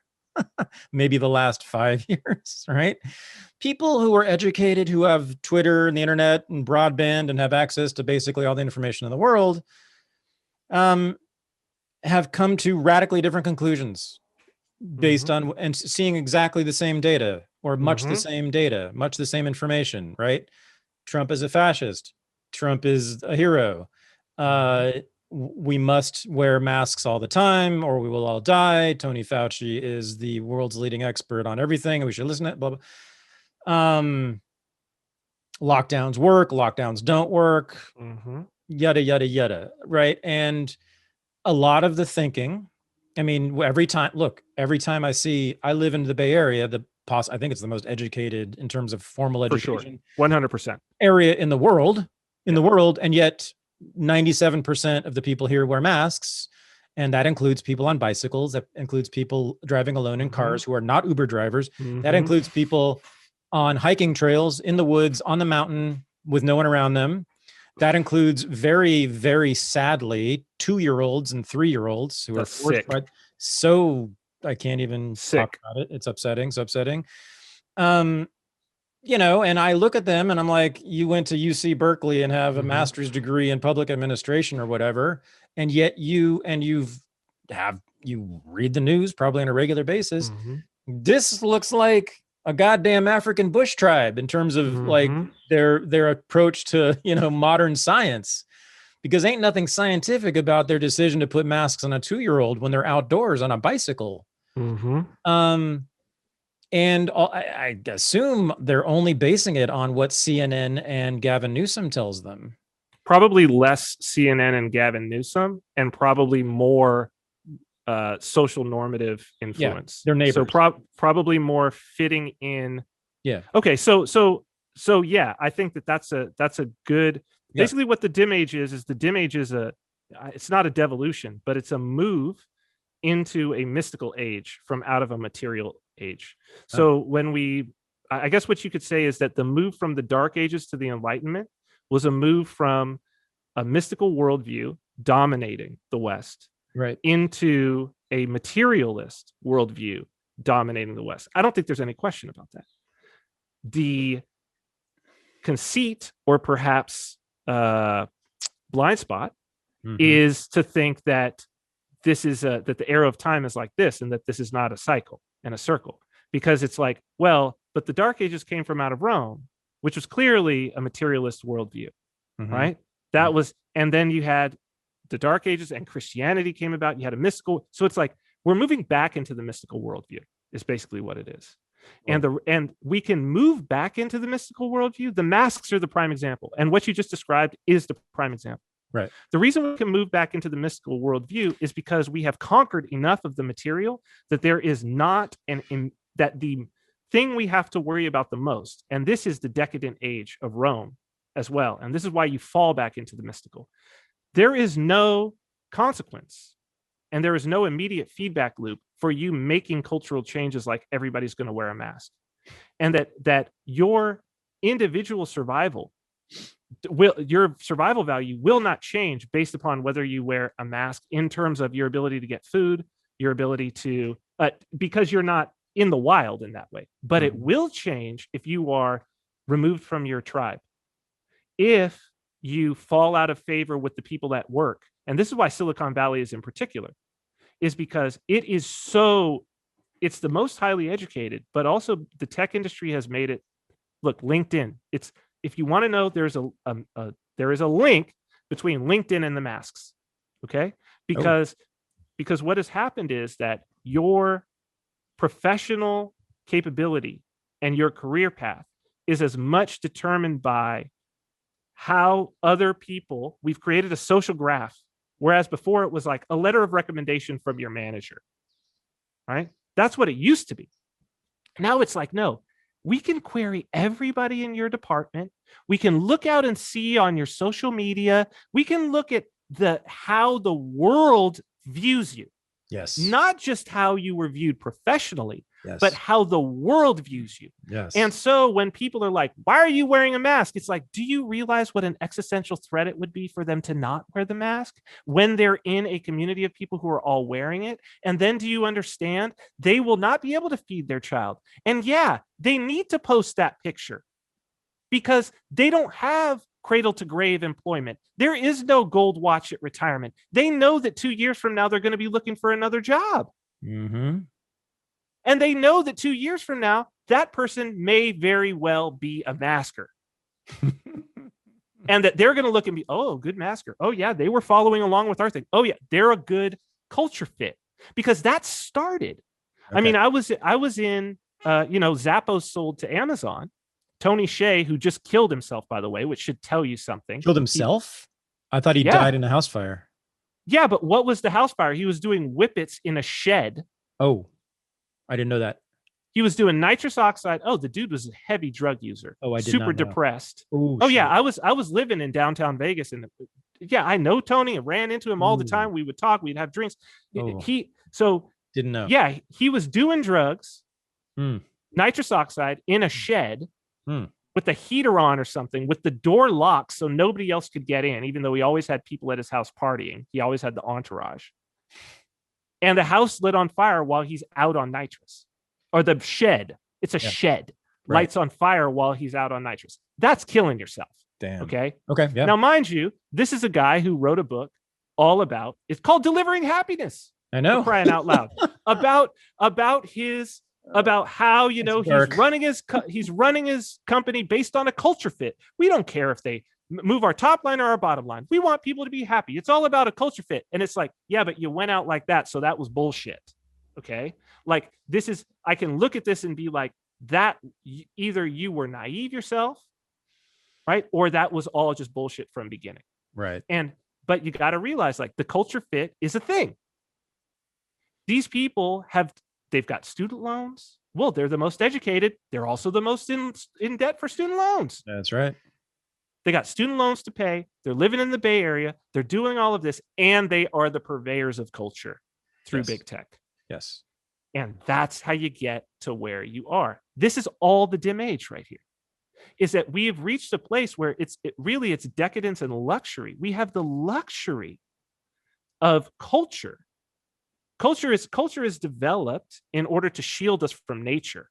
maybe the last 5 years, right? People who are educated, who have Twitter and the internet and broadband and have access to basically all the information in the world, have come to radically different conclusions based on and seeing exactly the same data or much the same data, much the same information, right? Trump is a fascist. Trump is a hero. We must wear masks all the time or we will all die. Tony Fauci is the world's leading expert on everything. And we should listen to it. Blah, blah. Lockdowns work. Lockdowns don't work. Yada, yada, yada. Right. And a lot of the thinking, I mean, every time I live in the Bay Area, I think it's the most educated in terms of formal education. For sure. 100%. Area in the world, and yet 97% of the people here wear masks, and that includes people on bicycles. That includes people driving alone in cars who are not Uber drivers. That includes people on hiking trails in the woods, on the mountain with no one around them. That includes very, very sadly 2-year-olds and 3-year-olds who are sick. So I can't even talk about it. It's upsetting. So upsetting. And I look at them and I'm like, you went to UC Berkeley and have a master's degree in public administration or whatever. And yet you've you read the news probably on a regular basis. Mm-hmm. This looks like a goddamn African bush tribe in terms of like Mm-hmm. their approach to, modern science, because ain't nothing scientific about their decision to put masks on a 2-year-old when they're outdoors on a bicycle. Mm-hmm. And I assume they're only basing it on what CNN and Gavin Newsom tells them. Probably less CNN and Gavin Newsom, and probably more social normative influence. Their neighbors. So probably more fitting in. Yeah. Okay. So yeah, I think that's a good. Yeah. Basically, what the dim age is the dim age is it's not a devolution, but it's a move into a mystical age from out of a material age. So I guess what you could say is that the move from the Dark Ages to the Enlightenment was a move from a mystical worldview dominating the West, right, into a materialist worldview dominating the West. I don't think there's any question about that. The conceit, or perhaps blind spot, is to think that this is that the arrow of time is like this, and that this is not a cycle and a circle, because it's like, well, but the Dark Ages came from out of Rome, which was clearly a materialist worldview, right? That was, and then you had the Dark Ages and Christianity came about. You had a mystical, so it's like we're moving back into the mystical worldview is basically what it is. And we can move back into the mystical worldview. The masks are the prime example, and what you just described is the prime example. Right. The reason we can move back into the mystical worldview is because we have conquered enough of the material that there is not that the thing we have to worry about the most, and this is the decadent age of Rome as well, and this is why you fall back into the mystical. There is no consequence, and there is no immediate feedback loop for you making cultural changes like everybody's going to wear a mask, and that your individual survival your survival value will not change based upon whether you wear a mask in terms of your ability to get food, your ability to because you're not in the wild in that way. But it will change if you are removed from your tribe, if you fall out of favor with the people at work. And this is why Silicon Valley is in particular, is because it's the most highly educated, but also the tech industry has made it. Look, LinkedIn, if you want to know, there is a link between LinkedIn and the masks. Okay. Because what has happened is that your professional capability and your career path is as much determined by how other people, we've created a social graph, whereas before it was like a letter of recommendation from your manager, right? That's what it used to be. Now it's like, no, we can query everybody in your department. We can look out and see on your social media. We can look at how the world views you. Yes. Not just how you were viewed professionally, yes, but how the world views you. Yes. And so when people are like, why are you wearing a mask? It's like, do you realize what an existential threat it would be for them to not wear the mask when they're in a community of people who are all wearing it? And then do you understand they will not be able to feed their child? And yeah, they need to post that picture because they don't have cradle to grave employment. There is no gold watch at retirement. They know that 2 years from now, they're going to be looking for another job. Mm-hmm. And they know that 2 years from now, that person may very well be a masker. And that they're going to look and be, oh, good masker. Oh, yeah, they were following along with our thing. Oh, yeah, they're a good culture fit because that started. Okay. I mean, I was in, Zappos sold to Amazon. Tony Hsieh, who just killed himself, by the way, which should tell you something. Killed himself? I thought he died in a house fire. Yeah, but what was the house fire? He was doing whippets in a shed. Oh, I didn't know that. He was doing nitrous oxide. Oh, the dude was a heavy drug user. Oh, I did super not know. Depressed. Oh, yeah, I was living in downtown Vegas, and yeah, I know Tony. I ran into him all the time. We would talk. We'd have drinks. Didn't know. Yeah, he was doing drugs, nitrous oxide in a shed. With the heater on or something, with the door locked so nobody else could get in, even though he always had people at his house partying. He always had the entourage. And the house lit on fire while he's out on nitrous. Or the shed. It's a shed. Right. Lights on fire while he's out on nitrous. That's killing yourself. Damn. Okay? Okay, yeah. Now, mind you, this is a guy who wrote a book all about, it's called Delivering Happiness. I know. For crying out loud. about how, you know, he's running his company based on a culture fit. We don't care if they move our top line or our bottom line. We want people to be happy. It's all about a culture fit. And it's like, yeah, but you went out like that, so that was bullshit. Okay, like I can look at this and be like, that either you were naive yourself, right, or that was all just bullshit from beginning. Right. But you got to realize, like, the culture fit is a thing. These people they've got student loans. Well, they're the most educated. They're also the most in debt for student loans. That's right. They got student loans to pay. They're living in the Bay Area. They're doing all of this, and they are the purveyors of culture through big tech. Yes. And that's how you get to where you are. This is all the dim age right here, is that we have reached a place where it's decadence and luxury. We have the luxury of culture. Culture is developed in order to shield us from nature,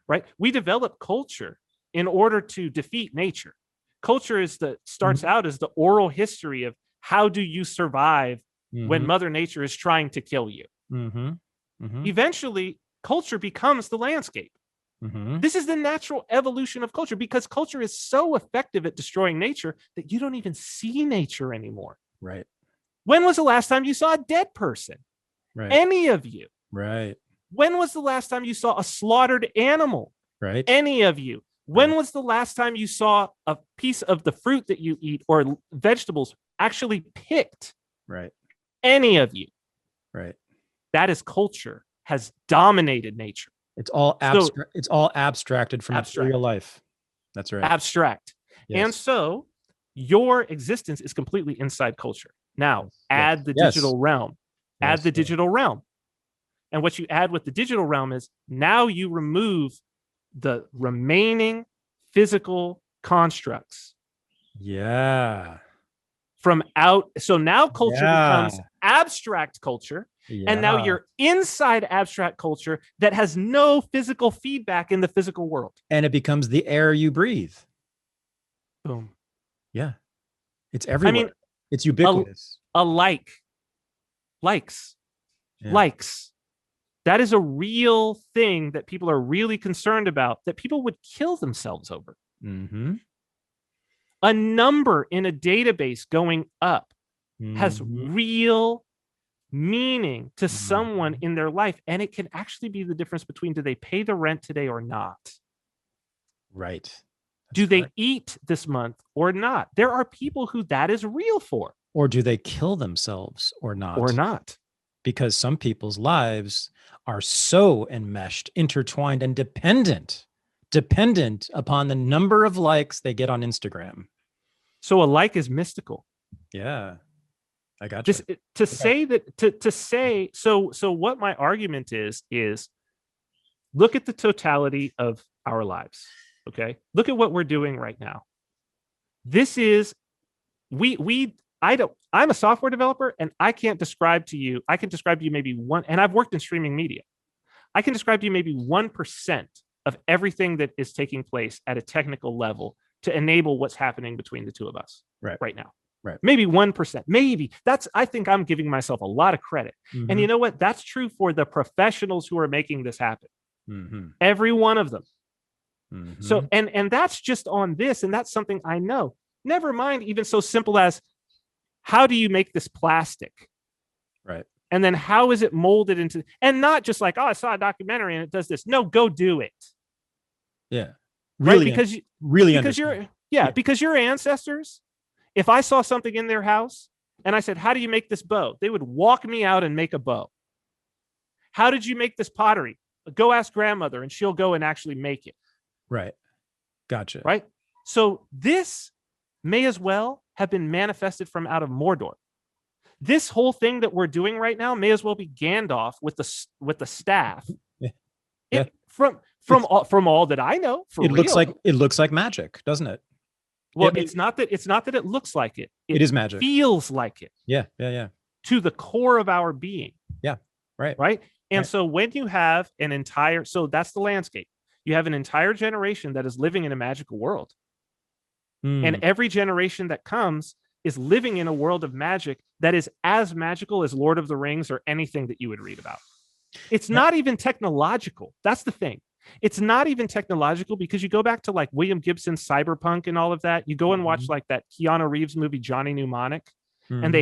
right? We develop culture in order to defeat nature. Culture starts out as the oral history of how do you survive when Mother Nature is trying to kill you. Eventually, culture becomes the landscape. This is the natural evolution of culture, because culture is so effective at destroying nature that you don't even see nature anymore. Right. When was the last time you saw a dead person? Right. Any of you? Right. When was the last time you saw a slaughtered animal? Right. Any of you? When was the last time you saw a piece of the fruit that you eat or vegetables actually picked? Right. Any of you? Right. That is culture has dominated nature. It's all it's all abstracted from real life. That's right. Abstract. Yes. And so your existence is completely inside culture. Now, add the digital realm. Add the digital realm. And what you add with the digital realm is now you remove the remaining physical constructs. Yeah. From out. So now culture becomes abstract culture. Yeah. And now you're inside abstract culture that has no physical feedback in the physical world. And it becomes the air you breathe. Boom. Yeah. It's everywhere. I mean, it's ubiquitous. Likes. That is a real thing that people are really concerned about, that people would kill themselves over. A number in a database going up has real meaning to someone in their life. And it can actually be the difference between, do they pay the rent today or not? Right. Do they eat this month or not? There are people who that is real for. Or do they kill themselves or not? Or not. Because some people's lives are so enmeshed, intertwined, and dependent upon the number of likes they get on Instagram. So a like is mystical. Yeah. I got you. So what my argument is look at the totality of our lives. Okay. Look at what we're doing right now. This is, I'm a software developer, and I can describe to you maybe one, and I've worked in streaming media. I can describe to you maybe 1% of everything that is taking place at a technical level to enable what's happening between the two of us right now. Right. Maybe 1%. Maybe I think I'm giving myself a lot of credit. And you know what? That's true for the professionals who are making this happen. Every one of them. So, and that's just on this. And that's something I know. Never mind even so simple as, how do you make this plastic? Right. And then how is it molded into, and not just like, oh, I saw a documentary and it does this. No, go do it. Yeah. Really? Right? Because your ancestors, if I saw something in their house and I said, how do you make this bow? They would walk me out and make a bow. How did you make this pottery? Go ask grandmother and she'll go and actually make it. Right. Gotcha. Right. So this may as well have been manifested from out of Mordor. This whole thing that we're doing right now may as well be Gandalf with the staff. Yeah. From all that I know, it looks like magic, doesn't it? Well, it's not that it looks like it. It is magic. Feels like it. Yeah. To the core of our being. Yeah. Right. Right. And so when you have so that's the landscape. You have an entire generation that is living in a magical world. And every generation that comes is living in a world of magic that is as magical as Lord of the Rings or anything that you would read about. It's not even technological. That's the thing. It's not even technological, because you go back to like William Gibson's Cyberpunk and all of that. You go and watch like that Keanu Reeves movie, Johnny Mnemonic, and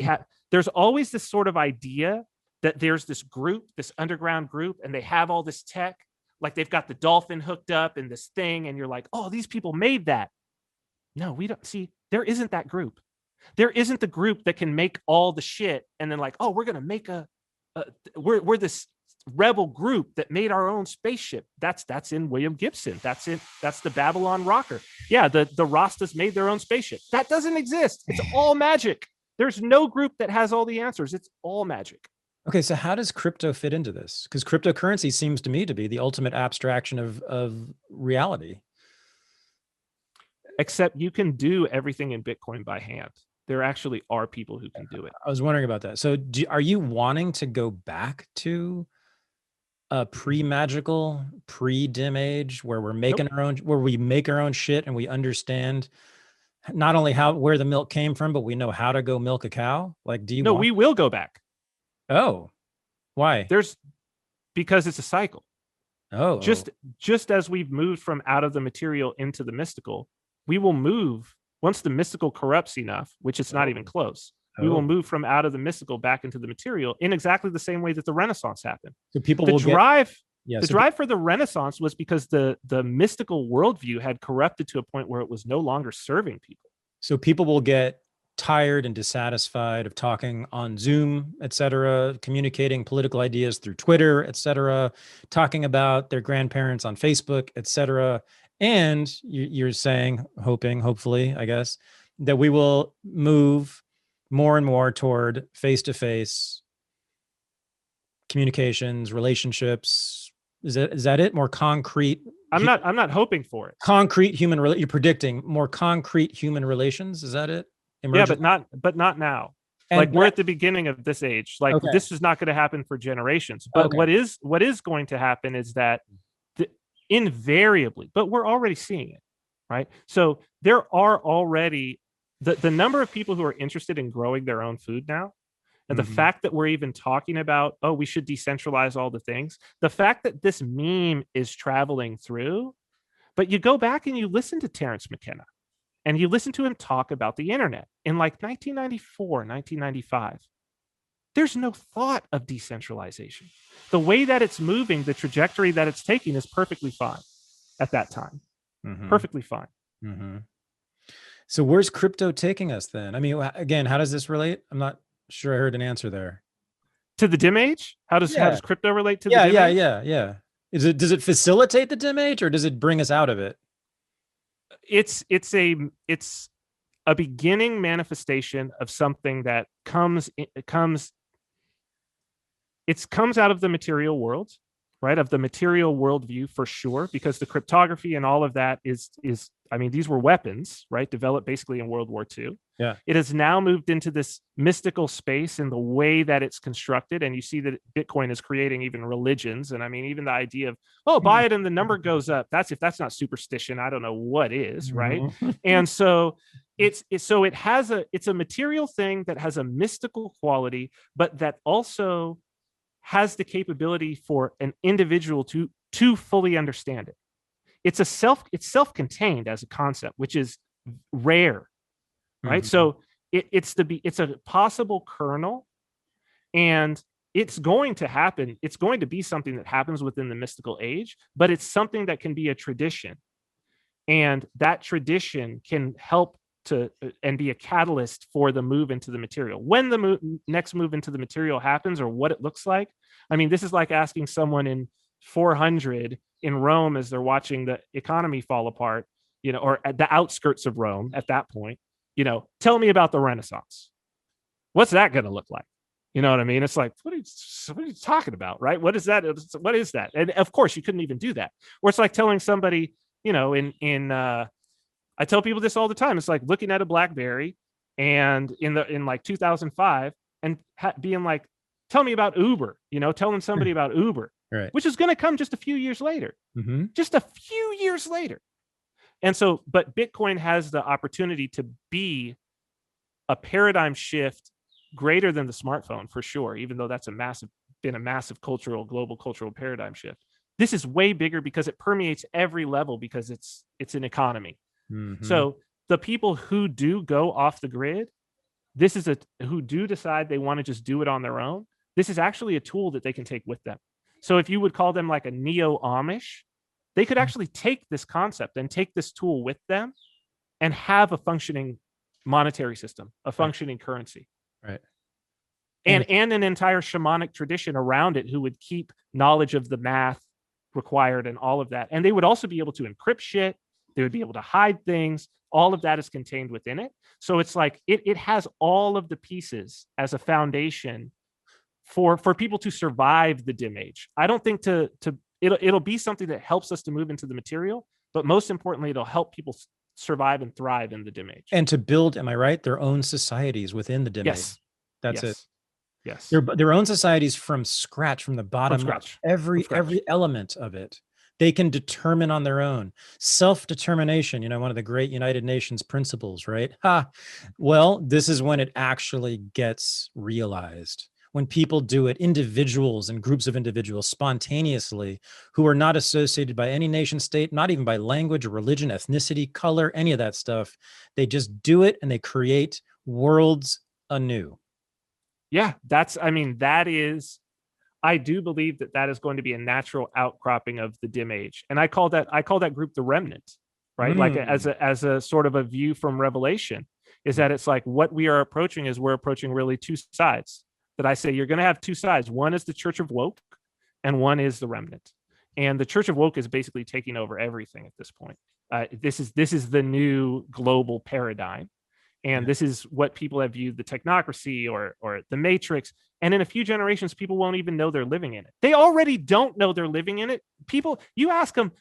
there's always this sort of idea that there's this group, this underground group, and they have all this tech, like they've got the dolphin hooked up in this thing, and you're like, oh, these people made that. No, we don't. See, there isn't that group. There isn't the group that can make all the shit and then like, oh, we're gonna make we're this rebel group that made our own spaceship. That's in William Gibson. That's the Babylon rocker. Yeah, the Rastas made their own spaceship. That doesn't exist. It's all magic. There's no group that has all the answers. It's all magic. Okay, so how does crypto fit into this? Because cryptocurrency seems to me to be the ultimate abstraction of reality. Except you can do everything in Bitcoin by hand. There actually are people who can do it. I was wondering about that. So are you wanting to go back to a pre-magical, pre-dim age where we're making our own, where we make our own shit and we understand not only where the milk came from, but we know how to go milk a cow? Like, do you we will go back. Oh, why? Because it's a cycle. Oh, just as we've moved from out of the material into the mystical, we will move once the mystical corrupts enough, which it's not even close. We will move from out of the mystical back into the material in exactly the same way that the Renaissance happened. So people the drive for the Renaissance was because the mystical worldview had corrupted to a point where it was no longer serving people. So people will get tired and dissatisfied of talking on Zoom, etc., communicating political ideas through Twitter, etc., talking about their grandparents on Facebook, etc. And you're saying, hopefully, I guess, that we will move more and more toward face-to-face communications, relationships. Is that it? More concrete. I'm not hoping for it. Concrete human. You're predicting more concrete human relations. Is that it? Emergent? Yeah, but not now. And like we're at the beginning of this age. Like this is not going to happen for generations. But what is going to happen is that invariably, but we're already seeing it, right? So there are already the number of people who are interested in growing their own food now, and the fact that we're even talking about, oh, we should decentralize all the things, the fact that this meme is traveling through. But you go back and you listen to Terrence McKenna and you listen to him talk about the internet in like 1994, 1995. There's no thought of decentralization. The way that it's moving, the trajectory that it's taking is perfectly fine at that time. Perfectly fine. So where's crypto taking us then? I mean, again, how does this relate? I'm not sure I heard an answer there. To the dim age? How does crypto relate to the dim age? Yeah. Does it facilitate the dim age or does it bring us out of it? It's a beginning manifestation of something that comes out of the material world, right? Of the material worldview for sure, because the cryptography and all of that is I mean, these were weapons, right? Developed basically in World War II. Yeah. It has now moved into this mystical space in the way that it's constructed. And you see that Bitcoin is creating even religions. And I mean, even the idea of, oh, buy it and the number goes up. If that's not superstition, I don't know what is, right? And so it's a material thing that has a mystical quality, but that also has the capability for an individual to fully understand it. It's self-contained as a concept, which is rare, right? So it's a possible kernel, and it's going to happen. It's going to be something that happens within the mystical age, but it's something that can be a tradition, and that tradition can help to and be a catalyst for the move into the material. When the next move into the material happens, or what it looks like, I mean, this is like asking someone in 400 in Rome as they're watching the economy fall apart, or at the outskirts of Rome at that point, tell me about the Renaissance. What's that going to look like? You know what I mean? It's like, what are you talking about, right? What is that? What is that? And of course, you couldn't even do that. Or it's like telling somebody, I tell people this all the time. It's like looking at a BlackBerry and in like 2005 and being like, tell me about Uber, telling somebody about Uber, right, which is going to come just a few years later, just a few years later. And so, but Bitcoin has the opportunity to be a paradigm shift greater than the smartphone for sure, even though that's been a massive global cultural paradigm shift. This is way bigger because it permeates every level, because it's an economy. Mm-hmm. So the people who do go off the grid, who do decide they want to just do it on their own, this is actually a tool that they can take with them. So if you would call them like a neo-Amish, they could actually take this concept and take this tool with them and have a functioning monetary system, a functioning currency. Right. And an entire shamanic tradition around it who would keep knowledge of the math required and all of that. And they would also be able to encrypt shit. They would be able to hide things. All of that is contained within it. So it's like it has all of the pieces as a foundation for people to survive the dim age. I don't think it'll be something that helps us to move into the material, but most importantly, it'll help people survive and thrive in the dim age. And to build, am I right, their own societies within the dim age. That's it. Yes. Their own societies from scratch, from the bottom up, every element of it. They can determine on their own. Self-determination, one of the great United Nations principles, right? Well, this is when it actually gets realized. When people do it, individuals and groups of individuals spontaneously, who are not associated by any nation state, not even by language or religion, ethnicity, color, any of that stuff. They just do it and they create worlds anew. Yeah, I do believe that is going to be a natural outcropping of the dim age. And I call that group the remnant, right? Like as a sort of a view from Revelation, is that it's like what we're approaching really two sides. That I say you're going to have two sides. One is the Church of Woke, and one is the remnant. And the Church of Woke is basically taking over everything at this point. This is the new global paradigm. And this is what people have viewed the technocracy or the matrix. And in a few generations, people won't even know they're living in it. They already don't know they're living in it. People, you ask them,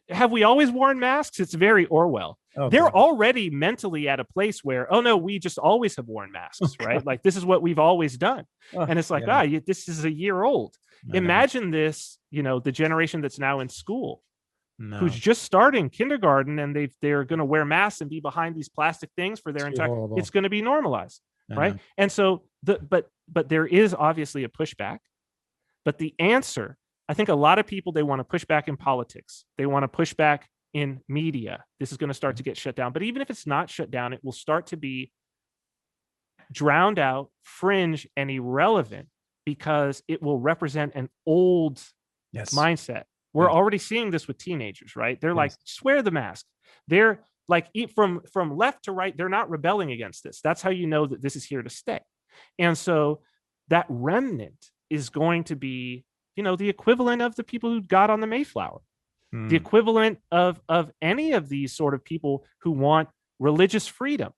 have we always worn masks? It's very Orwell. They're already mentally at a place where, oh no, we just always have worn masks, right? Like this is what we've always done. And it's like, this is a year old. Imagine this, the generation that's now in school. No. Who's just starting kindergarten, and they're going to wear masks and be behind these plastic things for their entire. Horrible. It's going to be normalized, right? And so but there is obviously a pushback, but the answer, I think, a lot of people, they want to push back in politics, they want to push back in media. This is going to start to get shut down, but even if it's not shut down, it will start to be drowned out, fringe, and irrelevant because it will represent an old mindset. We're already seeing this with teenagers, right? They're like, swear the mask. They're like, from left to right, they're not rebelling against this. That's how you know that this is here to stay. And so that remnant is going to be, the equivalent of the people who got on the Mayflower, the equivalent of any of these sort of people who want religious freedom.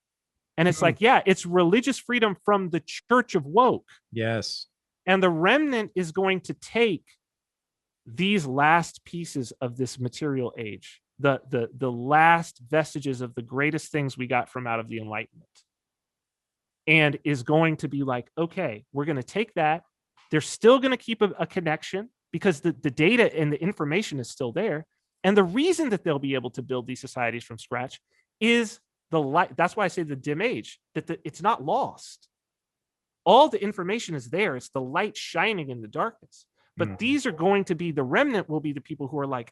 And it's like, it's religious freedom from the Church of Woke. Yes. And the remnant is going to take these last pieces of this material age, the last vestiges of the greatest things we got from out of the Enlightenment, and is going to be like, okay, we're going to take that. They're still going to keep a connection because the data and the information is still there. And the reason that they'll be able to build these societies from scratch is the light. That's why I say the dim age, that it's not lost. All the information is there. It's the light shining in the darkness. But these are going to be, the remnant will be the people who are like,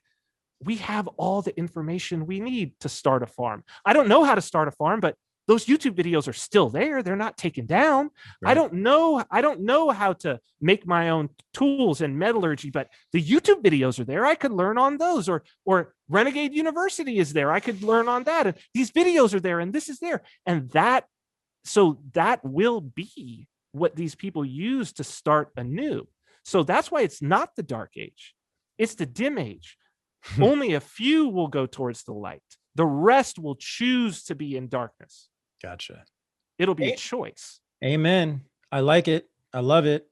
we have all the information we need to start a farm. I don't know how to start a farm, but those YouTube videos are still there. They're not taken down. Right. I don't know how to make my own tools and metallurgy, but the YouTube videos are there. I could learn on those, or Renegade University is there. I could learn on that. And these videos are there, and this is there. And that will be what these people use to start anew. So that's why it's not the dark age. It's the dim age. Only a few will go towards the light. The rest will choose to be in darkness. Gotcha. It'll be a choice. Amen. I like it. I love it.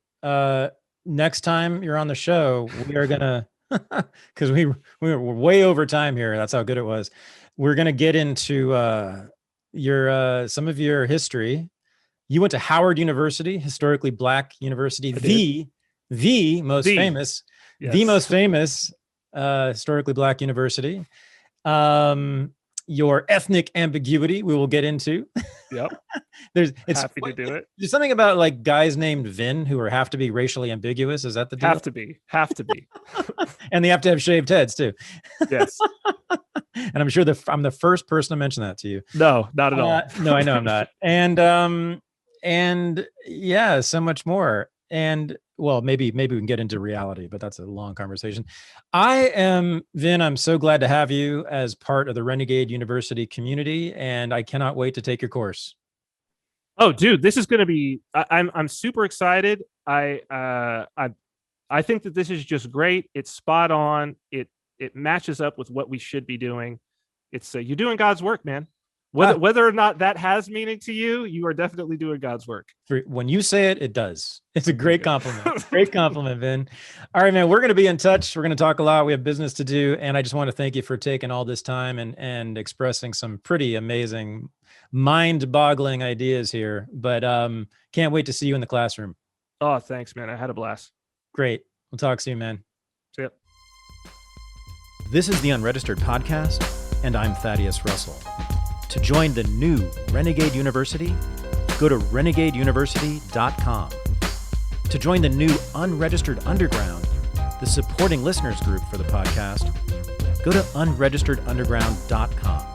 Next time you're on the show, we are gonna, because we were way over time here. That's how good it was. We're gonna get into your some of your history. You went to Howard University, historically Black university, the most famous historically Black university. your ethnic ambiguity we will get into. Yep. It's happy to do it. There's something about like guys named Vin who have to be racially ambiguous. Is that the deal? Have to be. And they have to have shaved heads too. Yes. And I'm sure I'm the first person to mention that to you. No, not at all. No, I know I'm not. And yeah, so much more. And well, maybe we can get into reality, but that's a long conversation. Vin, I'm so glad to have you as part of the Renegade University community, and I cannot wait to take your course. Oh, dude, this is going to be. I'm super excited. I think that this is just great. It's spot on. It matches up with what we should be doing. It's you're doing God's work, man. Whether or not that has meaning to you, you are definitely doing God's work. When you say it, it does. It's a great compliment. Great compliment, Vin. All right, man, we're going to be in touch. We're going to talk a lot. We have business to do. And I just want to thank you for taking all this time and expressing some pretty amazing, mind-boggling ideas here. But can't wait to see you in the classroom. Oh, thanks, man. I had a blast. Great. We'll talk soon, man. See ya. This is the Unregistered podcast, and I'm Thaddeus Russell. To join the new Renegade University, go to renegadeuniversity.com. To join the new Unregistered Underground, the supporting listeners group for the podcast, go to unregisteredunderground.com.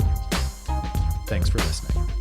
Thanks for listening.